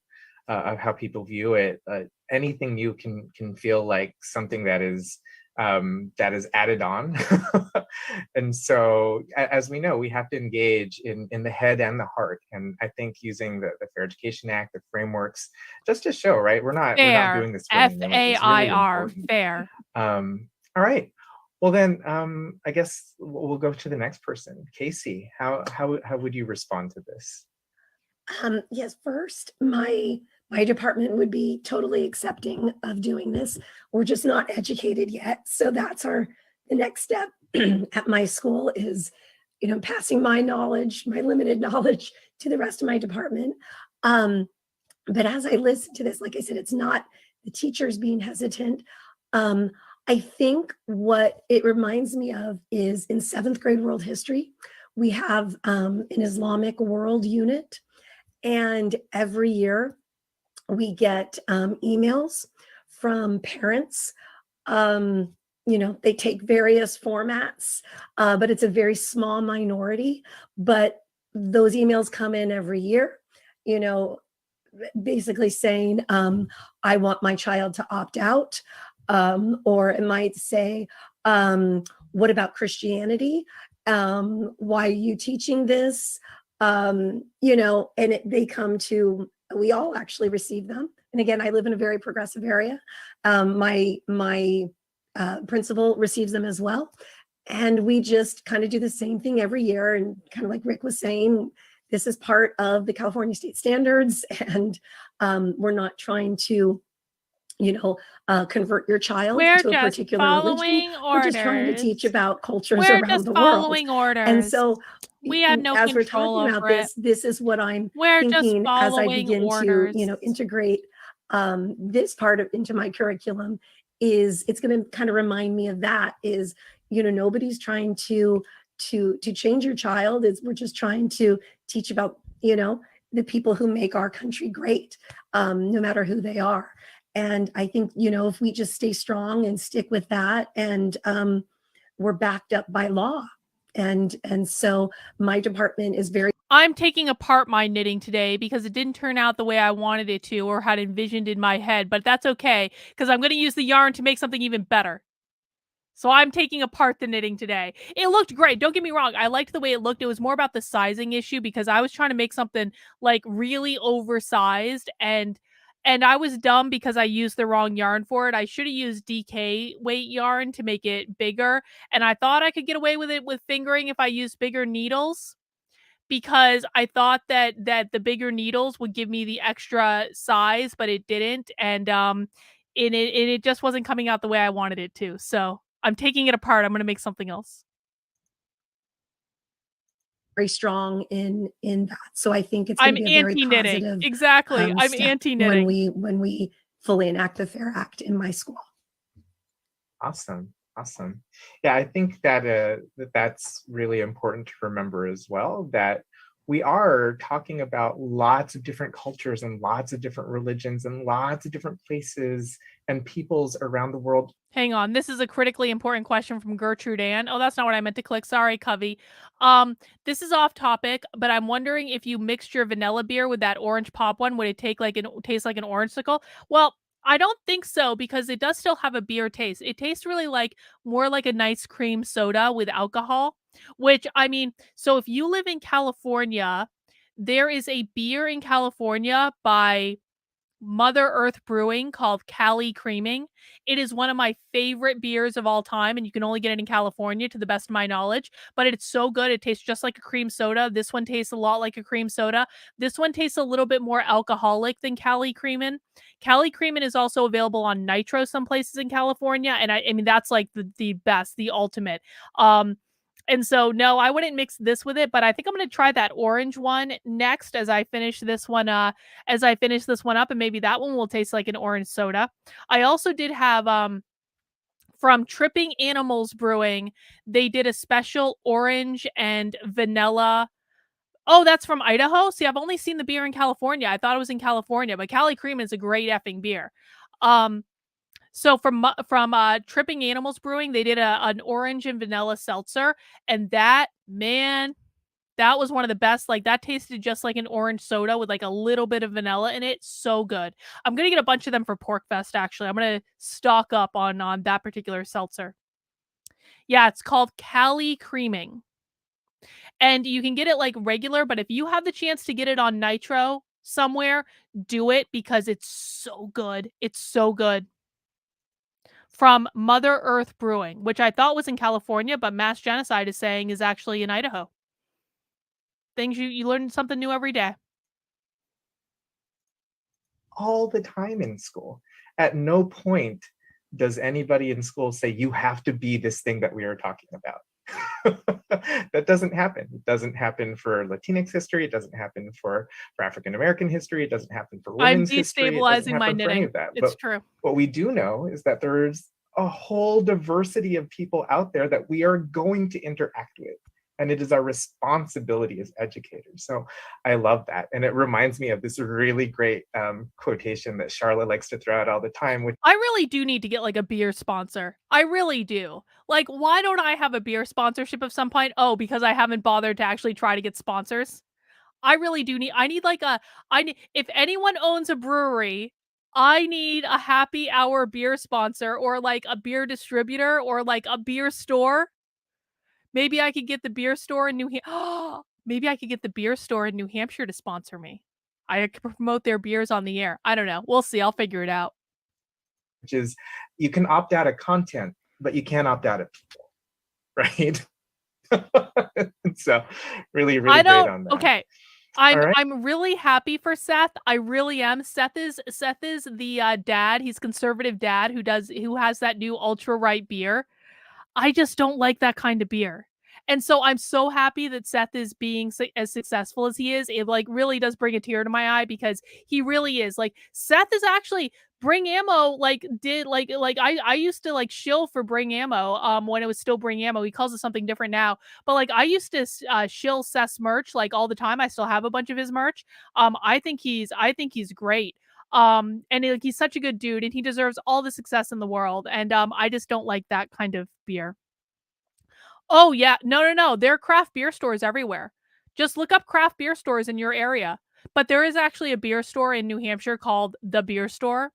how people view it, anything new can feel like something that is added on. And so, as we know, we have to engage in the head and the heart. And I think using the Fair Education Act, the frameworks, just to show, right, we're not doing this for FAIR, fair. All right. Well, then, I guess we'll go to the next person. Casey, how would you respond to this? Yes, first, my department would be totally accepting of doing this. We're just not educated yet. So that's the next step at my school is, passing my knowledge, my limited knowledge to the rest of my department. But as I listen to this, like I said, it's not the teachers being hesitant. I think what it reminds me of is in 7th grade world history, we have an Islamic world unit. And every year we get emails from parents. They take various formats, but it's a very small minority. But those emails come in every year, basically saying, I want my child to opt out. Or it might say, what about Christianity? Why are you teaching this? And they come to, we all actually receive them. And again, I live in a very progressive area. My principal receives them as well. And we just kind of do the same thing every year. And kind of like Rick was saying, this is part of the California state standards. And we're not trying to convert your child to a particular religion. We're just trying to teach about cultures around the world. Orders. And so we had no as we're control talking about over this is what I'm We're thinking as I begin orders. to, integrate this part into my curriculum. Is it's going to kind of remind me of that is, nobody's trying to change your child. We're just trying to teach about, the people who make our country great, no matter who they are. And I think, if we just stay strong and stick with that, and we're backed up by law. And so my department is very. I'm taking apart my knitting today because it didn't turn out the way I wanted it to or had envisioned in my head, but that's okay because I'm going to use the yarn to make something even better. So I'm taking apart the knitting today. It looked great. Don't get me wrong. I liked the way it looked. It was more about the sizing issue because I was trying to make something like really oversized and and I was dumb because I used the wrong yarn for it. I should have used DK weight yarn to make it bigger, and I thought I could get away with it with fingering if I used bigger needles, because I thought that the bigger needles would give me the extra size, but it didn't, and it just wasn't coming out the way I wanted it to. So I'm taking it apart. I'm gonna make something else. Very strong in that. So I think it's going I'm to be a very anti-knitting. positive Exactly. I'm step anti-knitting. when we fully enact the FAIR Act in my school. Awesome. Awesome. Yeah, I think that that's really important to remember as well, that we are talking about lots of different cultures and lots of different religions and lots of different places and peoples around the world. Hang on. This is a critically important question from Gertrude Ann. Oh, that's not what I meant to click. Sorry, Covey. This is off topic, but I'm wondering if you mixed your vanilla beer with that orange pop one, would it taste like an orange sickle? Well, I don't think so, because it does still have a beer taste. It tastes really like more like a nice cream soda with alcohol, which I mean, so if you live in California, there is a beer in California by Mother Earth Brewing called Cali Creaming. It is one of my favorite beers of all time, and you can only get it in California to the best of my knowledge, but it's so good. It tastes just like a cream soda. This one tastes a lot like a cream soda. This one tastes a little bit more alcoholic than Cali Creamin'. Cali Creamin' is also available on Nitro some places in California, and I mean that's like the best, the ultimate. And so no, I wouldn't mix this with it, but I think I'm going to try that orange one next as I finish this one up, and maybe that one will taste like an orange soda. I also did have from Tripping Animals Brewing, they did a special orange and vanilla. Oh, that's from Idaho. See, I've only seen the beer in California. I thought it was in California, but Cali Cream is a great effing beer. So from Tripping Animals Brewing, they did an orange and vanilla seltzer, and that, man, that was one of the best. Like, that tasted just like an orange soda with like a little bit of vanilla in it. So good. I'm gonna get a bunch of them for Pork Fest. Actually, I'm gonna stock up on that particular seltzer. Yeah, it's called Cali Creaming, and you can get it like regular. But if you have the chance to get it on Nitro somewhere, do it, because it's so good. It's so good. From Mother Earth Brewing, which I thought was in California, but Mass Genocide is saying is actually in Idaho. Things you learn something new every day. All the time in school. At no point does anybody in school say you have to be this thing that we are talking about. That doesn't happen. It doesn't happen for Latinx history. It doesn't happen for African American history. It doesn't happen for women's history. It doesn't destabilizing my happen for any knitting. of that. It's But true. what we do know is that there's a whole diversity of people out there that we are going to interact with. And it is our responsibility as educators. So I love that. And it reminds me of this really great quotation that Charlotte likes to throw out all the time, which I really do need to get like a beer sponsor. I really do. Like, why don't I have a beer sponsorship of some point? Oh, because I haven't bothered to actually try to get sponsors. I really do need, if anyone owns a brewery, I need a happy hour beer sponsor, or like a beer distributor, or like a beer store. Maybe I could get the beer store in New Hampshire. Maybe I could get the beer store in New Hampshire to sponsor me. I could promote their beers on the air. I don't know. We'll see. I'll figure it out. is you can opt out of content, but you can't opt out of people, right? So really great on that. Okay. I'm really happy for Seth. I really am. Seth is the dad. He's conservative dad who has that new ultra right beer. I just don't like that kind of beer. And so I'm so happy that Seth is being as successful as he is. It like really does bring a tear to my eye, because he really is. Like, Seth is actually Bring Ammo, like did like I used to like shill for Bring Ammo when it was still Bring Ammo. He calls it something different now. But like, I used to shill Seth's merch like all the time. I still have a bunch of his merch. I think he's great. And like, he's such a good dude, and he deserves all the success in the world. And I just don't like that kind of beer. Oh yeah, no. There are craft beer stores everywhere. Just look up craft beer stores in your area. But there is actually a beer store in New Hampshire called The Beer Store.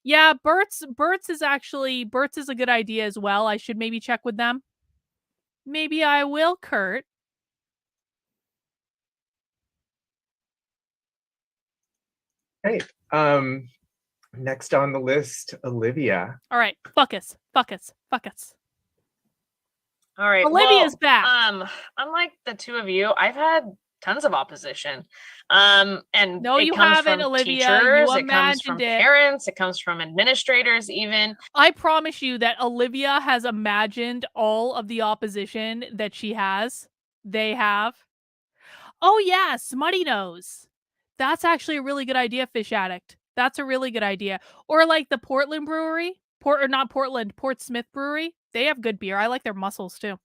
Yeah, Burt's is a good idea as well. I should maybe check with them. Maybe I will, Kurt. Right. Next on the list, Olivia. All right. Fuck us. Fuck us. Fuck us. All right. Olivia's back. Unlike the two of you, I've had tons of opposition. And No, it you comes haven't, from Olivia. teachers, You it comes from imagined it. parents, it comes from administrators, even. I promise you that Olivia has imagined all of the opposition that she has. They have. Oh yeah, Smutty Nose. That's actually a really good idea, Fish Addict. That's a really good idea. Or like the Portland Brewery. Port Smith Brewery. They have good beer. I like their mussels too.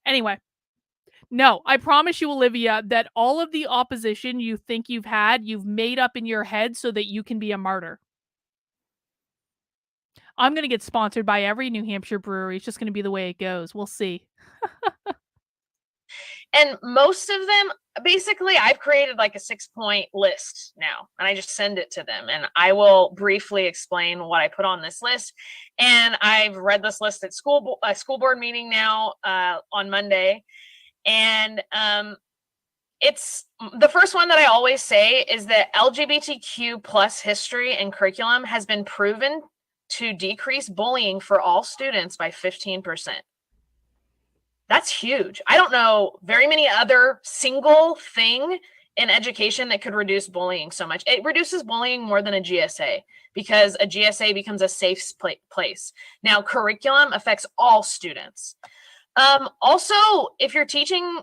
Anyway. No, I promise you, Olivia, that all of the opposition you think you've had, you've made up in your head so that you can be a martyr. I'm going to get sponsored by every New Hampshire brewery. It's just going to be the way it goes. We'll see. And most of them, basically, I've created like a 6-point list now, and I just send it to them. And I will briefly explain what I put on this list. And I've read this list at school board meeting now on Monday. And it's the first one that I always say is that LGBTQ plus history and curriculum has been proven to decrease bullying for all students by 15%. That's huge. I don't know very many other single thing in education that could reduce bullying so much. It reduces bullying more than a GSA because a GSA becomes a safe place. Now, curriculum affects all students. Also, if you're teaching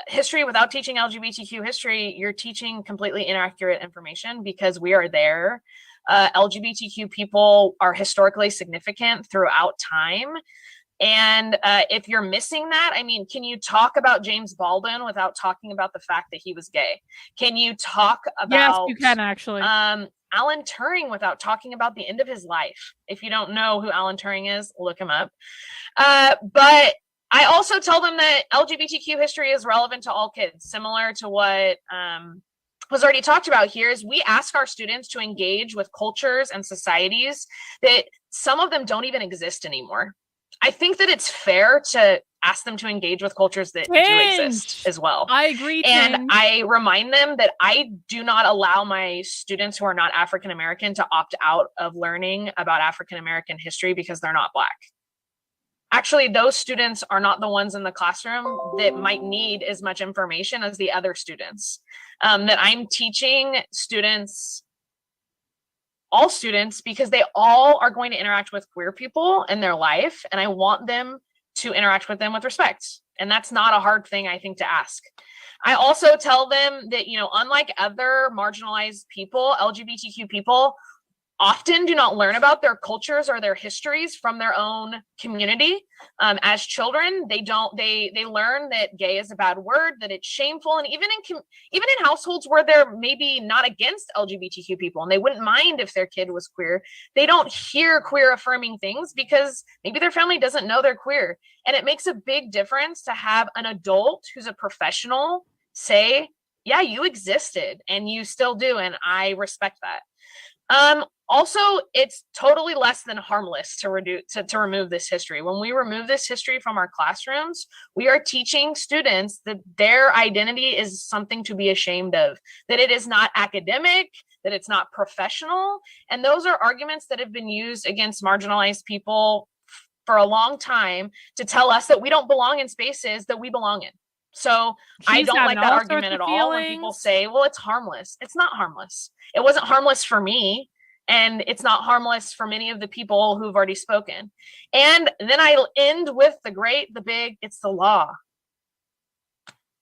history without teaching LGBTQ history, you're teaching completely inaccurate information because we are there. LGBTQ people are historically significant throughout time. And if you're missing that, I mean, can you talk about James Baldwin without talking about the fact that he was gay? Can you talk about Yes, you can actually. Alan Turing without talking about the end of his life? If you don't know who Alan Turing is, look him up. But I also tell them that LGBTQ history is relevant to all kids, similar to what was already talked about here. Is we ask our students to engage with cultures and societies that some of them don't even exist anymore. I think that it's fair to ask them to engage with cultures that do exist as well. I agree. And I remind them that I do not allow my students who are not African American to opt out of learning about African American history because they're not Black. Actually, those students are not the ones in the classroom that might need as much information as the other students. That I'm teaching students, all students, because they all are going to interact with queer people in their life, and I want them to interact with them with respect. And that's not a hard thing, I think, to ask. I also tell them that, you know, unlike other marginalized people, LGBTQ people often do not learn about their cultures or their histories from their own community. As children, they learn that gay is a bad word, that it's shameful, and even in households where they're maybe not against LGBTQ people and they wouldn't mind if their kid was queer, they don't hear queer affirming things because maybe their family doesn't know they're queer. And it makes a big difference to have an adult who's a professional say, yeah, you existed and you still do, and I respect that. Also, it's totally less than harmless to remove this history. When we remove this history from our classrooms, we are teaching students that their identity is something to be ashamed of, that it is not academic, that it's not professional. And those are arguments that have been used against marginalized people for a long time to tell us that we don't belong in spaces that we belong in. So I don't like that argument at all when people say, well, it's harmless. It's not harmless. It wasn't harmless for me. And it's not harmless for many of the people who've already spoken. And then I'll end with the big, it's the law.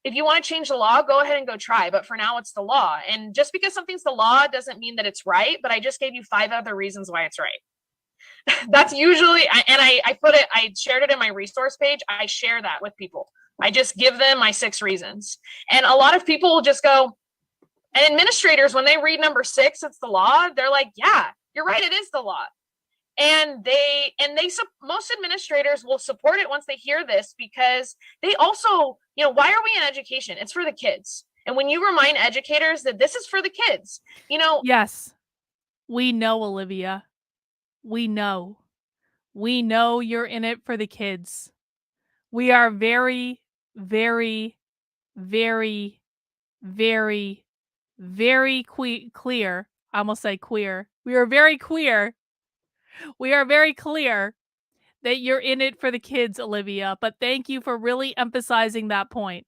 If you want to change the law, go ahead and go try. But for now, it's the law. And just because something's the law doesn't mean that it's right. But I just gave you 5 other reasons why it's right. That's usually, and I shared it in my resource page. I share that with people. I just give them my 6 reasons. And a lot of people will just go, and administrators, when they read number 6, it's the law, they're like, yeah, you're right, it is the law. And most administrators will support it once they hear this, because they also, you know, why are we in education? It's for the kids. And when you remind educators that this is for the kids, you know. Yes, we know, Olivia. We know you're in it for the kids. We are very, very, very, very, very clear I almost say queer. We are very queer. We are very clear that you're in it for the kids, Olivia, but thank you for really emphasizing that point.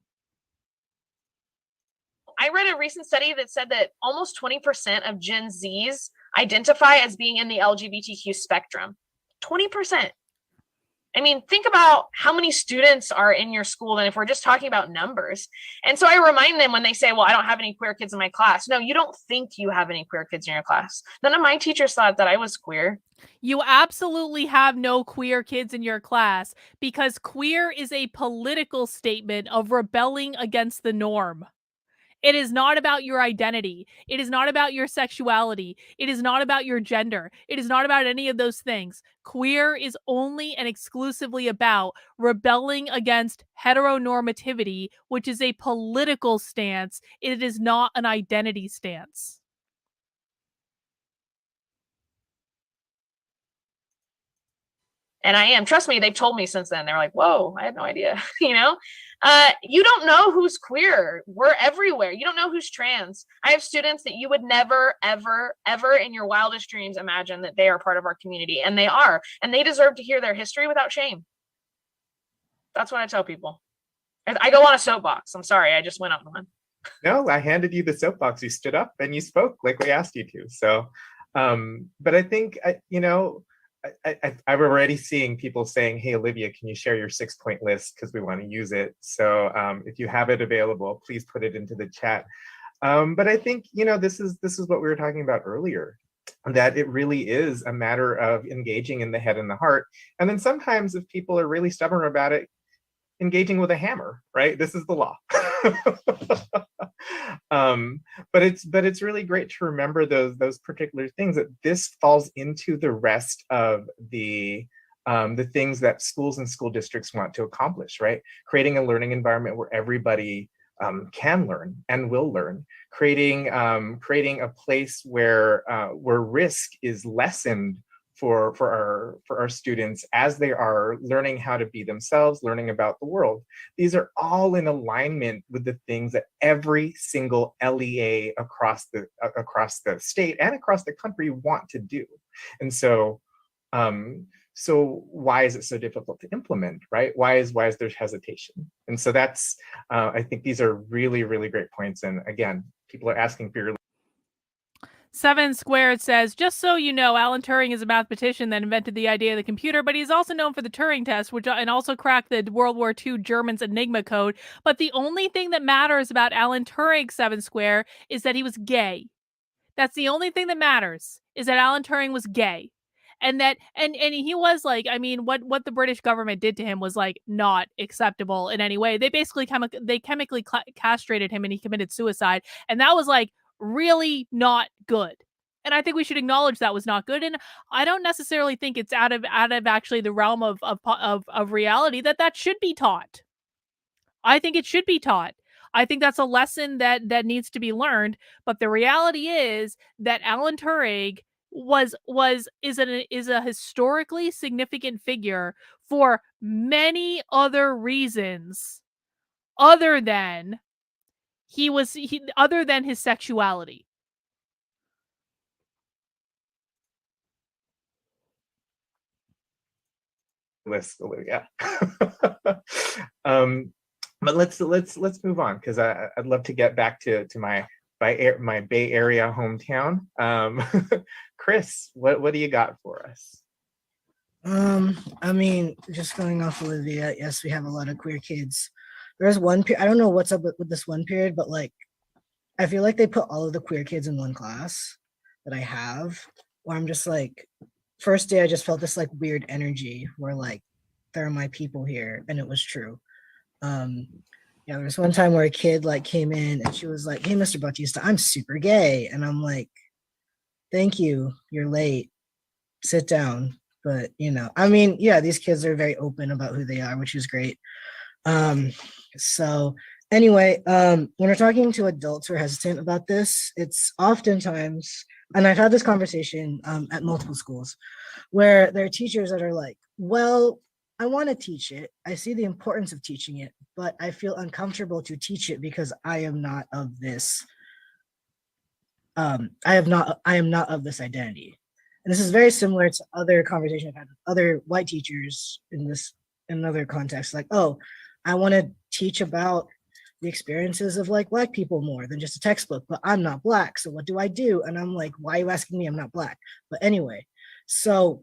I read a recent study that said that almost 20% of Gen Zs identify as being in the LGBTQ spectrum. 20%. I mean, think about how many students are in your school, and if we're just talking about numbers. And so I remind them when they say, well, I don't have any queer kids in my class. No, you don't think you have any queer kids in your class. None of my teachers thought that I was queer. You absolutely have no queer kids in your class because queer is a political statement of rebelling against the norm. It is not about your identity. It is not about your sexuality. It is not about your gender. It is not about any of those things. Queer is only and exclusively about rebelling against heteronormativity, which is a political stance. It is not an identity stance. And I am. Trust me, they've told me since then. They're like, whoa, I had no idea. You know, you don't know who's queer. We're everywhere. You don't know who's trans. I have students that you would never, ever, ever in your wildest dreams imagine that they are part of our community, and they are. And they deserve to hear their history without shame. That's what I tell people. I go on a soapbox. I'm sorry, I just went on one. No, I handed you the soapbox. You stood up and you spoke like we asked you to. So, but I think, I'm already seeing people saying, hey, Olivia, can you share your 6-point list? Because we want to use it. So if you have it available, please put it into the chat. But I think, this is what we were talking about earlier, that it really is a matter of engaging in the head and the heart. And then sometimes if people are really stubborn about it, engaging with a hammer, right? This is the law. But it's really great to remember those particular things, that this falls into the rest of the things that schools and school districts want to accomplish, right? Creating a learning environment where everybody can learn and will learn, creating a place where risk is lessened for our students as they are learning how to be themselves, learning about the world. These are all in alignment with the things that every single LEA across the state and across the country want to do. And so why is it so difficult to implement, right? Why is there hesitation? And so that's I think these are really, really great points. And again, people are asking for your 7 Squared says, just so you know, Alan Turing is a mathematician that invented the idea of the computer, but he's also known for the Turing test, and also cracked the World War II Germans' Enigma code. But the only thing that matters about Alan Turing, 7 Square, is that he was gay. That's the only thing that matters, is that Alan Turing was gay. And that, and he was like, I mean, what the British government did to him was like not acceptable in any way. They basically chemically castrated him and he committed suicide. And that was like really not good. And I think we should acknowledge that was not good. And I don't necessarily think it's out of actually the realm of reality that should be taught. I think it should be taught. I think that's a lesson that needs to be learned. But the reality is that Alan Turing is a historically significant figure for many other reasons other than other than his sexuality. List, yeah. But let's move on, because I'd love to get back to my Bay Area hometown. Chris, what do you got for us? I mean, just going off Olivia, yes, we have a lot of queer kids. There's one period, I don't know what's up with this one period, but like, I feel like they put all of the queer kids in one class that I have, where I'm just like, first day I just felt this like weird energy where like, there are my people here, and it was true. Yeah, there was one time where a kid like came in and she was like, hey, Mr. Bautista, I'm super gay. And I'm like, thank you, you're late, sit down. But I mean, yeah, these kids are very open about who they are, which is great. So anyway, when we're talking to adults who are hesitant about this, it's oftentimes, and I've had this conversation at multiple schools, where there are teachers that are like, well, I want to teach it. I see the importance of teaching it, but I feel uncomfortable to teach it because I am not of this I am not of this identity. And this is very similar to other conversations I've had with other white teachers in other contexts. Like, oh, I want to teach about the experiences of like Black people more than just a textbook, but I'm not Black. So what do I do? And I'm like, why are you asking me? I'm not Black. But anyway, so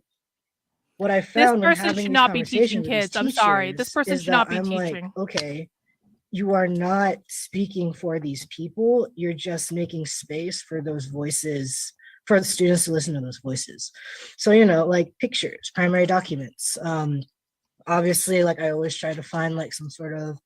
what I This found when person having should these not be teaching conversations with these kids. I'm sorry. This teachers person is should not that be I'm like, teaching. okay, you are not speaking for these people. You're just making space for those voices, for the students to listen to those voices. So, you know, like pictures, primary documents. Obviously, like I always try to find like some sort of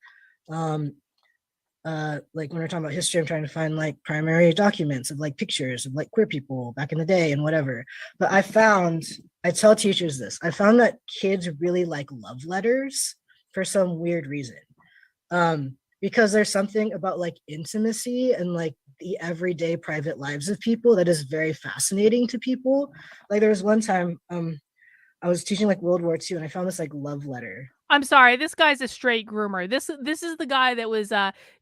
like when we're talking about history, I'm trying to find like primary documents of like pictures of like queer people back in the day and whatever. But I tell teachers this, I found that kids really like love letters for some weird reason. Because there's something about like intimacy and like the everyday private lives of people that is very fascinating to people. Like there was one time I was teaching like World War II and I found this like love letter. I'm sorry, this guy's a straight groomer. This is the guy that was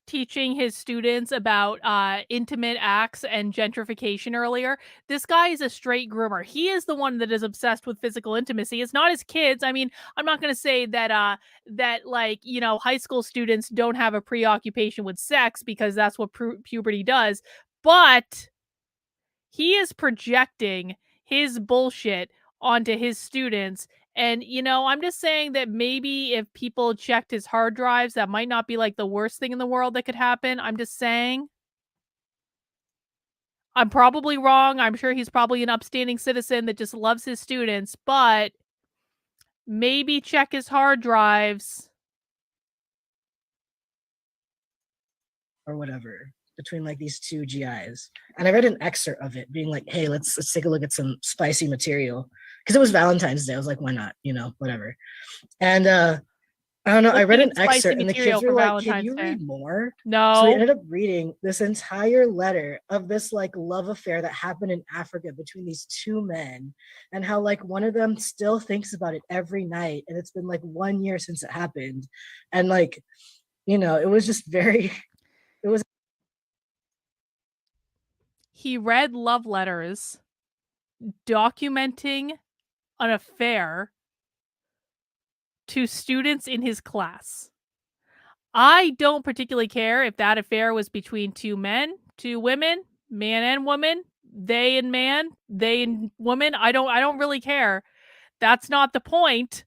teaching his students about intimate acts and gentrification earlier. This guy is a straight groomer. He is the one that is obsessed with physical intimacy. It's not his kids. I mean, I'm not going to say that that like, you know, high school students don't have a preoccupation with sex because that's what puberty does, but he is projecting his bullshit onto his students. And, you know, I'm just saying that maybe if people checked his hard drives, that might not be like the worst thing in the world that could happen. I'm just saying. I'm probably wrong. I'm sure he's probably an upstanding citizen that just loves his students, but maybe check his hard drives. Or whatever between like these two GIs. And I read an excerpt of it being like, hey, let's take a look at some spicy material. Because it was Valentine's Day. I was like, why not? You know, whatever. And I don't know. I read an excerpt and the kids were like, can you read more? No. So we ended up reading this entire letter of this like love affair that happened in Africa between these two men and how like one of them still thinks about it every night. And it's been like 1 year since it happened. And like, you know, it was just very, it was. He read love letters documenting an affair to students in his class. I don't particularly care if that affair was between two men, two women, man and woman, they and man, they and woman. I don't really care. That's not the point.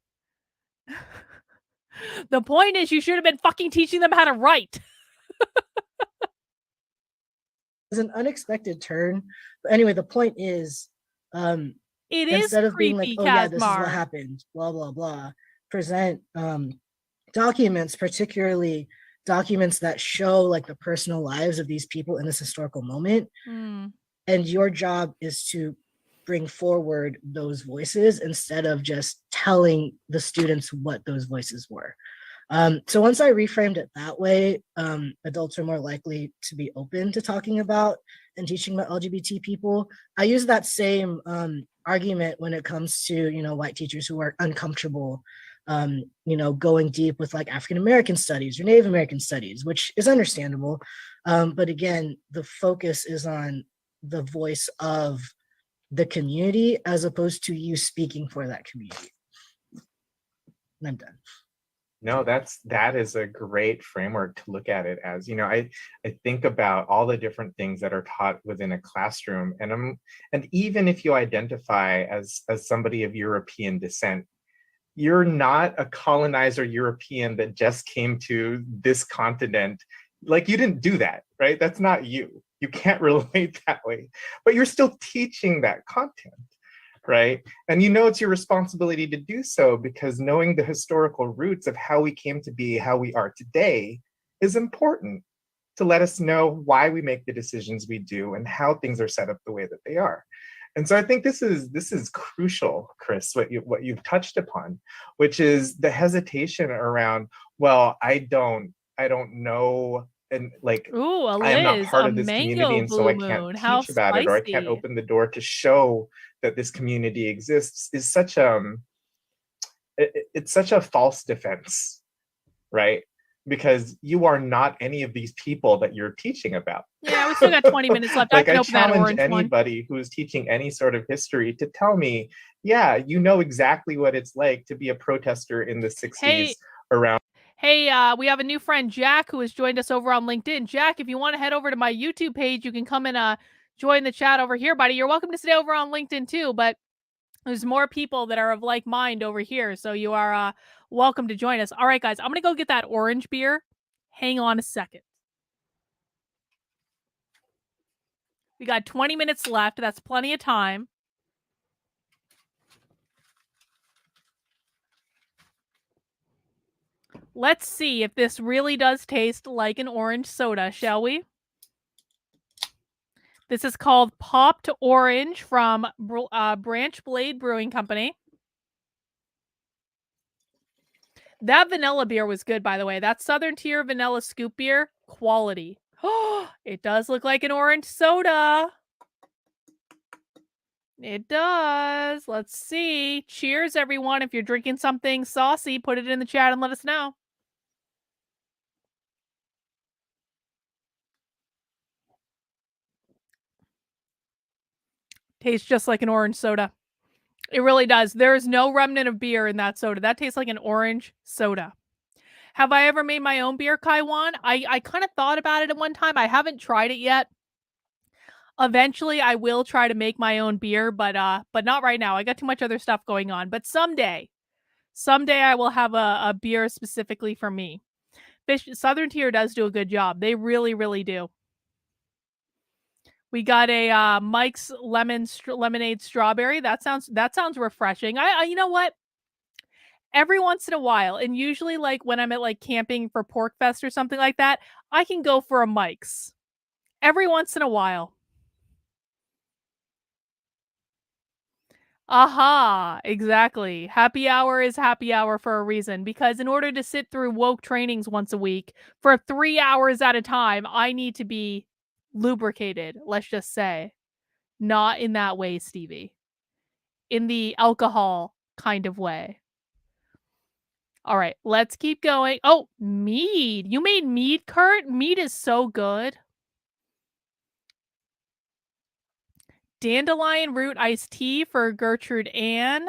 The point is you should have been fucking teaching them how to write. It's an unexpected turn. But anyway, the point is, it instead is of being like, creepy, oh yeah, this is what Kazmar. happened, blah blah blah, present documents, particularly documents that show like the personal lives of these people in this historical moment. And your job is to bring forward those voices instead of just telling the students what those voices were. So once I reframed it that way, adults are more likely to be open to talking about and teaching about LGBT people. I use that same argument when it comes to, you know, white teachers who are uncomfortable, you know, going deep with like African American studies or Native American studies, which is understandable. But again, the focus is on the voice of the community as opposed to you speaking for that community. And I'm done. No, that is a great framework to look at it as. You know, I think about all the different things that are taught within a classroom, and even if you identify as somebody of European descent, you're not a colonizer European that just came to this continent. Like, you didn't do that, right? That's not you. You can't relate that way, but you're still teaching that content. Right? And you know it's your responsibility to do so because knowing the historical roots of how we came to be, how we are today is important to let us know why we make the decisions we do and how things are set up the way that they are. And so I think this is crucial, Chris, what you've touched upon, which is the hesitation around, well, I don't know, and like, ooh, I am not part of this community, and so I can't teach about it, or I can't open the door to show that this community exists, is such it's such a false defense, right? because you are not any of these people that you're teaching about. Yeah, we still got 20 minutes left. Like, I can I open that challenge orange one. anybody who is teaching any sort of history to tell me, yeah, you know exactly what it's like to be a protester in the 60s around. Hey, we have a new friend, Jack, who has joined us over on LinkedIn. Jack, if you want to head over to my YouTube page, you can come and join the chat over here, buddy. You're welcome to stay over on LinkedIn too, but there's more people that are of like mind over here, so you are welcome to join us. All right, guys, I'm going to go get that orange beer. Hang on a second. We got 20 minutes left. That's plenty of time. Let's see if this really does taste like an orange soda, shall we? This is called Popped Orange from Branch Blade Brewing Company. That vanilla beer was good, by the way. That Southern Tier vanilla scoop beer, quality. Oh, it does look like an orange soda. It does. Let's see. Cheers, everyone. If you're drinking something saucy, put it in the chat and let us know. Tastes just like an orange soda. It really does. There is no remnant of beer in that soda. That tastes like an orange soda. Have I ever made my own beer, Kaiwan? I kind of thought about it at one time. I haven't tried it yet. Eventually, I will try to make my own beer, but not right now. I got too much other stuff going on. But someday I will have a beer specifically for me. Southern Tier does do a good job. They really, really do. We got a Mike's lemonade strawberry. That sounds refreshing. I you know what? Every once in a while, and usually like when I'm at like camping for Pork Fest or something like that, I can go for a Mike's. Every once in a while. Aha, exactly. Happy hour is happy hour for a reason, because in order to sit through woke trainings once a week for 3 hours at a time, I need to be lubricated, let's just say. Not in that way, Stevie. In the alcohol kind of way. All right, let's keep going. Oh, mead. You made mead, Kurt? Mead is so good. Dandelion root iced tea for Gertrude Ann.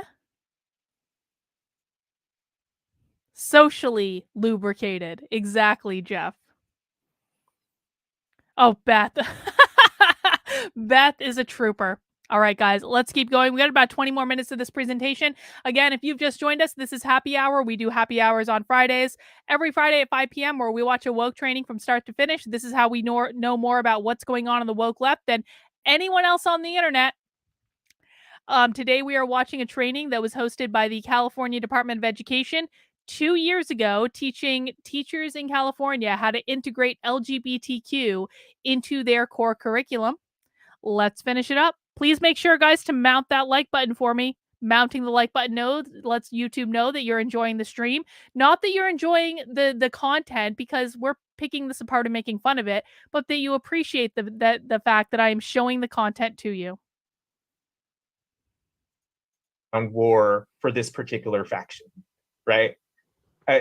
Socially lubricated. Exactly, Jeff. Oh, Beth. Beth is a trooper. All right, guys, let's keep going. We got about 20 more minutes of this presentation. Again, if you've just joined us, this is Happy Hour. We do happy hours on Fridays. Every Friday at 5 p.m. where we watch a woke training from start to finish. This is how we know more about what's going on in the woke left than anyone else on the internet. Today, we are watching a training that was hosted by the California Department of Education 2 years ago, teaching teachers in California how to integrate LGBTQ into their core curriculum. Let's finish it up. Please make sure, guys, to mount that like button for me. Mounting the like button lets YouTube know that you're enjoying the stream. Not that you're enjoying the content, because we're picking this apart and making fun of it, but that you appreciate the fact that I am showing the content to you. On war for this particular faction, right?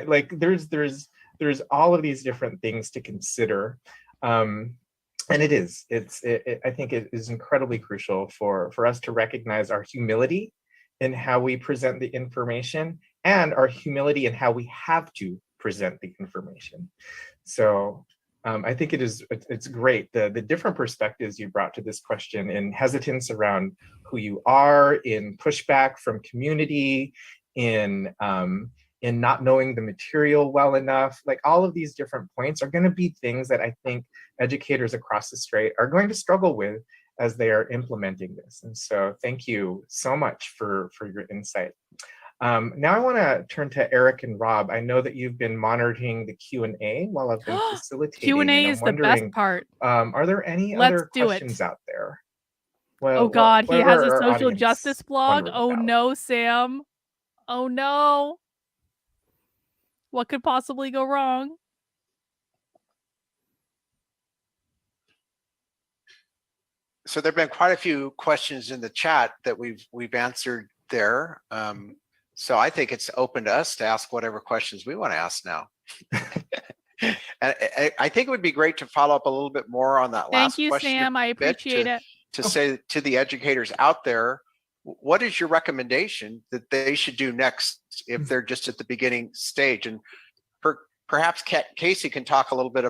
Like there's all of these different things to consider. And I think it is incredibly crucial for us to recognize our humility in how we present the information, and our humility in how we have to present the information. So I think it's great, the different perspectives you brought to this question, in hesitance around who you are, in pushback from community, in not knowing the material well enough. Like, all of these different points are going to be things that I think educators across the strait are going to struggle with as they are implementing this. And so thank you so much for your insight. Now I want to turn to Eric and Rob. I know that you've been monitoring the Q&A while I've been facilitating. Q&A is the best part. Are there any other questions out there? Well, oh God, he has a social audience justice blog. Oh about? no, Sam. Oh no. What could possibly go wrong? So there've been quite a few questions in the chat that we've answered there. So I think it's open to us to ask whatever questions we want to ask now. I think it would be great to follow up a little bit more on that last Thank you, question. Sam. I appreciate it. To say to the educators out there, what is your recommendation that they should do next if they're just at the beginning stage? And perhaps Casey can talk a little bit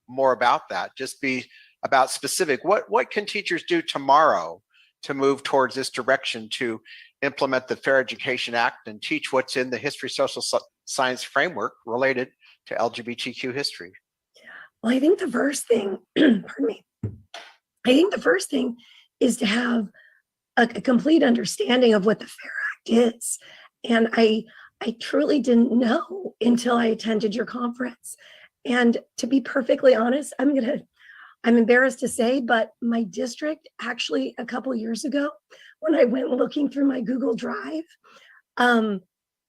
more about that. Just be about specific. What can teachers do tomorrow to move towards this direction to implement the Fair Education Act and teach what's in the history social science framework related to LGBTQ history? Well, I think the first thing, pardon me, I think the first thing is to have a complete understanding of what the Fair Act is. And I truly didn't know until I attended your conference. And to be perfectly honest, I'm embarrassed to say, but my district actually a couple of years ago, when I went looking through my Google Drive,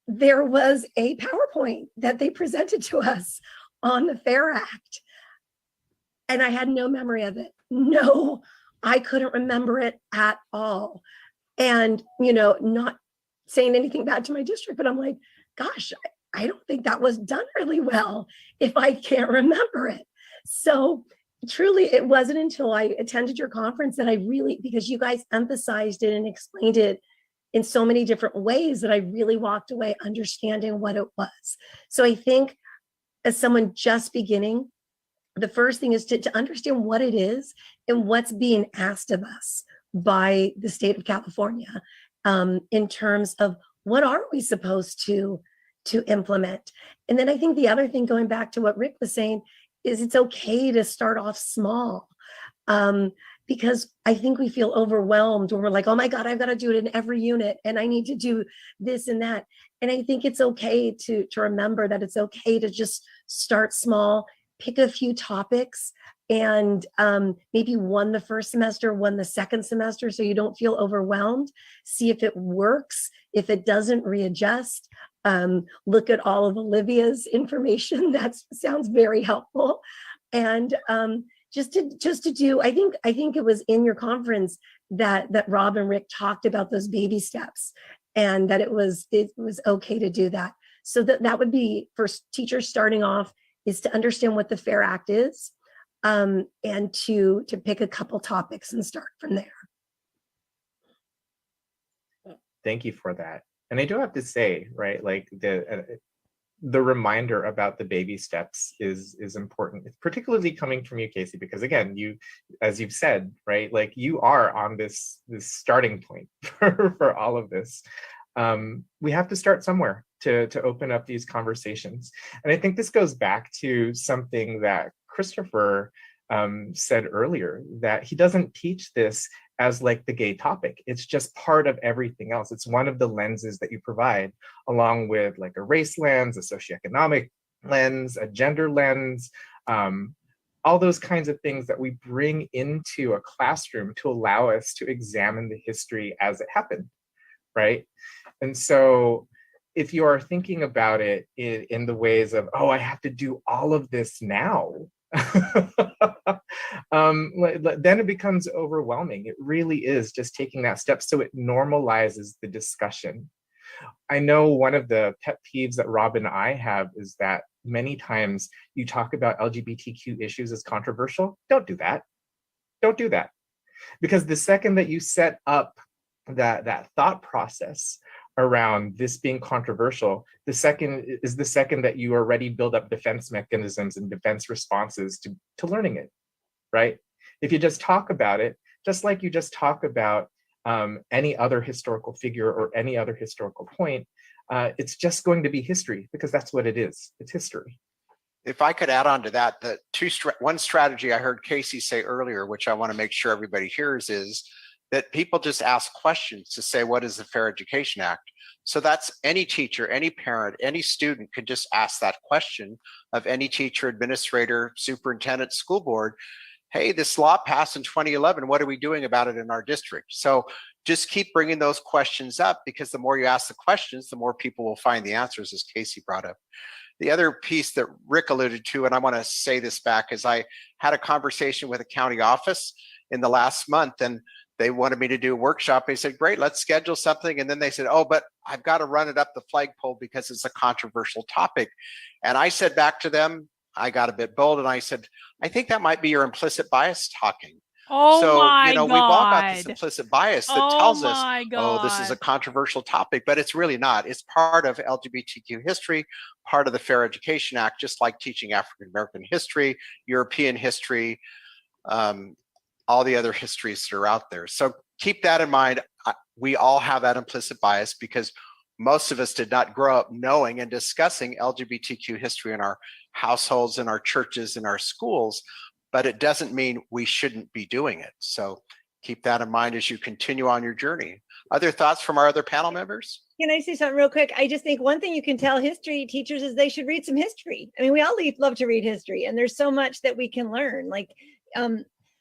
there was a PowerPoint that they presented to us on the Fair Act. And I had no memory of it. No, I couldn't remember it at all. And, not saying anything bad to my district, but I'm like, gosh, I don't think that was done really well if I can't remember it. So truly, it wasn't until I attended your conference that I really, because you guys emphasized it and explained it in so many different ways, that I really walked away understanding what it was. So I think as someone just beginning, the first thing is to understand what it is and what's being asked of us by the state of California, in terms of what are we supposed to implement. And then I think the other thing, going back to what Rick was saying, is it's okay to start off small, because I think we feel overwhelmed when we're like, oh my God, I've got to do it in every unit and I need to do this and that. And I think it's okay to remember that it's okay to just start small, pick a few topics, and maybe one the first semester, one the second semester, so you don't feel overwhelmed. See if it works. If it doesn't, readjust. Look at all of Olivia's information. That sounds very helpful. And just to do, I think it was in your conference that Rob and Rick talked about those baby steps, and that it was okay to do that. So that would be for teachers starting off, is to understand what the Fair Act is, and to pick a couple topics and start from there. Thank you for that. And I do have to say, right, like the reminder about the baby steps is important, particularly coming from you, Casey, because again, you, as you've said, right, like you are on this starting point for all of this. We have to start somewhere to open up these conversations. And I think this goes back to something that Christopher said earlier, that he doesn't teach this as like the gay topic. It's just part of everything else. It's one of the lenses that you provide, along with like a race lens, a socioeconomic lens, a gender lens, all those kinds of things that we bring into a classroom to allow us to examine the history as it happened, right? And so if you are thinking about it in the ways of, oh, I have to do all of this now, then it becomes overwhelming. It really is just taking that step so it normalizes the discussion. I know one of the pet peeves that Rob and I have is that many times you talk about LGBTQ issues as controversial. Don't do that. Don't do that. Because the second that you set up that thought process around this being controversial, the second that you already build up defense mechanisms and defense responses to learning it, right? If you just talk about it, just like you just talk about any other historical figure or any other historical point, it's just going to be history, because that's what it is. It's history. If I could add on to that, one strategy I heard Casey say earlier, which I want to make sure everybody hears, is that people just ask questions to say, what is the Fair Education Act? So that's any teacher, any parent, any student could just ask that question of any teacher, administrator, superintendent, school board. Hey, this law passed in 2011. What are we doing about it in our district? So just keep bringing those questions up, because the more you ask the questions, the more people will find the answers, as Casey brought up. The other piece that Rick alluded to, and I want to say this back, is I had a conversation with a county office in the last month, and they wanted me to do a workshop. They said, great, let's schedule something. And then they said, oh, but I've got to run it up the flagpole because it's a controversial topic. And I said back to them, I got a bit bold and I said, I think that might be your implicit bias talking. Oh So, my you know, we've all got this implicit bias that tells us, God. oh, this is a controversial topic, but it's really not. It's part of LGBTQ history, part of the Fair Education Act, just like teaching African American history, European history, all the other histories that are out there. So keep that in mind. We all have that implicit bias because most of us did not grow up knowing and discussing LGBTQ history in our households, in our churches, in our schools, but it doesn't mean we shouldn't be doing it. So keep that in mind as you continue on your journey. Other thoughts from our other panel members? Can I say something real quick? I just think one thing you can tell history teachers is they should read some history. I mean, we all love to read history, and there's so much that we can learn. Like,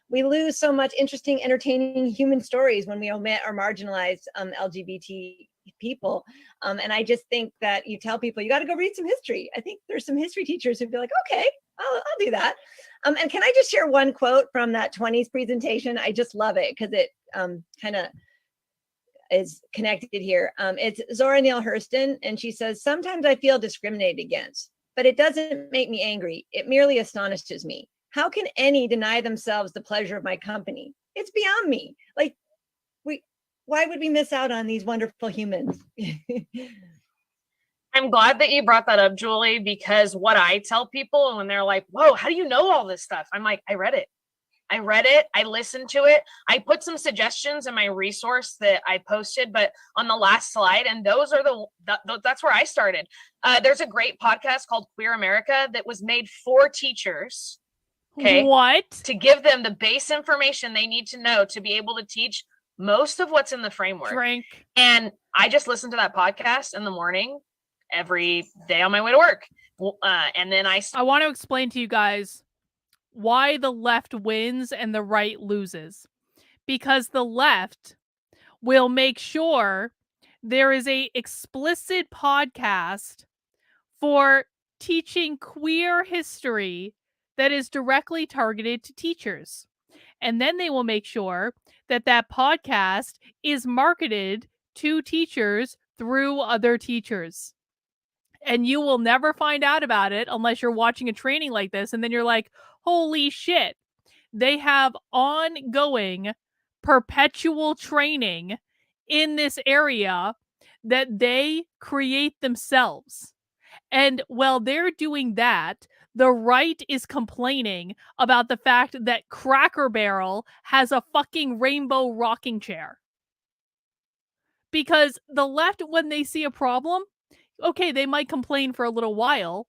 we lose so much interesting, entertaining human stories when we omit or marginalize LGBT people. And I just think that you tell people, you got to go read some history. I think there's some history teachers who'd be like, okay, I'll do that. And can I just share one quote from that 20s presentation? I just love it because it kind of is connected here. It's Zora Neale Hurston, and she says, sometimes I feel discriminated against, but it doesn't make me angry. It merely astonishes me. How can any deny themselves the pleasure of my company? It's beyond me. Like, why would we miss out on these wonderful humans? I'm glad that you brought that up, Julie, because what I tell people when they're like, whoa, how do you know all this stuff? I'm like, I read it. I listened to it. I put some suggestions in my resource that I posted, but on the last slide, and those are that's where I started. There's a great podcast called Queer America that was made for teachers. Okay. What? To give them the base information they need to know to be able to teach most of what's in the framework. Drink. And I just listen to that podcast in the morning every day on my way to work. And then I want to explain to you guys why the left wins and the right loses. Because the left will make sure there is a explicit podcast for teaching queer history that is directly targeted to teachers. And then they will make sure that that podcast is marketed to teachers through other teachers. And you will never find out about it unless you're watching a training like this. And then you're like, holy shit, they have ongoing perpetual training in this area that they create themselves. And while they're doing that, the right is complaining about the fact that Cracker Barrel has a fucking rainbow rocking chair. Because the left, when they see a problem, okay, they might complain for a little while,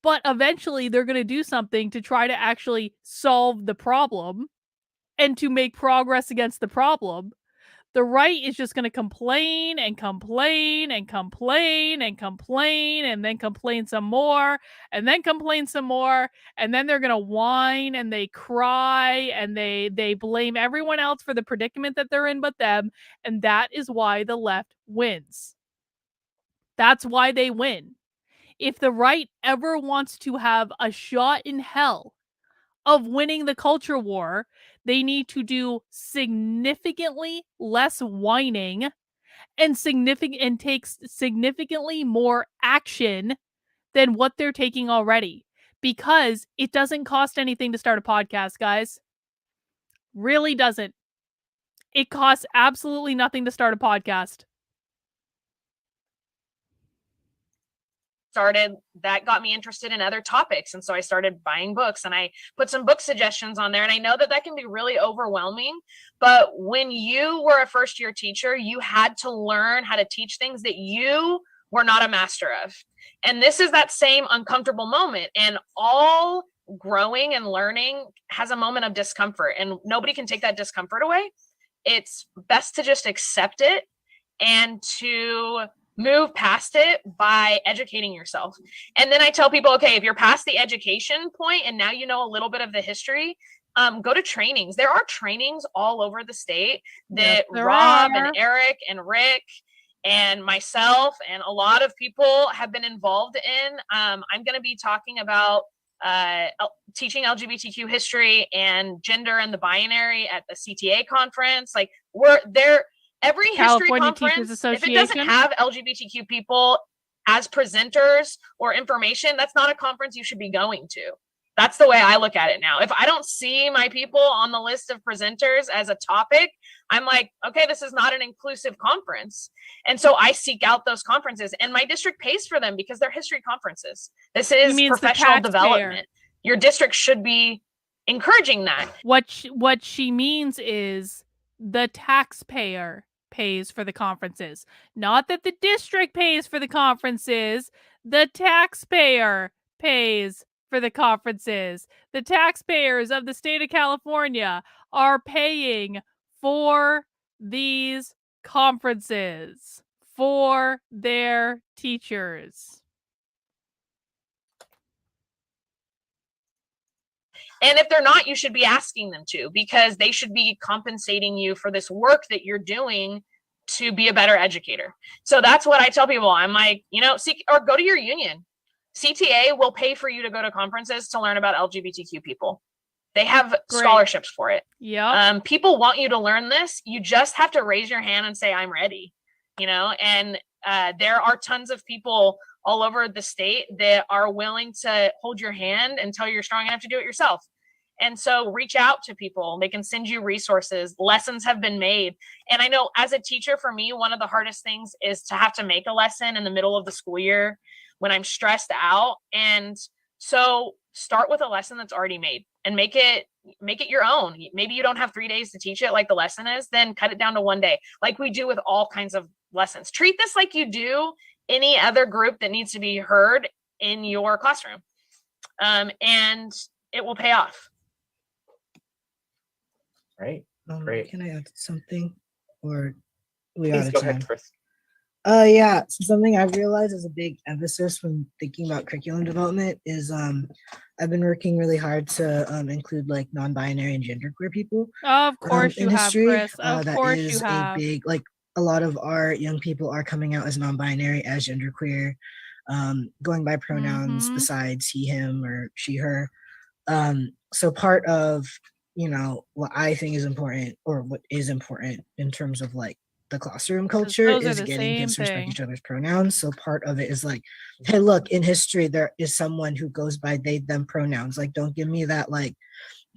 but eventually they're going to do something to try to actually solve the problem and to make progress against the problem. The right is just going to complain and complain and complain and complain and then complain some more and then complain some more. And then they're going to whine and they cry and they blame everyone else for the predicament that they're in but them. And that is why the left wins. That's why they win. If the right ever wants to have a shot in hell of winning the culture war, they need to do significantly less whining and take significantly more action than what they're taking already. Because it doesn't cost anything to start a podcast, guys. Really doesn't. It costs absolutely nothing to start a podcast. That got me interested in other topics. And so I started buying books and I put some book suggestions on there. And I know that can be really overwhelming, but when you were a first year teacher, you had to learn how to teach things that you were not a master of. And this is that same uncomfortable moment, and all growing and learning has a moment of discomfort, and nobody can take that discomfort away. It's best to just accept it and to move past it by educating yourself. And then I tell people, okay, if you're past the education point and now you know a little bit of the history, go to trainings. There are trainings all over the state that Rob and Eric and Rick and myself and a lot of people have been involved in. I'm going to be talking about teaching LGBTQ history and gender and the binary at the CTA conference. Like, we're there. Every history California conference, Teachers Association. if it doesn't have LGBTQ people as presenters or information, that's not a conference you should be going to. That's the way I look at it now. If I don't see my people on the list of presenters as a topic, I'm like, okay, this is not an inclusive conference. And so I seek out those conferences, and my district pays for them because they're history conferences. This is professional development. Your district should be encouraging that. What she means is the taxpayer pays for the conferences. Not that the district pays for the conferences. The taxpayer pays for the conferences. The taxpayers of the state of California are paying for these conferences for their teachers. And if they're not, you should be asking them to, because they should be compensating you for this work that you're doing to be a better educator. So that's what I tell people. I'm like, seek or go to your union. CTA will pay for you to go to conferences to learn about LGBTQ people. They have scholarships for it. Yeah. People want you to learn this. You just have to raise your hand and say, I'm ready. And there are tons of people all over the state that are willing to hold your hand until you're strong enough to do it yourself. And so reach out to people. They can send you resources. Lessons have been made. And I know as a teacher, for me, one of the hardest things is to have to make a lesson in the middle of the school year when I'm stressed out. And so start with a lesson that's already made and make it your own. Maybe you don't have 3 days to teach it like the lesson is, then cut it down to 1 day, like we do with all kinds of lessons. Treat this like you do any other group that needs to be heard in your classroom. And it will pay off. Right. Great. Can I add something? Or we Please out of go time? ahead, Chris. Yeah. So something I've realized is a big emphasis when thinking about curriculum development is I've been working really hard to include like non-binary and genderqueer people. Of course you in have, history. Chris. Of That course is you have. a big, like a lot of our young people are coming out as non-binary, as genderqueer, going by pronouns besides he, him, or she, her. So part of what I think is important, or what is important in terms of like the classroom culture, is getting kids to respect each other's pronouns. So part of it is like, hey, look, in history there is someone who goes by they, them pronouns. Like, don't give me that like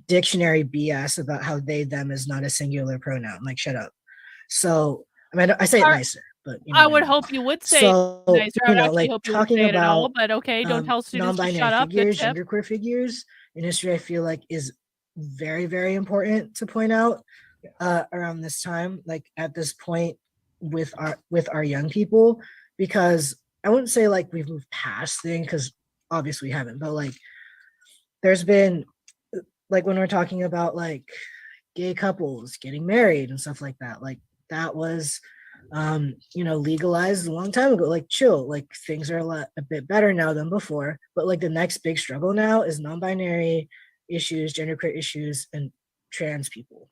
dictionary BS about how they, them is not a singular pronoun. Like, shut up. So I mean, I say it nicer, but I would hope you would say it nicer. I would actually like hope you would talking say it at all, about but okay, don't tell students to non-binary shut up. Good figures, tip. genderqueer figures in history, I feel like is very, very important to point out around this time, like at this point with our young people, because I wouldn't say like we've moved past things, because obviously we haven't, but like there's been like when we're talking about like gay couples getting married and stuff like that, like that was legalized a long time ago. Like, chill, like things are a bit better now than before, but like the next big struggle now is non-binary issues, genderqueer issues, and trans people.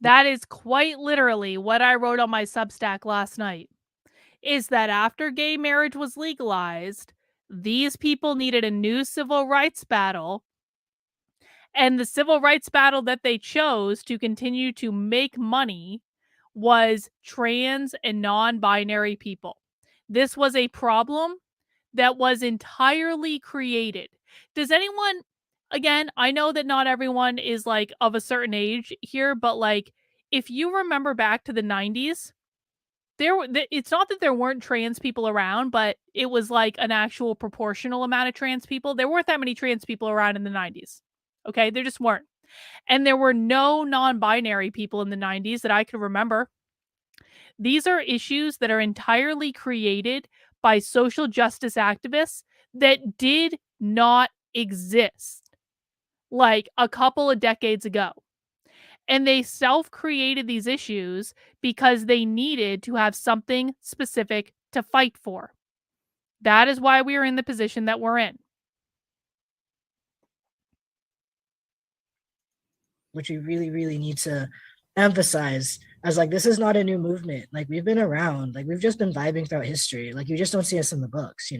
That is quite literally what I wrote on my Substack last night, is that after gay marriage was legalized, these people needed a new civil rights battle. And the civil rights battle that they chose to continue to make money was trans and non-binary people. This was a problem that was entirely created. Does anyone, again, I know that not everyone is like of a certain age here, but like if you remember back to the 90s, it's not that there weren't trans people around, but it was like an actual proportional amount of trans people. There weren't that many trans people around in the 90s. Okay, there just weren't. And there were no non-binary people in the 90s that I could remember. These are issues that are entirely created by social justice activists that did not exist like a couple of decades ago. And they self-created these issues because they needed to have something specific to fight for. That is why we are in the position that we're in. Which we really, really need to emphasize as like, this is not a new movement. Like, we've been around, like we've just been vibing throughout history. Like, you just don't see us in the books,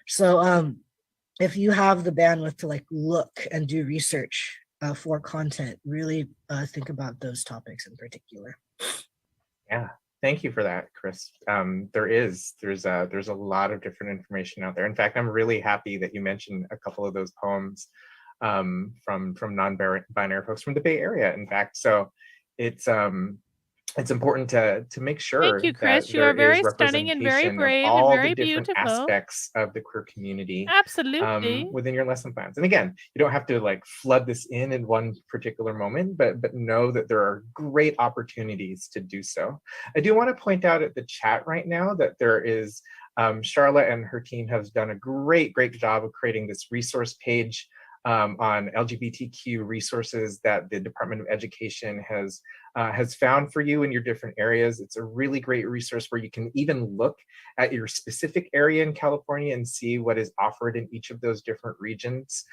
So if you have the bandwidth to like look and do research for content, really think about those topics in particular. Yeah, Thank you for that, Chris. There's a lot of different information out there. In fact, I'm really happy that you mentioned a couple of those poems from non-binary folks from the Bay Area. In fact, so it's important to make sure Thank you, that Chris. You there are very is stunning and very representation of brave and all the very different beautiful. aspects of the queer community Absolutely. within your lesson plans. And again, you don't have to like flood this in one particular moment, but know that there are great opportunities to do so. I do want to point out at the chat right now that there is Charlotte and her team has done a great job of creating this resource page on LGBTQ resources that the Department of Education has found for you in your different areas. It's a really great resource where you can even look at your specific area in California and see what is offered in each of those different regions.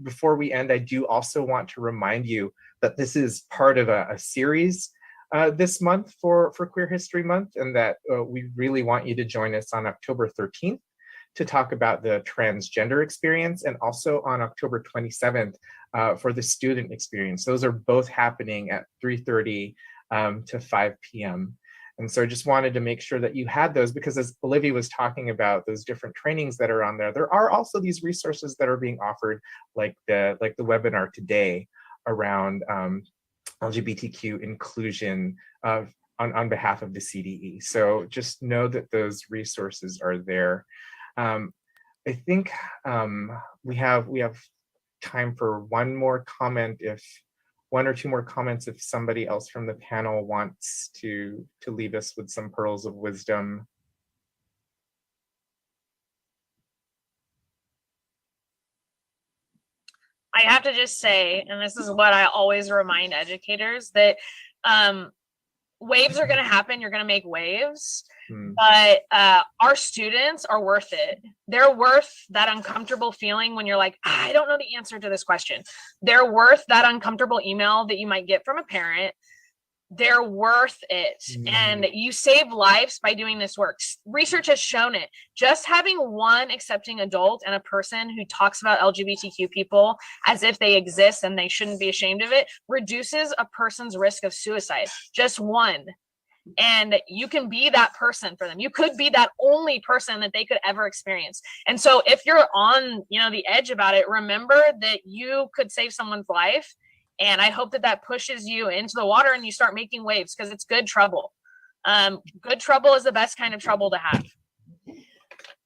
Before we end, I do also want to remind you that this is part of a series this month for Queer History Month, and that we really want you to join us on October 13th to talk about the transgender experience, and also on October 27th for the student experience. Those are both happening at 3:30 to 5 p.m. And so I just wanted to make sure that you had those, because as Olivia was talking about those different trainings that are on there, there are also these resources that are being offered, like the webinar today around LGBTQ inclusion on behalf of the CDE. So just know that those resources are there. I think we have time for one more comment, if one or two more comments, if somebody else from the panel wants to leave us with some pearls of wisdom. I have to just say, and this is what I always remind educators, that waves are going to happen. You're going to make waves, but our students are worth it. They're worth that uncomfortable feeling when you're like, I don't know the answer to this question. They're worth that uncomfortable email that you might get from a parent. They're worth it. And you save lives by doing this work. Research has shown it. Just having one accepting adult and a person who talks about LGBTQ people as if they exist and they shouldn't be ashamed of it reduces a person's risk of suicide. Just one. And you can be that person for them. You could be that only person that they could ever experience. And so if you're on, the edge about it, remember that you could save someone's life. And I hope that pushes you into the water and you start making waves, because it's good trouble. Good trouble is the best kind of trouble to have.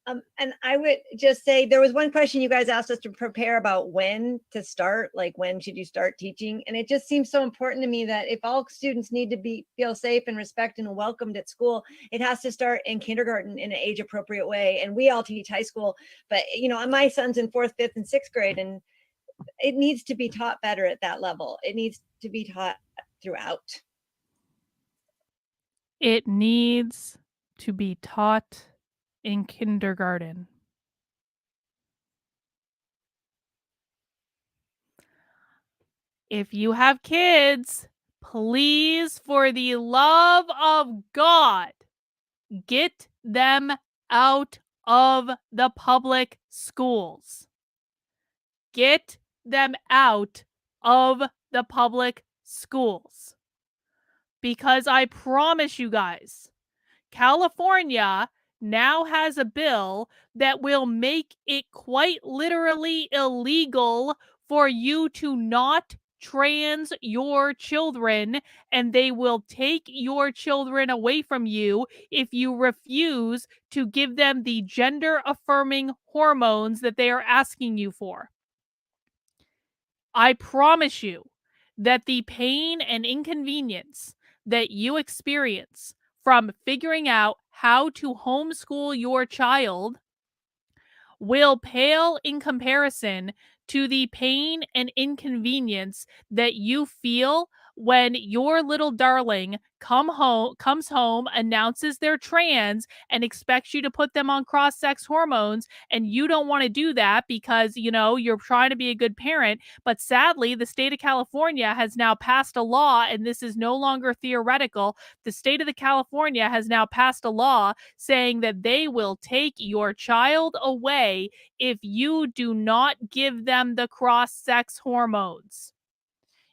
And I would just say, there was one question you guys asked us to prepare about when to start, like when should you start teaching? And it just seems so important to me that if all students need to feel safe and respected and welcomed at school, it has to start in kindergarten in an age appropriate way. And we all teach high school, but my son's in 4th, 5th, and 6th grade, and it needs to be taught better at that level. It needs to be taught throughout. It needs to be taught in kindergarten. If you have kids, please, for the love of God, get them out of the public schools. Get them out of the public schools. Because I promise you guys, California now has a bill that will make it quite literally illegal for you to not trans your children, and they will take your children away from you if you refuse to give them the gender affirming hormones that they are asking you for. I promise you that the pain and inconvenience that you experience from figuring out how to homeschool your child will pale in comparison to the pain and inconvenience that you feel when your little darling comes home, announces they're trans, and expects you to put them on cross-sex hormones, and you don't want to do that because, you're trying to be a good parent. But sadly, the state of California has now passed a law, and this is no longer theoretical. The state of California has now passed a law saying that they will take your child away if you do not give them the cross-sex hormones.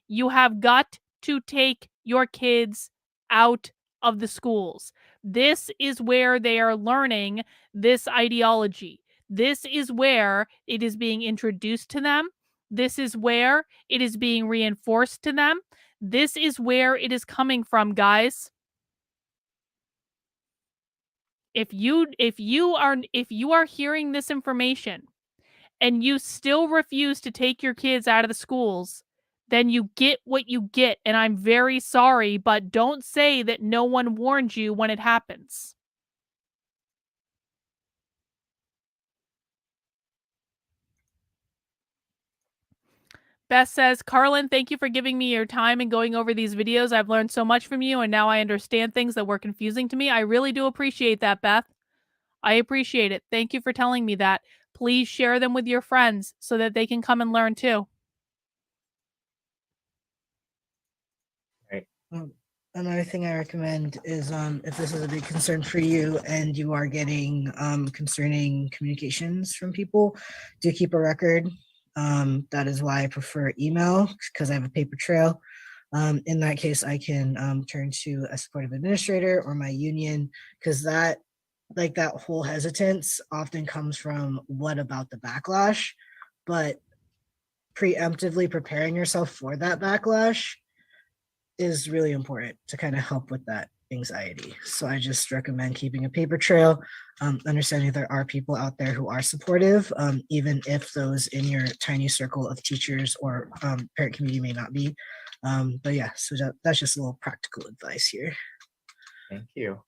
You have got to take your kids out of the schools. This is where they are learning this ideology. This is where it is being introduced to them. This is where it is being reinforced to them. This is where it is coming from, guys. If you are hearing this information and you still refuse to take your kids out of the schools, then you get what you get. And I'm very sorry, but don't say that no one warned you when it happens. Beth says, Carlin, thank you for giving me your time and going over these videos. I've learned so much from you, and now I understand things that were confusing to me. I really do appreciate that, Beth. I appreciate it. Thank you for telling me that. Please share them with your friends so that they can come and learn too. Right. Another thing I recommend is if this is a big concern for you and you are getting concerning communications from people, do keep a record. That is why I prefer email, because I have a paper trail. In that case, I can turn to a supportive administrator or my union, because that whole hesitance often comes from what about the backlash, but preemptively preparing yourself for that backlash is really important to kind of help with that anxiety. So I just recommend keeping a paper trail, understanding there are people out there who are supportive, even if those in your tiny circle of teachers or parent community may not be. But yeah, so that's just a little practical advice here. Thank you.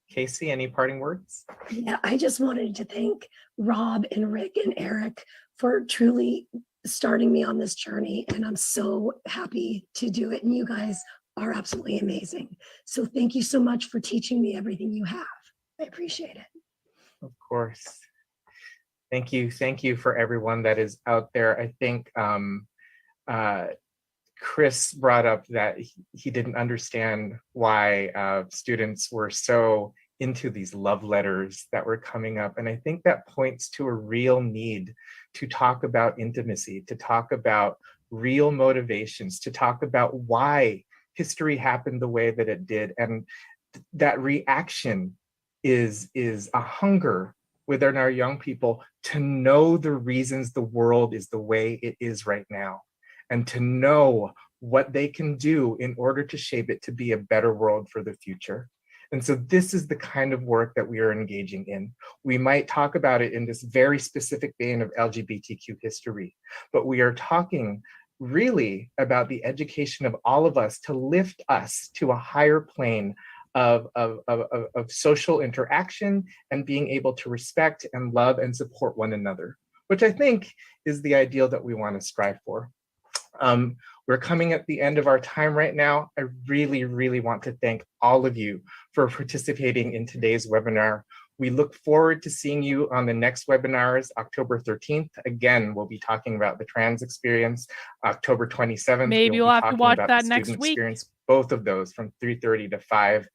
Casey, any parting words? Yeah, I just wanted to thank Rob and Rick and Eric for truly starting me on this journey. And I'm so happy to do it. And you guys are absolutely amazing. So thank you so much for teaching me everything you have. I appreciate it. Of course. Thank you. Thank you for everyone that is out there. I think Chris brought up that he didn't understand why students were so into these love letters that were coming up. And I think that points to a real need to talk about intimacy, to talk about real motivations, to talk about why history happened the way that it did. And that reaction is a hunger within our young people to know the reasons the world is the way it is right now, and to know what they can do in order to shape it to be a better world for the future. And so this is the kind of work that we are engaging in. We might talk about it in this very specific vein of LGBTQ history, but we are talking really about the education of all of us to lift us to a higher plane of social interaction and being able to respect and love and support one another, which I think is the ideal that we want to strive for. We're coming at the end of our time right now. I really, really want to thank all of you for participating in today's webinar. We look forward to seeing you on the next webinars, October 13th. Again, we'll be talking about the trans experience. October 27th, Maybe we'll you'll be have to talking watch about that the next student week. experience, both of those from 3:30 to 5.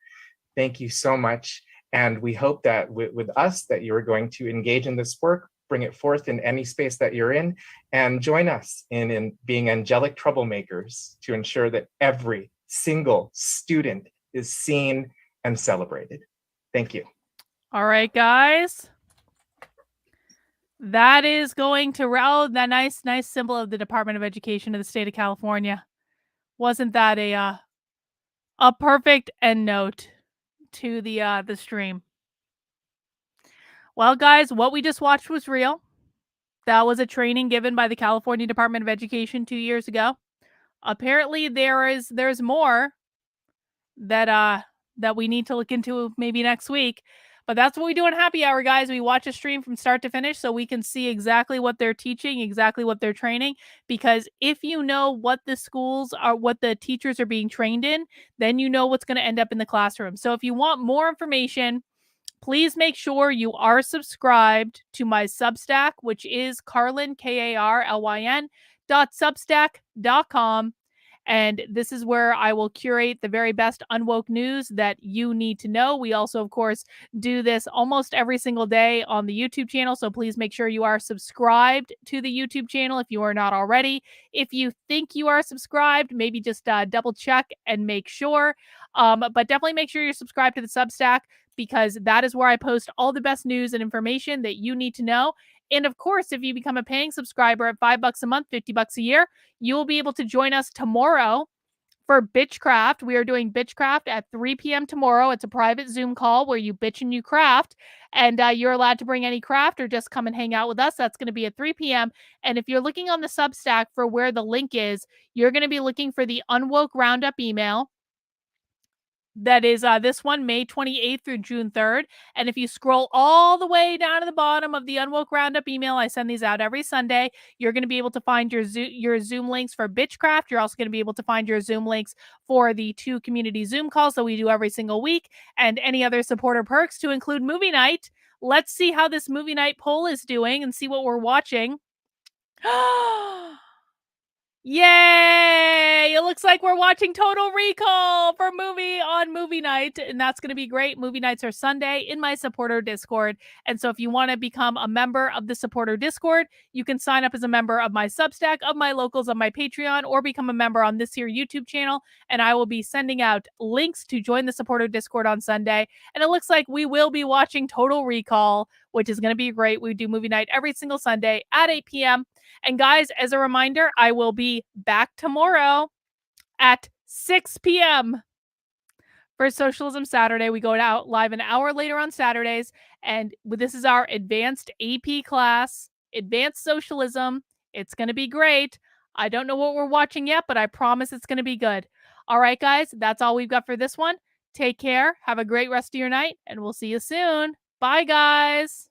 Thank you so much. And we hope that with us that you are going to engage in this work, bring it forth in any space that you're in, and join us in being angelic troublemakers to ensure that every single student is seen and celebrated. Thank you. All right, guys. That is going to that nice symbol of the Department of Education of the state of California. Wasn't that a perfect end note to the stream? Well, guys, what we just watched was real. That was a training given by the California Department of Education 2 years ago. Apparently, there's more that we need to look into maybe next week. But that's what we do in Happy Hour, guys. We watch a stream from start to finish so we can see exactly what they're teaching, exactly what they're training. Because if you know what the schools are, what the teachers are being trained in, then you know what's going to end up in the classroom. So if you want more information, please make sure you are subscribed to my Substack, which is Carlin, Karlyn, .substack.com. And this is where I will curate the very best Unwoke news that you need to know. We also, of course, do this almost every single day on the YouTube channel. So please make sure you are subscribed to the YouTube channel if you are not already. If you think you are subscribed, maybe just double check and make sure. But definitely make sure you're subscribed to the Substack, because that is where I post all the best news and information that you need to know. And of course, if you become a paying subscriber at $5 a month, $50 a year, you will be able to join us tomorrow for Bitchcraft. We are doing Bitchcraft at 3 p.m. tomorrow. It's a private Zoom call where you bitch and you craft, and you're allowed to bring any craft or just come and hang out with us. That's going to be at 3 p.m. And if you're looking on the Substack for where the link is, you're going to be looking for the Unwoke Roundup email. That is this one, May 28th through June 3rd. And if you scroll all the way down to the bottom of the Unwoke Roundup email, I send these out every Sunday. You're going to be able to find your Zoom links for Bitchcraft. You're also going to be able to find your Zoom links for the 2 community Zoom calls that we do every single week, and any other supporter perks, to include movie night. Let's see how this movie night poll is doing and see what we're watching. Yay! It looks like we're watching Total Recall for movie on movie night, and that's going to be great. Movie nights are Sunday in my supporter Discord. And so if you want to become a member of the supporter Discord, you can sign up as a member of my Substack, of my locals, of my Patreon, or become a member on this here YouTube channel. And I will be sending out links to join the supporter Discord on Sunday. And it looks like we will be watching Total Recall, which is going to be great. We do movie night every single Sunday at 8 p.m. And guys, as a reminder, I will be back tomorrow at 6 p.m. for Socialism Saturday. We go out live an hour later on Saturdays, and this is our advanced AP class, Advanced Socialism. It's going to be great. I don't know what we're watching yet, but I promise it's going to be good. All right, guys, that's all we've got for this one. Take care. Have a great rest of your night, and we'll see you soon. Bye, guys.